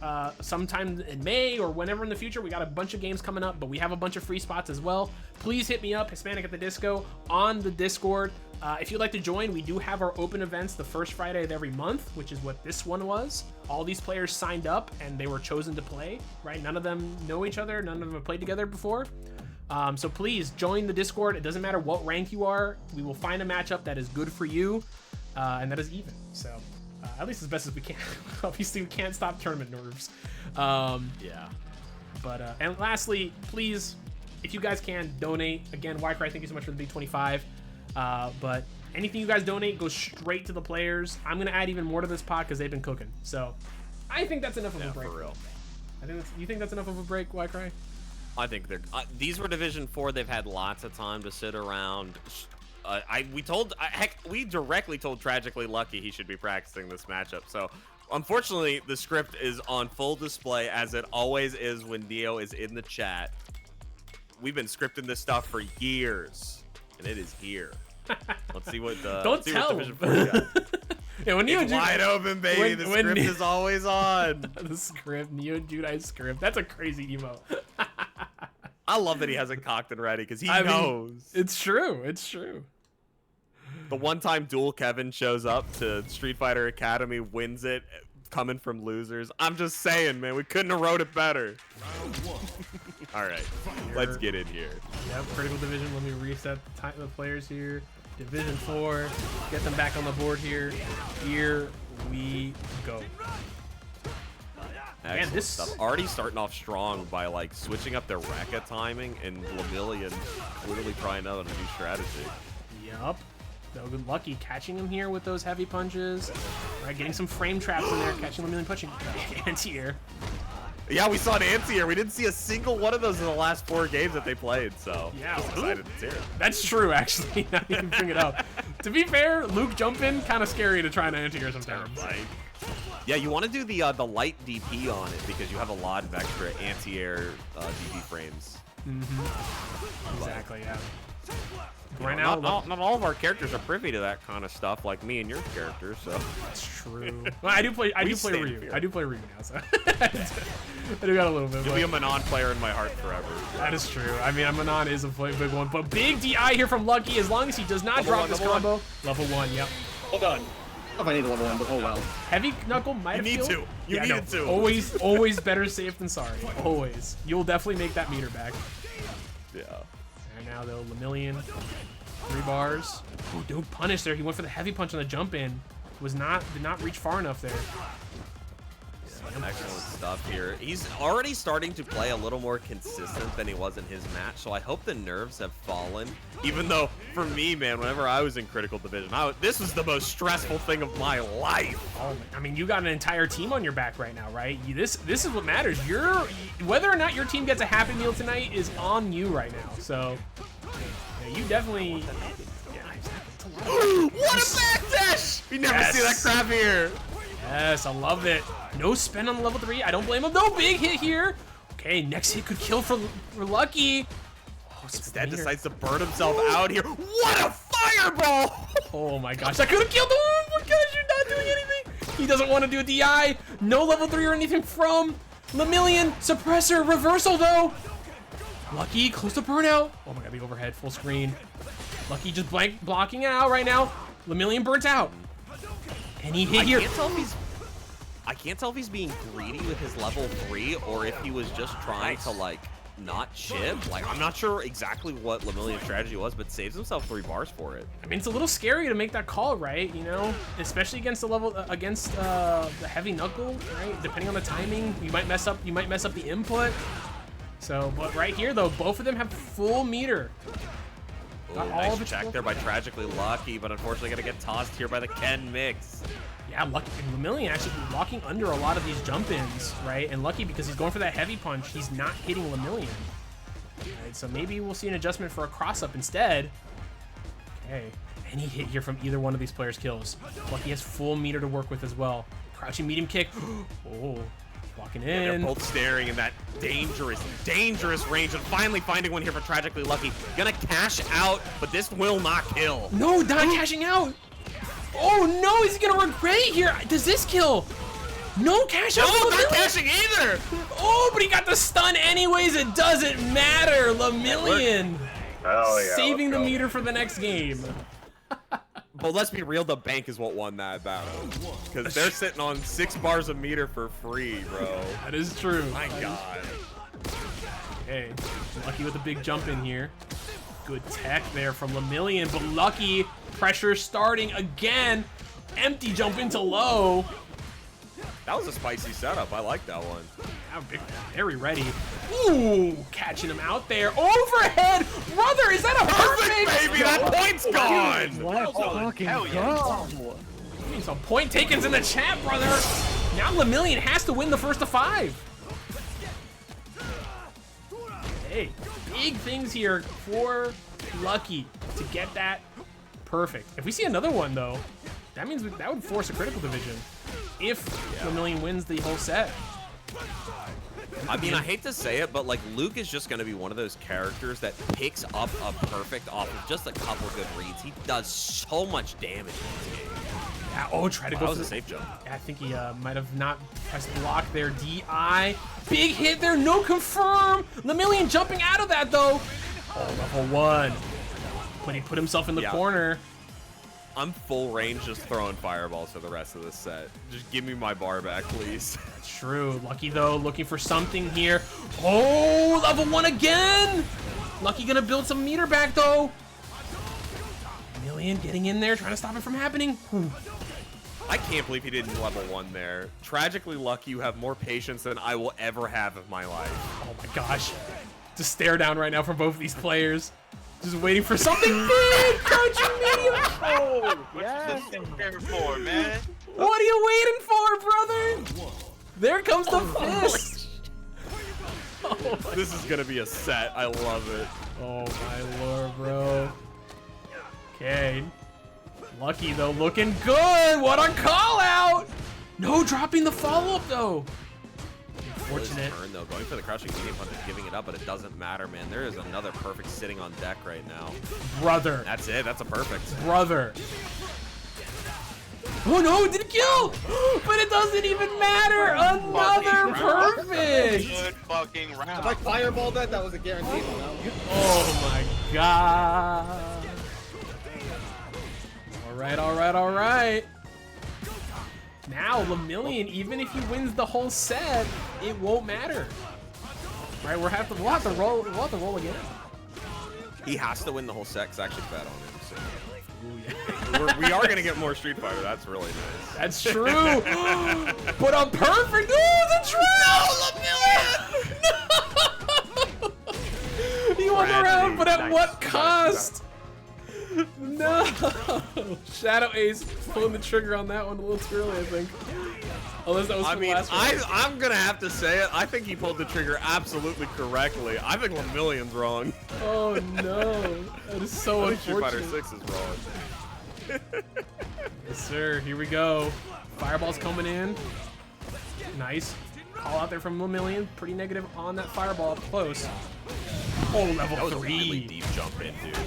sometime in May or whenever in the future. We got a bunch of games coming up, but we have a bunch of free spots as well. Please hit me up, Hispanic at the Disco, on the Discord. If you'd like to join, we do have our open events the first Friday of every month, which is what this one was. All these players signed up and they were chosen to play, right? None of them know each other. None of them have played together before. So please join the Discord. It doesn't matter what rank you are. We will find a matchup that is good for you and that is even. So at least as best as we can. Obviously, we can't stop tournament nerves. But and lastly, please, if you guys can, donate. Again, Ycry, thank you so much for the big 25. But anything you guys donate goes straight to the players. I'm gonna add even more to this pot because they've been cooking. So I think that's enough of a break. For real. You think that's enough of a break, Ycry? I think they're. These were Division 4. They've had lots of time to sit around. We directly told Tragically Lucky he should be practicing this matchup. So, unfortunately, the script is on full display as it always is when Neo is in the chat. We've been scripting this stuff for years, and it is here. Let's see what the Don't tell Division 4 got. Yeah, when it's wide open, baby. The script is always on. The script, NeoJudai script. That's a crazy emo. I love that he has it cocked and ready because he knows. Mean, it's true. It's true. The one time Dual Kevin shows up to Street Fighter Academy, wins it, coming from losers. I'm just saying, man, we couldn't have wrote it better. All right, let's get in here. Yep, Critical Division. Let me reset the players here. Division 4. Get them back on the board here. Here we go. Man, this stuff already starting off strong by like switching up their Rekka timing and Lemillion clearly trying out a new strategy. Yup. So good Lucky catching him here with those heavy punches. Right, getting some frame traps in there, catching Lemillion punching anti-air. Yeah, we saw an anti-air. We didn't see a single one of those in the last 4 games that they played, so yeah, I was excited to see it. That's true, actually. Now you can bring it up. To be fair, Luke jumping kind of scary to try an anti-air sometimes. Yeah, you want to do the light DP on it because you have a lot of extra anti-air DP frames. Exactly, yeah. Right now, not all of our characters are privy to that kind of stuff, like me and your character. So that's true. Well, I do play Ryu. I do play Ryu now, so I do got a little bit. You'll be a Manon player in my heart forever. That is true. I mean, Manon is a big one, but big DI here from Lucky. As long as he does not drop this combo, level 1. Yep. Hold on. If I need level 1, but oh well. Heavy Knuckle might have need killed. to. You needed to. Always better safe than sorry. Always. You'll definitely make that meter back. Yeah. And now though, Lemillion, 3 bars. Ooh, don't punish there. He went for the heavy punch on the jump in. Did not reach far enough there. Excellent stuff here. He's already starting to play a little more consistent than he was in his match, so I hope the nerves have fallen. Even though, for me, man, whenever I was in Critical Division, this was the most stressful thing of my life. Oh, I mean, you got an entire team on your back right now, right? This is what matters. Whether or not your team gets a Happy Meal tonight is on you right now. So, yeah, you definitely. What a backdash! You never see that crap here. Yes, I love it. No spin on level 3. I don't blame him. No big hit here. Okay, next hit could kill for Lucky. Oh, Instead decides to burn himself out here. What a fireball! Oh my gosh, that could have killed him. Oh my gosh, you're not doing anything. He doesn't want to do a DI. No level 3 or anything from Lemillion. Suppressor, reversal though. Lucky, close to burnout. Oh my god, the overhead, full screen. Lucky just blocking it out right now. Lemillion burnt out. Any hit here. I can't tell if he's being greedy with his level 3 or if he was just trying to like not chip. Like, I'm not sure exactly what Lemillion's strategy was, but saves himself 3 bars for it. I mean, it's a little scary to make that call, right? You know, especially against the level the heavy knuckle, right? Depending on the timing, you might mess up the input. So, but right here though, both of them have full meter. Ooh, nice check there by Tragically Lucky, but unfortunately gonna get tossed here by the Ken mix. Yeah, Lucky and Lemillion actually walking under a lot of these jump-ins, right? And Lucky, because he's going for that heavy punch, he's not hitting Lemillion. Right, so maybe we'll see an adjustment for a cross-up instead. Okay, any hit here from either one of these players kills. Lucky has full meter to work with as well. Crouching medium kick. Oh, walking in. Yeah, they're both staring in that dangerous range, and finally finding one here for Tragically Lucky. Gonna cash out, but this will not kill. No, not cashing out. Oh no, he's gonna regret it here. Does this kill? No cash out. No, not cashing either. Oh, but he got the stun anyways. It doesn't matter. Lemillion saving the meter for the next game. But let's be real, the bank is what won that battle. Because they're sitting on 6 bars of meter for free, bro. That is true. My God. Okay, Lucky with a big jump in here. Good tech there from Lemillion, but Lucky, pressure starting again. Empty jump into low. That was a spicy setup. I like that one. Very ready. Ooh, catching him out there. Overhead! Brother, is that a perfect? Baby, that point's gone! Let's fucking go! We need some point takens in the chat, brother. Now Lemillion has to win the first of 5. Hey, big things here for Lucky to get that perfect. If we see another one, though, that means that would force a critical division if Lemillion wins the whole set. I mean, I hate to say it, but like Luke is just going to be one of those characters that picks up a perfect off of just a couple good reads. He does so much damage in this game. Yeah, oh, try to go for the a safe jump. I think he might have not pressed block there. DI. Big hit there, no confirm. Lemillion jumping out of that though. Oh, level 1. But he put himself in the corner. I'm full range just throwing fireballs for the rest of this set. Just give me my bar back, please. That's true. Lucky though, looking for something here. Oh, level 1 again. Lucky gonna build some meter back though. Lemillion getting in there, trying to stop it from happening. I can't believe he didn't level 1 there. Tragically Lucky, you have more patience than I will ever have in my life. Oh my gosh. Just stare down right now for both of these players. Just waiting for something big! Crouching medium! Oh, yes. What you there for, man? What are you waiting for, brother? There comes the fist! Oh, this is gonna be a set. I love it. Oh my lord, bro. Okay. Lucky though, looking good! What a call out! No dropping the follow-up though! Unfortunate. Turn, though, going for the crushing medium punch and giving it up, but it doesn't matter, man. There is another perfect sitting on deck right now. Brother. That's it. That's a perfect. Brother. Oh no, it didn't kill! But it doesn't even matter! Another perfect! Good fucking round. If I fireballed that, that was a guaranteed one. Oh my god. Alright, alright, alright. Now, Lemillion, even if he wins the whole set, it won't matter. Right, we'll have to roll again. He has to win the whole set because I actually bet on him. So. Ooh, yeah. we are gonna get more Street Fighter. That's really nice. That's true. But I'm perfect. Ooh, the true. No, Lemillion. He won the round, but at what cost? No. Shadow Ace pulling the trigger on that one a little too early, I think. Unless that was for the last one. I'm gonna have to say it. I think he pulled the trigger absolutely correctly. I think Lemillion's wrong. Oh no, that is so unfortunate. Street Fighter 6 is wrong. Yes, sir. Here we go. Fireball's coming in. Nice. Call out there from Lemillion. Pretty negative on that fireball up close. Oh, level 3. That was a really deep jump in, dude.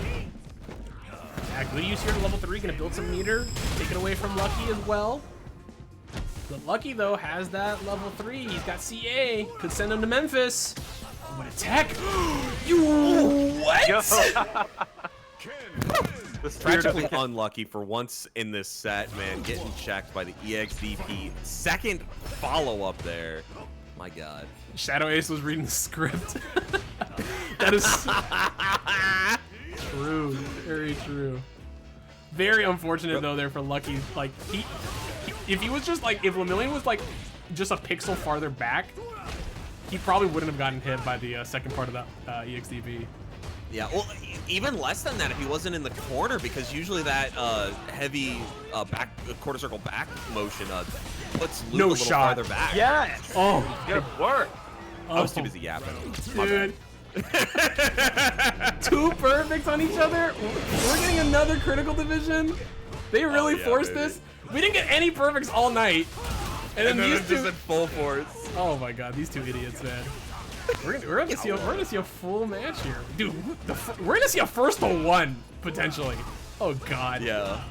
Yeah, good use here to level 3. Gonna build some meter. Take it away from Lucky as well. But Lucky, though, has that level 3. He's got CA. Could send him to Memphis. What a tech. You what? Tragically unlucky for once in this set, man. Getting checked by the EXDP. Second follow-up there. My God. Shadow Ace was reading the script. That is true. Very true. Very unfortunate, though, there for Lucky. Like, if he was just like, if Lemillion was like just a pixel farther back, he probably wouldn't have gotten hit by the second part of that EXDP. Yeah, well, even less than that if he wasn't in the corner, because usually that heavy back quarter circle back motion puts Luke a little farther back. Yes. Oh, good work. I was too busy yapping. Dude. Two perfects on each other. We're getting another critical division. They really forced this. We didn't get any perfects all night, and then these two just in full force. Oh my God, these two idiots, man. We're gonna see a full match here, dude. We're gonna see a 1-1 potentially. Oh God. Yeah.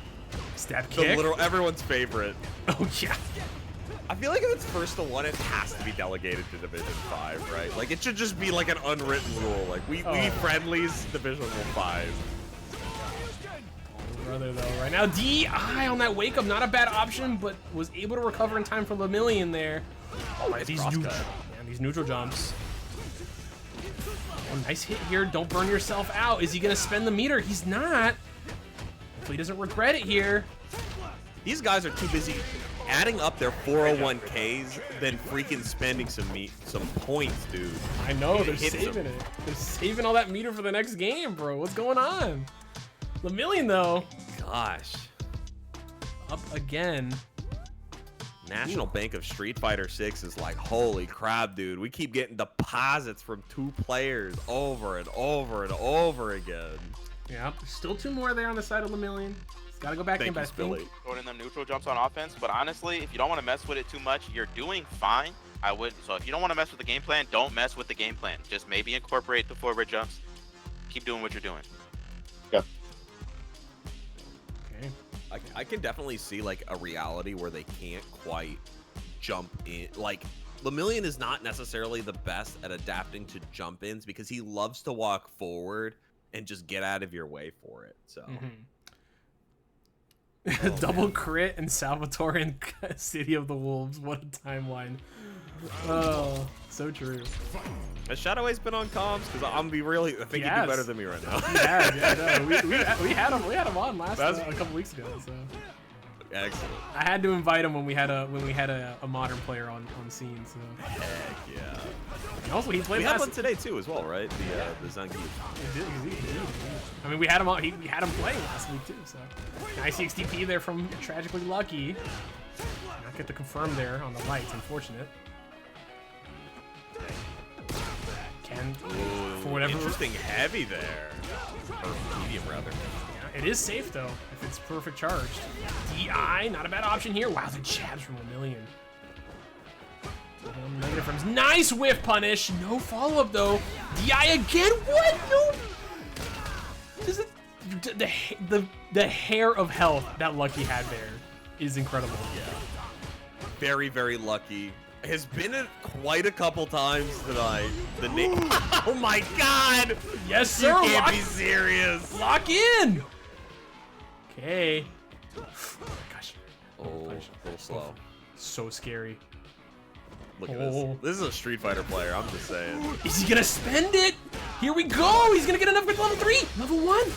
Stab kick. Everyone's favorite. Oh yeah. I feel like if it's 1-1, it has to be delegated to Division 5, right? Like it should just be like an unwritten rule. Like we friendlies Division 5. Brother though, right now DI on that wake up, not a bad option, but was able to recover in time for Lemillion there. Oh, nice these neutral jumps. Oh, nice hit here. Don't burn yourself out. Is he gonna spend the meter? He's not. Hopefully he doesn't regret it here. These guys are too busy adding up their 401ks than freaking spending some points, dude. I know, they're saving it. They're saving all that meter for the next game, bro. What's going on? Lemillion, though. Gosh. Up again. National Bank of Street Fighter 6 is like, holy crap, dude. We keep getting deposits from 2 players over and over and over again. Yep, still 2 more there on the side of Lemillion. He's got to go back in, but I think throwing in them neutral jumps on offense. But honestly, if you don't want to mess with it too much, you're doing fine. I would. So if you don't want to mess with the game plan, don't mess with the game plan. Just maybe incorporate the forward jumps. Keep doing what you're doing. Yeah. Okay. I can definitely see like a reality where they can't quite jump in. Like Lemillion is not necessarily the best at adapting to jump ins because he loves to walk forward and just get out of your way for it. So double crit and Salvatore in City of the Wolves. What a timeline. Oh, so true. Has Shadow Ace been on comms? Because I'm be really, I think he'd do better than me right now. Yeah, no, we had him on last a couple weeks ago. So excellent. I had to invite him when we had a modern player on scene. So heck yeah. And also, he played. We had one today too, as well, right? The Zangief. I mean, we had him on. We had him playing last week too. So nice XTP there from Tragically Lucky. Not get to confirm there on the lights. Unfortunate. Ken, for whatever. Interesting heavy there. Or medium rather. Yeah, it is safe though if it's perfect charged. DI, not a bad option here. Wow, the jabs from Lemillion. Negative frames. Nice whiff punish. No follow-up though. DI again. What? No. This is the hair of health that Lucky had there is incredible. Yeah. Very, very lucky. Has been it quite a couple times tonight. The oh my God! Yes, sir. You can't be serious. Lock in. Okay. Oh my gosh. Oh, a little slow. So scary. Look at this. This is a Street Fighter player. I'm just saying. Is he gonna spend it? Here we go. He's gonna get enough for level 3, level 1.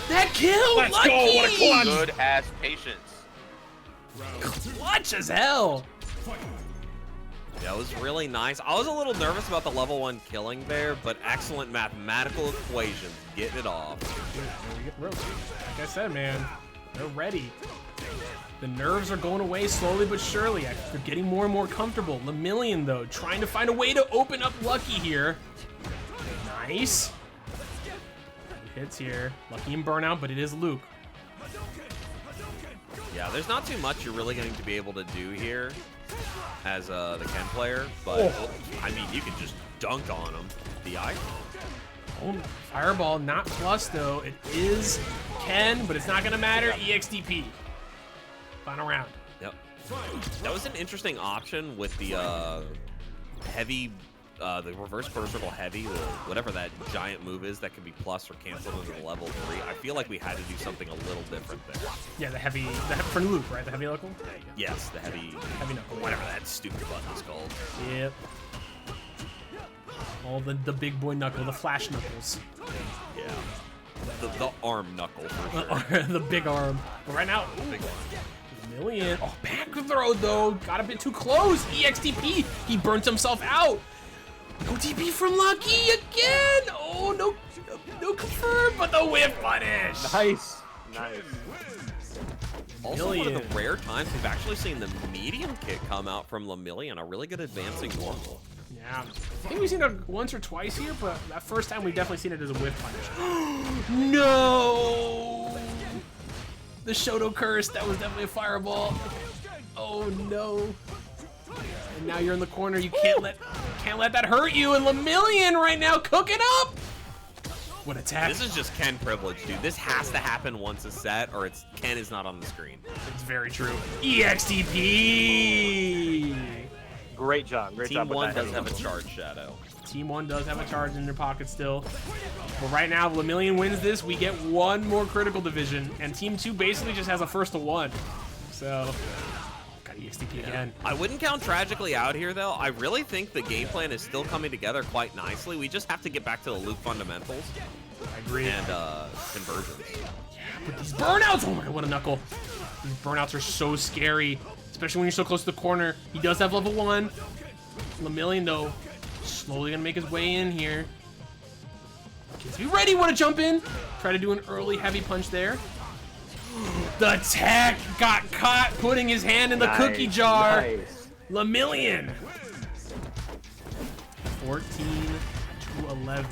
That kill. Let's Lucky. go. What a clutch. Good ass patience. Clutch as hell. That was really nice. I was a little nervous about the level 1 killing there, but excellent mathematical equations getting it off. Like I said, man, they're ready. The nerves are going away slowly but surely. They're getting more and more comfortable. Lemillion, though, trying to find a way to open up Lucky here. Nice. Hits here. Lucky and burnout, but it is Luke. Yeah, there's not too much you're really going to be able to do here as the Ken player, but I mean, you can just dunk on him. DI. Oh, fireball, not plus though. It is Ken, but it's not going to matter. EXDP. Final round. Yep. That was an interesting option with the heavy, the reverse quarter circle heavy, whatever that giant move is that can be plus or canceled into the level 3. I feel like we had to do something a little different there. Yeah, the heavy for Luke, right? The heavy knuckle? Yes, the heavy knuckle. Whatever that stupid button is called. Yep. All the big boy knuckle, the flash knuckles. Yeah. The arm knuckle for sure. The big arm. But right now, big Lemillion. Oh, back throw though. Got a bit too close. EXDP. He burnt himself out. No DP from Lucky again. Oh, no confirm, but the whip punish. Nice. Also, one of the rare times we've actually seen the medium kick come out from Lemillion, a really good advancing normal. Yeah, I think we've seen it once or twice here, but that first time we've definitely seen it as a whiff punish. No! The Shoto curse, that was definitely a fireball. Oh no. And now you're in the corner, you can't let that hurt you, and Lemillion right now cooking up! What attack? This is just Ken privilege, dude. This has to happen once a set, or Ken is not on the screen. It's very true. EXDP! Great job. Great job. Team 1 does have a charge shadow. Team 1 does have a charge in their pocket still. But right now, if Lemillion wins this, we get one more critical division, and Team 2 basically just has a first to 1. So, got EXDP again. I wouldn't count Tragically out here, though. I really think the game plan is still coming together quite nicely. We just have to get back to the Luke fundamentals. I agree. And conversions. Yeah, but these burnouts, oh my god, what a knuckle. These burnouts are so scary, especially when you're so close to the corner. He does have level 1. Lemillion, though, slowly gonna make his way in here. Kids, be ready, wanna jump in. Try to do an early heavy punch there. The tech got caught putting his hand in the cookie jar. Nice. Lemillion. 14-11.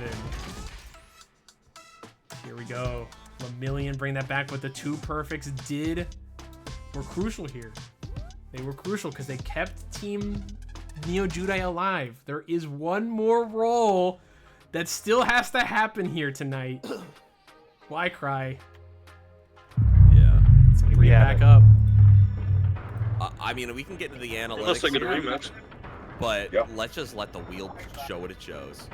Here we go. Lemillion bring that back, but the 2 perfects were crucial here. They were crucial because they kept Team NeoJudai alive. There is one more roll that still has to happen here tonight. Why cry? Yeah. Let's bring it back up. I mean, we can get into the analytics Unless I get a here, rematch. but let's just let the wheel show what it shows.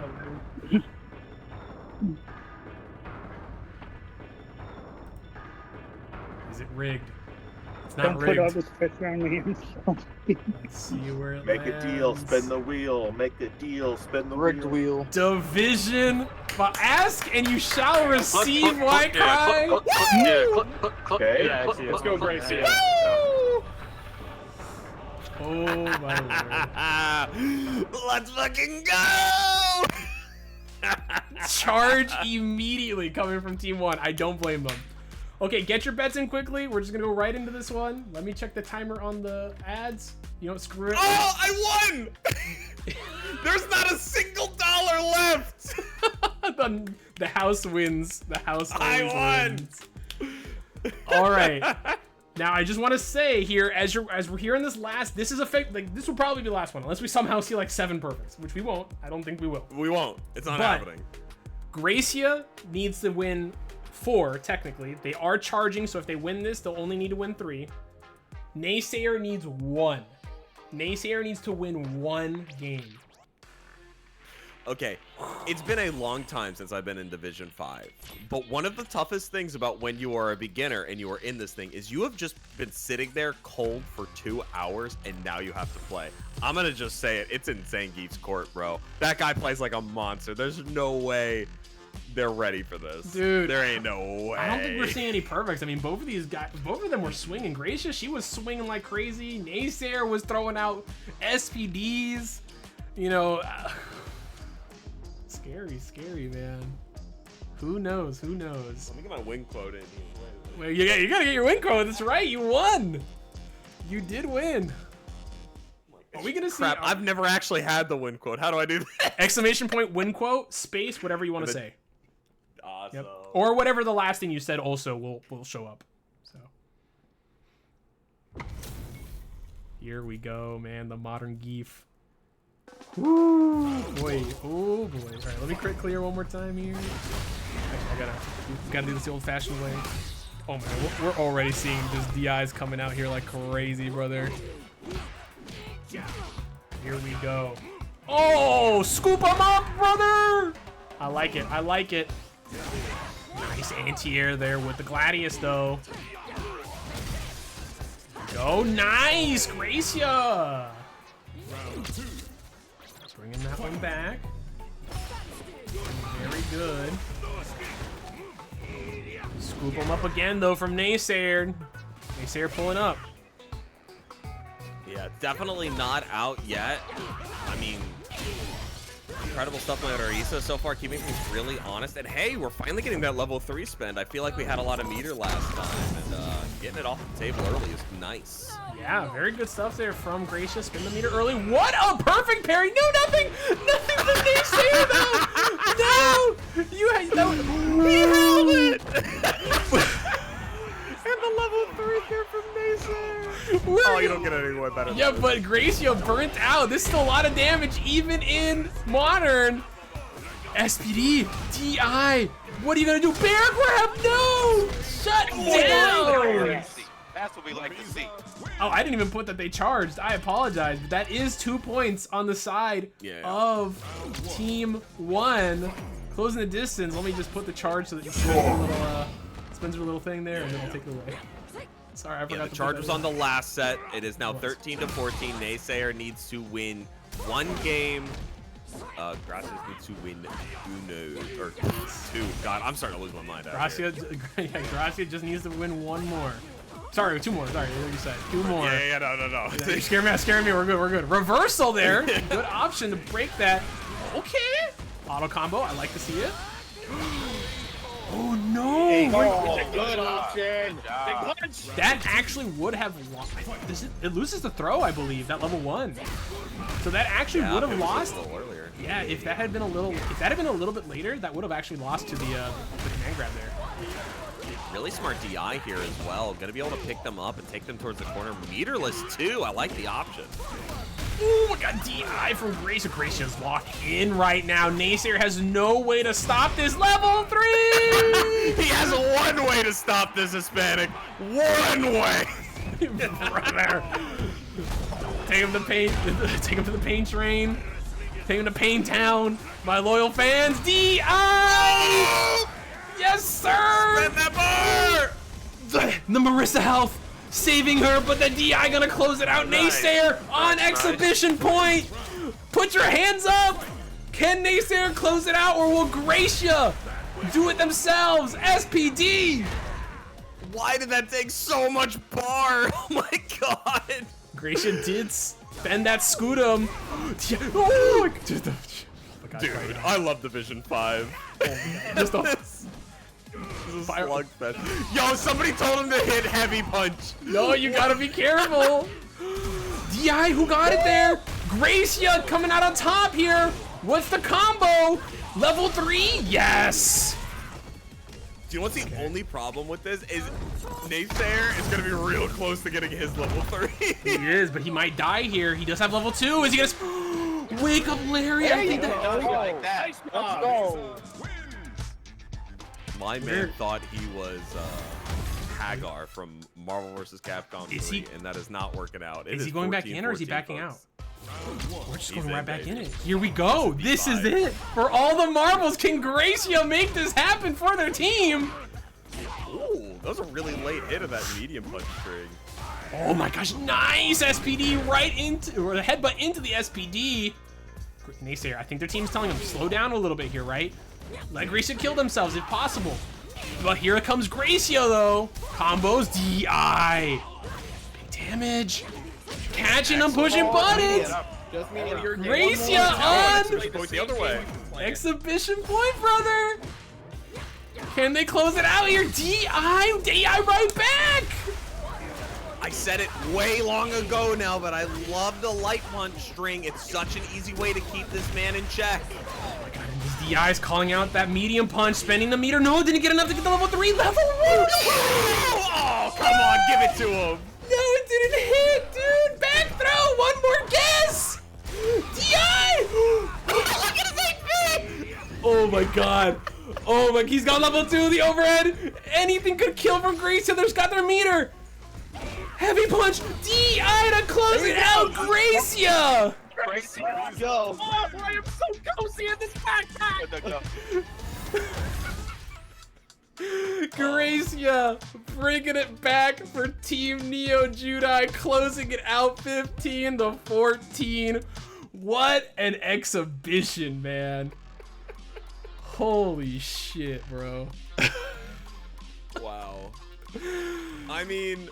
Is it rigged? It's not rigged. Put all this pressure on me. I'm sorry. Let's see where it Make lands. a deal, spin the wheel. Make a deal, spin the Rigged wheel. Division, but ask and you shall receive. Why cry? Okay. Yeah, let's go, Gracie. Oh my lord. Let's fucking go! Charge immediately coming from Team 1. I don't blame them. Okay, get your bets in quickly. We're just gonna go right into this one. Let me check the timer on the ads. You don't screw it. Oh, I won! There's not a single dollar left! The house wins. The house I won! wins. All right. Now I just want to say here, as we're here in this last, this is this will probably be the last one, unless we somehow see like 7 perfects, which we won't. I don't think we will. We won't. It's not happening. Gracia needs to win 4, technically. They are charging, so if they win this, they'll only need to win 3. Naysayer needs 1. Naysayer needs to win 1 game. Okay, it's been a long time since I've been in Division 5, but one of the toughest things about when you are a beginner and you are in this thing is you have just been sitting there cold for 2 hours and now you have to play. I'm gonna just say it, it's insane Geef's court, bro. That guy plays like a monster. There's no way they're ready for this. Dude, there ain't no way. I don't think we're seeing any perfects. I mean, both of them were swinging. Gracia, she was swinging like crazy. Naysayer was throwing out SPDs. You know, scary, man. Who knows? Who knows? Let me get my win quote in. Well, you gotta get your win quote. That's right. You won. You did win. Are we gonna see? Crap, I've never actually had the win quote. How do I do that? Exclamation point, win quote, space, whatever you want to say. Awesome. Yep. Or whatever the last thing you said also will show up. So here we go, man. The modern Geef. Woo, boy. Oh boy. All right, let me crit clear one more time here. Actually, I gotta do this the old-fashioned way. Oh man, we're already seeing just DIs coming out here like crazy, brother. Here we go. Oh, scoop him up, brother! I like it. I like it. Nice anti-air there with the Gladius, though. Go, nice, Gracia. Bringing that one back. Very good. Scoop him up again, though, from Naysayer. Naysayer pulling up. Yeah, definitely not out yet. I mean, incredible stuff by Arisa so far, keeping things really honest. And hey, we're finally getting that level 3 spend. I feel like we had a lot of meter last time, and getting it off the table early is nice. Yeah, very good stuff there from Gracia. Spin the meter early. What a perfect parry! No, nothing from Naysayer, though. No, he held it. And the level 3 here from Naysayer. Oh, you don't get any better. Yeah, but Gracia burnt out. This is a lot of damage, even in modern. SPD, DI. What are you gonna do? Bear grab? No! Shut down! That's what we like to see. Oh, I didn't even put that they charged. I apologize, but that is 2 points on the side of Team 1. Closing the distance. Let me just put the charge so that you spins her little thing there, and then I'll take it away. Sorry, I forgot the charge was on the last set. It is now 13-14. Naysayer needs to win 1 game. Gracia needs to win 2. God, I'm starting to lose my mind. Gracia just needs to win 1 more. Sorry, 2 more. Sorry, what you said. 2 more. Yeah, no. You're scaring me. We're good. Reversal there. Good option to break that. Okay. Auto combo. I like to see it. Oh no! Good option. That actually would have lost. It loses the throw, I believe. That level 1. So that actually would have lost. Earlier. Yeah, if that had been a little bit later, that would have actually lost to the command grab there. Really smart DI here as well. Gonna be able to pick them up and take them towards the corner. Meterless too. I like the option. Oh my god, DI from Gracia. Gracia's locked in right now. Naysayer has no way to stop this level 3! He has 1 way to stop this Hispanic. 1 way! Brother. Take him to the pain train. Take him to Pain Town. My loyal fans, DI! Yes, sir! Spend that bar! The Marissa health. Saving her, but the DI gonna close it out. Nice. Naysayer on exhibition point. Put your hands up. Can Naysayer close it out, or will Gracia do it themselves? SPD. Why did that take so much bar? Oh my god. Gracia did spend that Coup0n. Oh, dude, I love Division 5. Just Yo, somebody told him to hit heavy punch. No, you gotta be careful. DI, who got it there? Gracia coming out on top here. What's the combo? Level 3? Yes. you know what's the only problem with this is Naysayer is gonna be real close to getting his level 3. He is, but he might die here. He does have level 2. Is he gonna wake up Larry? I think that. Like that. Let's go. My man thought he was Hagar from Marvel vs. Capcom 3, and that is not working out. Is he going back in or is he backing out? We're just going right back baby. in it. Here we go. This is it. For all the marbles, can Gracia make this happen for their team? Ooh, that was a really late hit of that medium punch string. Oh my gosh, nice SPD right into, or the headbutt into the SPD. Naysayer, I think their team's telling them, slow down a little bit here, right? Let Gracia kill themselves if possible. But here comes Gracia though. Combos, DI. Big damage. Catching them, pushing buttons. Gracia on. Going the other way. Exhibition point, brother. Can they close it out here? DI right back. I said it way long ago now, but I love the light punch string. It's such an easy way to keep this man in check. Oh my god, and these DI's calling out that medium punch, spending the meter. No, didn't get enough to get the level 3. Level 1! Oh, come on, give it to him. No, it didn't hit, dude. Back throw, one more guess. DI! Look at his HP! Oh my god. Oh my, he's got level 2, the overhead. Anything could kill from Gracia. They've got their meter. Heavy punch, DI to close it out, Gracia! Go. Oh, boy, I'm so cozy in this backpack. Gracia bringing it back for Team NeoJudai, closing it out 15-14. What an exhibition, man. Holy shit, bro. Wow. I mean,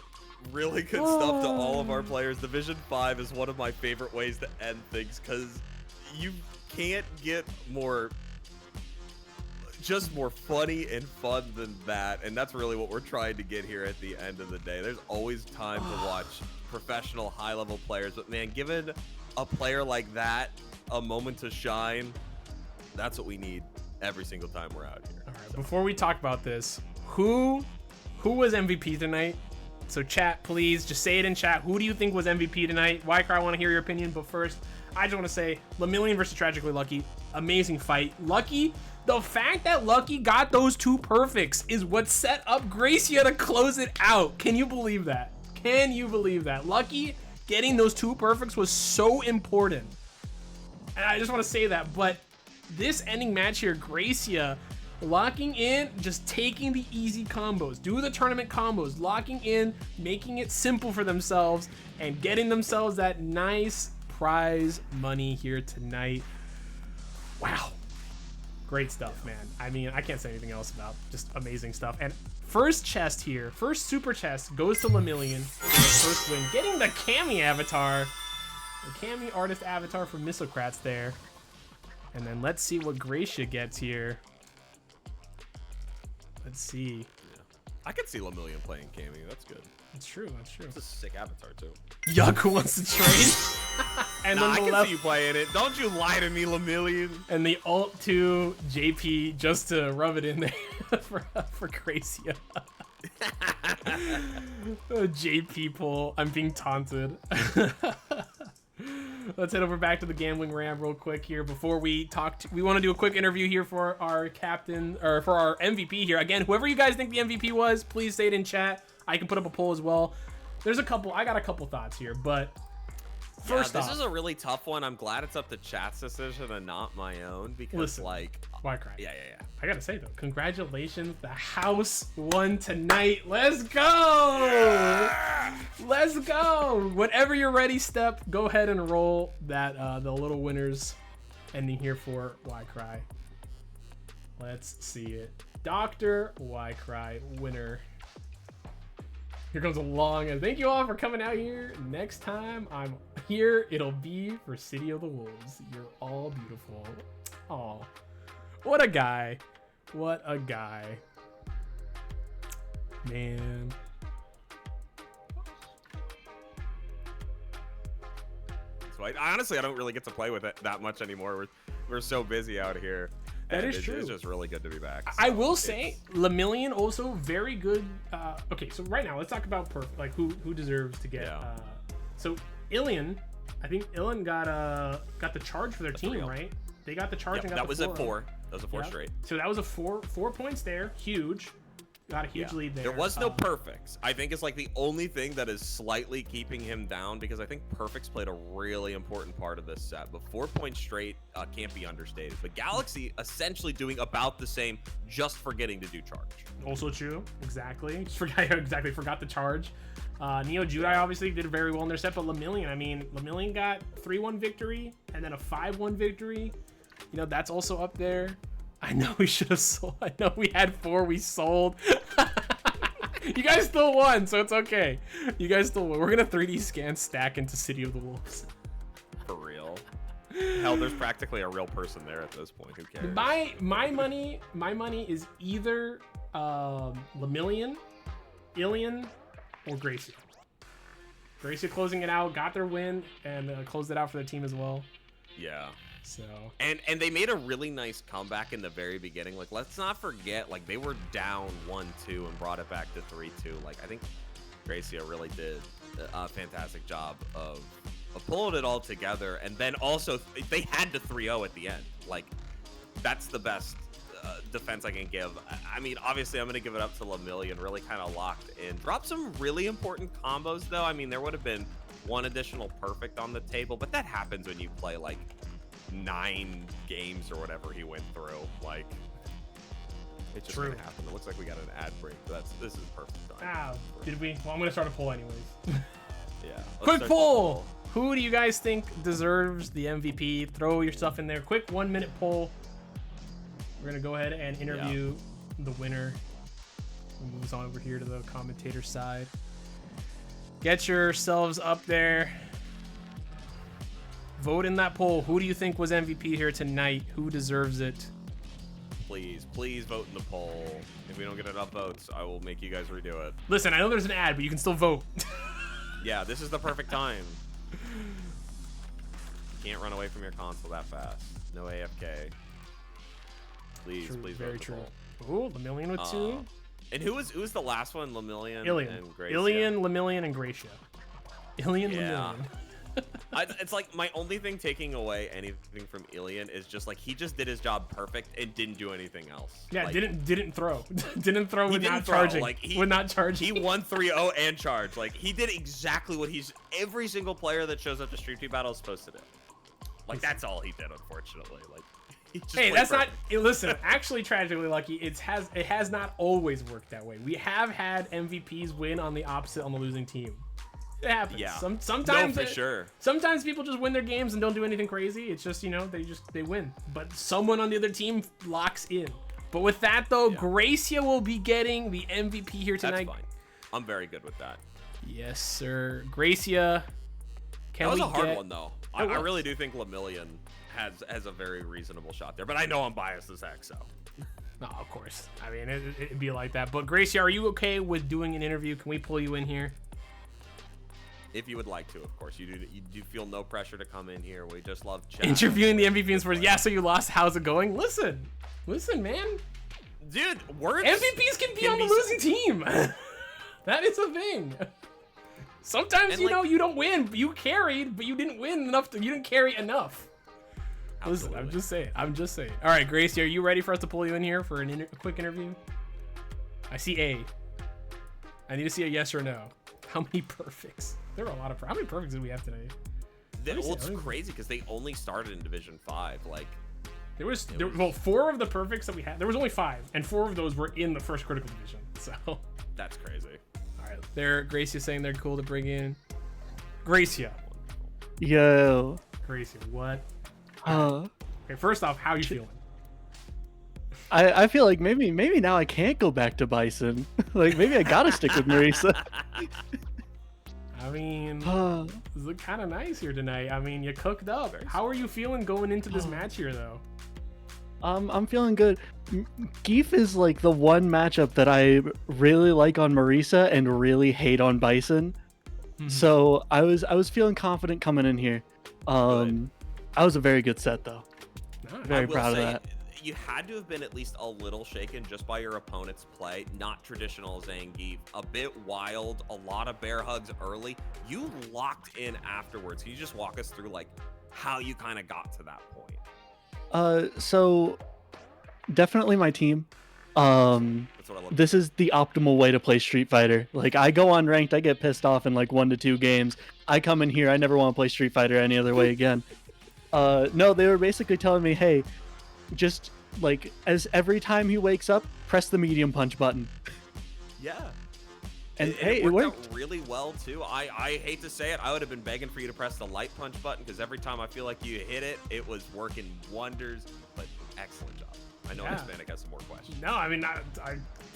really good stuff to all of our players. Division 5 is one of my favorite ways to end things because you can't get more funny and fun than that, and that's really what we're trying to get here at the end of the day. There's always time to watch professional high-level players, but man, given a player like that a moment to shine, that's what we need every single time we're out here. All right, before we talk about this, who was MVP tonight? So chat, please just say it in chat. Who do you think was MVP tonight? Wycry, I want to hear your opinion, but first I just want to say Lemillion versus Tragically Lucky, amazing fight. Lucky, the fact that Lucky got those 2 perfects is what set up Gracia to close it out. Can you believe that? Can you believe that? Lucky getting those 2 perfects was so important. And I just want to say that, but this ending match here, Gracia locking in, just taking the easy combos, do the tournament combos, locking in, making it simple for themselves, and getting themselves that nice prize money here tonight. Wow. Great stuff, man. I mean, I can't say anything else about just amazing stuff. And first chest here, first super chest goes to Lemillion. First win, getting the Cammy avatar, the Cammy artist avatar from Misocrats there. And then let's see what Gracia gets here. Let's see. Yeah. I could see Lemillion playing Cammy. That's good. That's true. That's true. It's a sick avatar too. Yaku wants to trade. And nah, then I the can left, see you playing it. Don't you lie to me, Lemillion. and the ult to JP just to rub it in there for Gracia. JP pull. I'm being taunted. Let's head over back to the gambling ram real quick here before we talk. We want to do a quick interview here for our captain, or for our MVP here. Again, whoever you guys think the MVP was, please say it in chat. I can put up a poll as well. There's a couple. I got a couple thoughts here, but first this off, is a really tough one. I'm glad it's up to chat's decision and not my own because, listen, like, why cry? Yeah. I gotta say though, congratulations, the house won tonight. Let's go! Yeah! Let's go! Whenever you're ready, Step, go ahead and roll that the little winners ending here for Why Cry. Let's see it. Dr. Why Cry winner. Here comes a long, and thank you all for coming out here. Next time I'm here, it'll be for City of the Wolves. You're all beautiful. Aw. What a guy. What a guy. Man. So honestly, I don't really get to play with it that much anymore. We're so busy out here. That is true. It's just really good to be back. I will say, Lemillion also very good. Okay, so right now let's talk about like who deserves to get. So Ilian, I think Ilian got the charge for their team, right? They got the charge and got that the was at 4. That was a 4 straight. So that was a 4 points there, huge. Got a huge lead there. There was no perfects. I think it's like the only thing that is slightly keeping him down, because I think perfects played a really important part of this set. But 4 points straight can't be understated. But Galaxy essentially doing about the same, just forgetting to do charge. Also true, exactly. Just forgot the charge. NeoJudai obviously did very well in their set, but Lemillion, I mean, Lemillion got 3-1 victory and then a 5-1 victory. You know, that's also up there. I know we should have sold. I know we had 4, we sold. You guys still won, so it's okay. You guys still won. We're gonna 3D scan stack into City of the Wolves. For real. Hell, there's practically a real person there at this point. Who cares? My money is either Lemillion, Ilian, or Gracia. Gracia closing it out, got their win, and closed it out for their team as well. Yeah. So and they made a really nice comeback in the very beginning. Like, let's not forget, like, they were down 1-2 and brought it back to 3-2. Like, I think Gracia really did a fantastic job of pulling it all together. And then also they had to 3-0 at the end. Like, that's the best defense I can give. I mean, obviously I'm going to give it up to Lemillion, really kind of locked in. Dropped some really important combos though. I mean, there would have been one additional perfect on the table, but that happens when you play like 9 games or whatever he went through. Like, it's just gonna happen. It looks like we got an ad break, but this is perfect time. Did we? Well, I'm gonna start a poll anyways. Yeah. Quick poll. Who do you guys think deserves the MVP? Throw your stuff in there. Quick 1-minute poll. We're gonna go ahead and interview the winner. We'll move on over here to the commentator side. Get yourselves up there. Vote in that poll. Who do you think was MVP here tonight? Who deserves it? Please vote in the poll. If we don't get enough votes, I will make you guys redo it. Listen, I know there's an ad, but you can still vote. Yeah, this is the perfect time. Can't run away from your console that fast. No AFK. Please very vote true. Poll. Ooh, Lemillion with 2. And who was the last one? Lemillion and Gracia. Ilian, Lemillion, and Gracia. Ilian, Lemillion. It's like my only thing taking away anything from Ilian is just like he just did his job perfect and didn't do anything else. Yeah, like, didn't throw. Didn't throw with not charging. Like with not charging. He won 3-0 and charged. Like he did exactly what every single player that shows up to Street Fighter Battle is supposed to do. Like that's all he did, unfortunately. Like hey, that's perfect. Not. Listen, actually, tragically lucky. It has not always worked that way. We have had MVPs win on the opposite on the losing team. It happens. Yeah. Sometimes for sure. Sometimes people just win their games and don't do anything crazy. It's just, you know, they win. But someone on the other team locks in. But with that though, Gracia will be getting the MVP here tonight. That's fine. I'm very good with that. Yes, sir. Gracia. That was a hard one though. I really do think Lemillion has a very reasonable shot there, but I know I'm biased as heck, so. No, of course. I mean, it'd be like that. But Gracia, are you okay with doing an interview? Can we pull you in here? If you would like to, of course. You do feel no pressure to come in here. We just love chatting. Interviewing the MVP in sports. Yeah, so you lost. How's it going? Listen, man. Dude, words. MVPs can be on the losing team. That is a thing. Sometimes, you know, you don't win. You carried, but you didn't win enough. You didn't carry enough. Listen, I'm just saying. All right, Gracie, are you ready for us to pull you in here for a quick interview? I see A. I need to see a yes or no. How many perfects? There were a lot of. How many perfects did we have today? Well, it's crazy because they only started in Division 5. Like, well, 4 of the perfects that we had. There was only 5, and 4 of those were in the first critical division. So that's crazy. All right, there. Gracia saying they're cool to bring in. Gracia. Yo. Gracia, what? Okay, first off, how you feeling? I feel like maybe now I can't go back to Bison. Like maybe I gotta stick with Marisa. I mean, this look kind of nice here tonight. I mean, you cooked up. How are you feeling going into this match here, though? I'm feeling good. Geef is like the one matchup that I really like on Marisa and really hate on Bison. So I was feeling confident coming in here. That was a very good set, though. Very proud of that. you had to have been at least a little shaken just by your opponent's play. Not traditional Zangief, a bit wild, a lot of bear hugs early. You locked in afterwards. Can you just walk us through like how you kind of got to that point? So definitely my team. That's what I love. This is the optimal way to play Street Fighter. Like, I go on ranked, I get pissed off in like 1 to 2 games. I come in here, I never want to play Street Fighter any other way again. No, they were basically telling me, hey, just like as every time he wakes up, press the medium punch button. Yeah. And hey, it worked out really well too. I hate to say it, I would have been begging for you to press the light punch button because every time I feel like you hit it, it was working wonders. But excellent job. I know Hispanic has some more questions. No, I mean,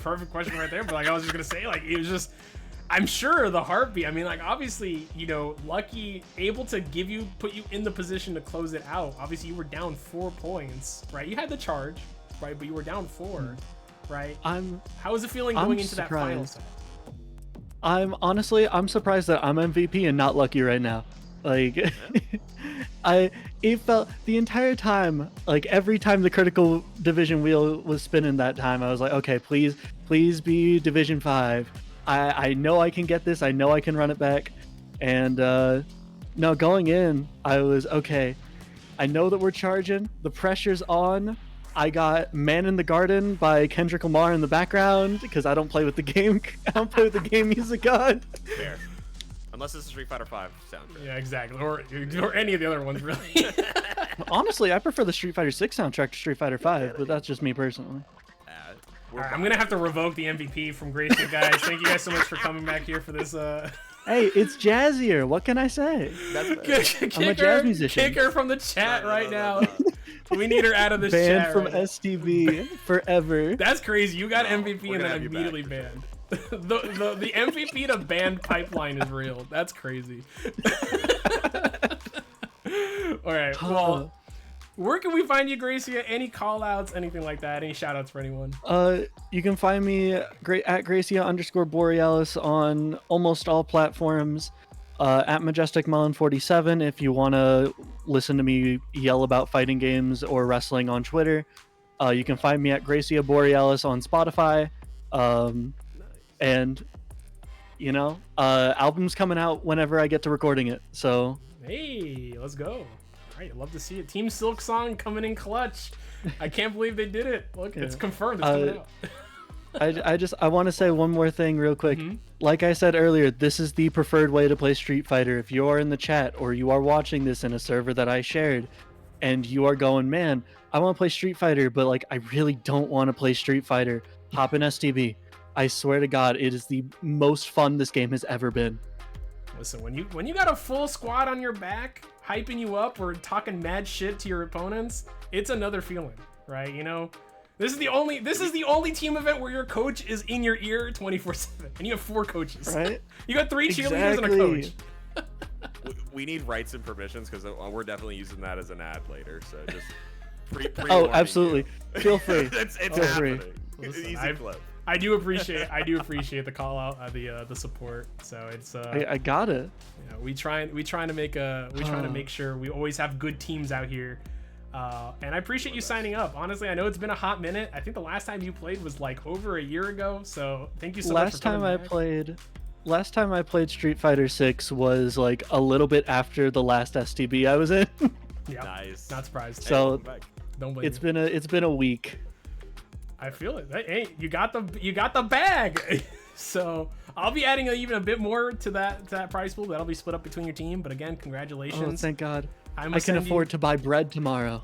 perfect question right there. But like I was just gonna say, like it was just, I'm sure the heartbeat. I mean, like obviously, you know, Lucky able to put you in the position to close it out. Obviously, you were down 4 points, right? You had the charge, right? But you were down 4, right? How was it feeling going into that final set? I'm surprised that I'm MVP and not Lucky right now. Like, it felt the entire time, like every time the critical division wheel was spinning that time, I was like, okay, please be Division 5. I know I can get this. I know I can run it back. And no, going in, I was okay. I know that we're charging. The pressure's on. I got Man in the Garden by Kendrick Lamar in the background because I don't play with the game. I don't play with the game music on. Fair. Unless it's a Street Fighter 5 soundtrack. Yeah, exactly. Or any of the other ones, really. Honestly, I prefer the Street Fighter 6 soundtrack to Street Fighter 5, but that's just me personally. Right, I'm gonna have to revoke the MVP from Gracie, guys. Thank you guys so much for coming back here for this. Hey, it's jazzier. What can I say? I'm a jazz musician. Kick her from the chat right now. We need her out of this banned chat. From right STB forever. That's crazy. You got MVP and then immediately banned. The MVP to banned pipeline is real. That's crazy. All right. Well, where can we find you, Gracia? Any call outs, anything like that? Any shout outs for anyone? You can find me at Gracia_Borealis on almost all platforms. At Majestic Melon 47 if you want to listen to me yell about fighting games or wrestling on Twitter. You can find me at Gracia Borealis on Spotify. And you know, album's coming out whenever I get to recording it. So hey, let's go. All right, love to see it. Team Silk Song coming in clutch. I can't believe they did it. Look, it's confirmed. It's coming out. I want to say one more thing real quick. Like I said earlier, this is the preferred way to play Street Fighter. If you are in the chat or you are watching this in a server that I shared and you are going, man, I want to play Street Fighter, but like I really don't want to play Street Fighter, hop in STB. I swear to God, it is the most fun this game has ever been. Listen, when you got a full squad on your back, hyping you up or talking mad shit to your opponents, it's another feeling, right? You know, this is the only team event where your coach is in your ear 24/7, and you have 4 coaches. Right? You got 3 cheerleaders and a coach. We need rights and permissions because we're definitely using that as an ad later. So just oh, absolutely. Feel free. It's Feel free. Listen, easy clip. I do appreciate the call out, the support. So it's I got it. You know, we trying to make sure we always have good teams out here. And I appreciate you signing up. Honestly, I know it's been a hot minute. I think the last time you played was like over a year ago. So thank you so much for coming back. Last time I played Street Fighter 6 was like a little bit after the last STB I was in. Yeah, nice. Not surprised. So don't blame it's been a week. I feel it. Hey, you got the bag. So I'll be adding even a bit more to that prize pool. That'll be split up between your team. But again, congratulations. Oh, thank God. I can afford to buy bread tomorrow.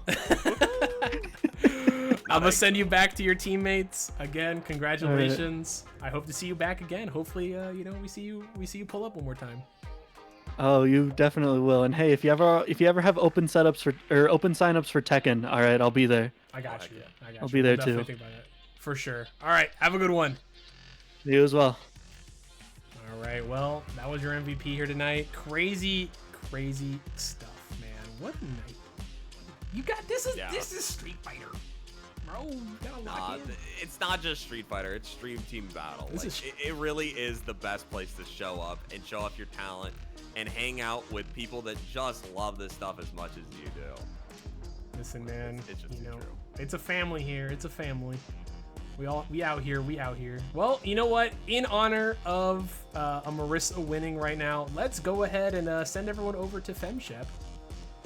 I'm gonna send you back to your teammates. Again, congratulations. Right. I hope to see you back again. Hopefully, we see you pull up one more time. Oh, you definitely will. And hey, if you ever have open setups or open signups for Tekken, all right, I'll be there. I got you. I'll be there too. Think about it. For sure. All right, have a good one. You as well. All right, well, that was your MVP here tonight. Crazy stuff, man. What a night. You got this is Street Fighter. Bro, you gotta lock in. It's not just Street Fighter, it's Stream Team Battle. It really is the best place to show up and show off your talent and hang out with people that just love this stuff as much as you do. Listen, man, It's just you know, true. it's a family here. It's a family. We out here. Well, you know what? In honor of a Marissa winning right now, let's go ahead and send everyone over to FemShep,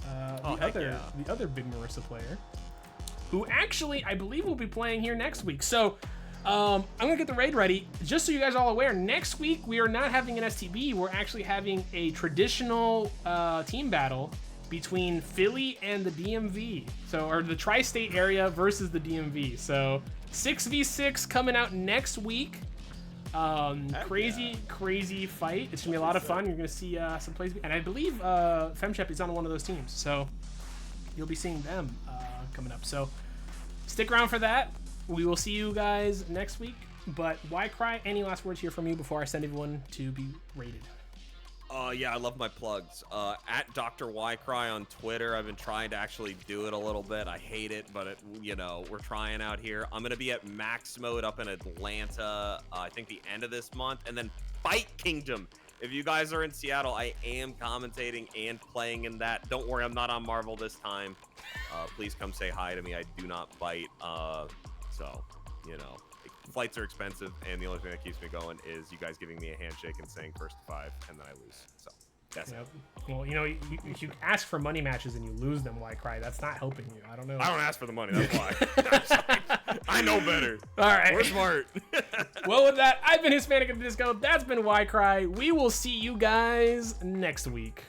the other big Marissa player, who actually I believe will be playing here next week. So I'm gonna get the raid ready. Just so you guys are all aware, next week we are not having an STB. We're actually having a traditional team battle between Philly and the DMV. So, or the tri-state area versus the DMV. So 6v6 coming out next week. Crazy fight. It's gonna be a lot of fun. You're gonna see some plays, and I believe FemShep is on one of those teams. So you'll be seeing them coming up. So stick around for that. We will see you guys next week. But why cry? Any last words here from you before I send everyone to be rated? Yeah, I love my plugs. At Dr. Ycry on Twitter. I've been trying to actually do it a little bit. I hate it, but you know, we're trying out here. I'm gonna be at Max Mode up in Atlanta. I think the end of this month, and then Fight Kingdom. If you guys are in Seattle, I am commentating and playing in that. Don't worry, I'm not on Marvel this time. Please come say hi to me. I do not bite. So, you know, flights are expensive, and the only thing that keeps me going is you guys giving me a handshake and saying first to 5, and then I lose. So that's it. Well, you know, if you ask for money matches and you lose them, why cry? That's not helping you. I don't know. I don't ask for the money. That's why. I know better. All right. We're smart. Well, with that, I've been Hispanic of the Disco. That's been Why Cry. We will see you guys next week.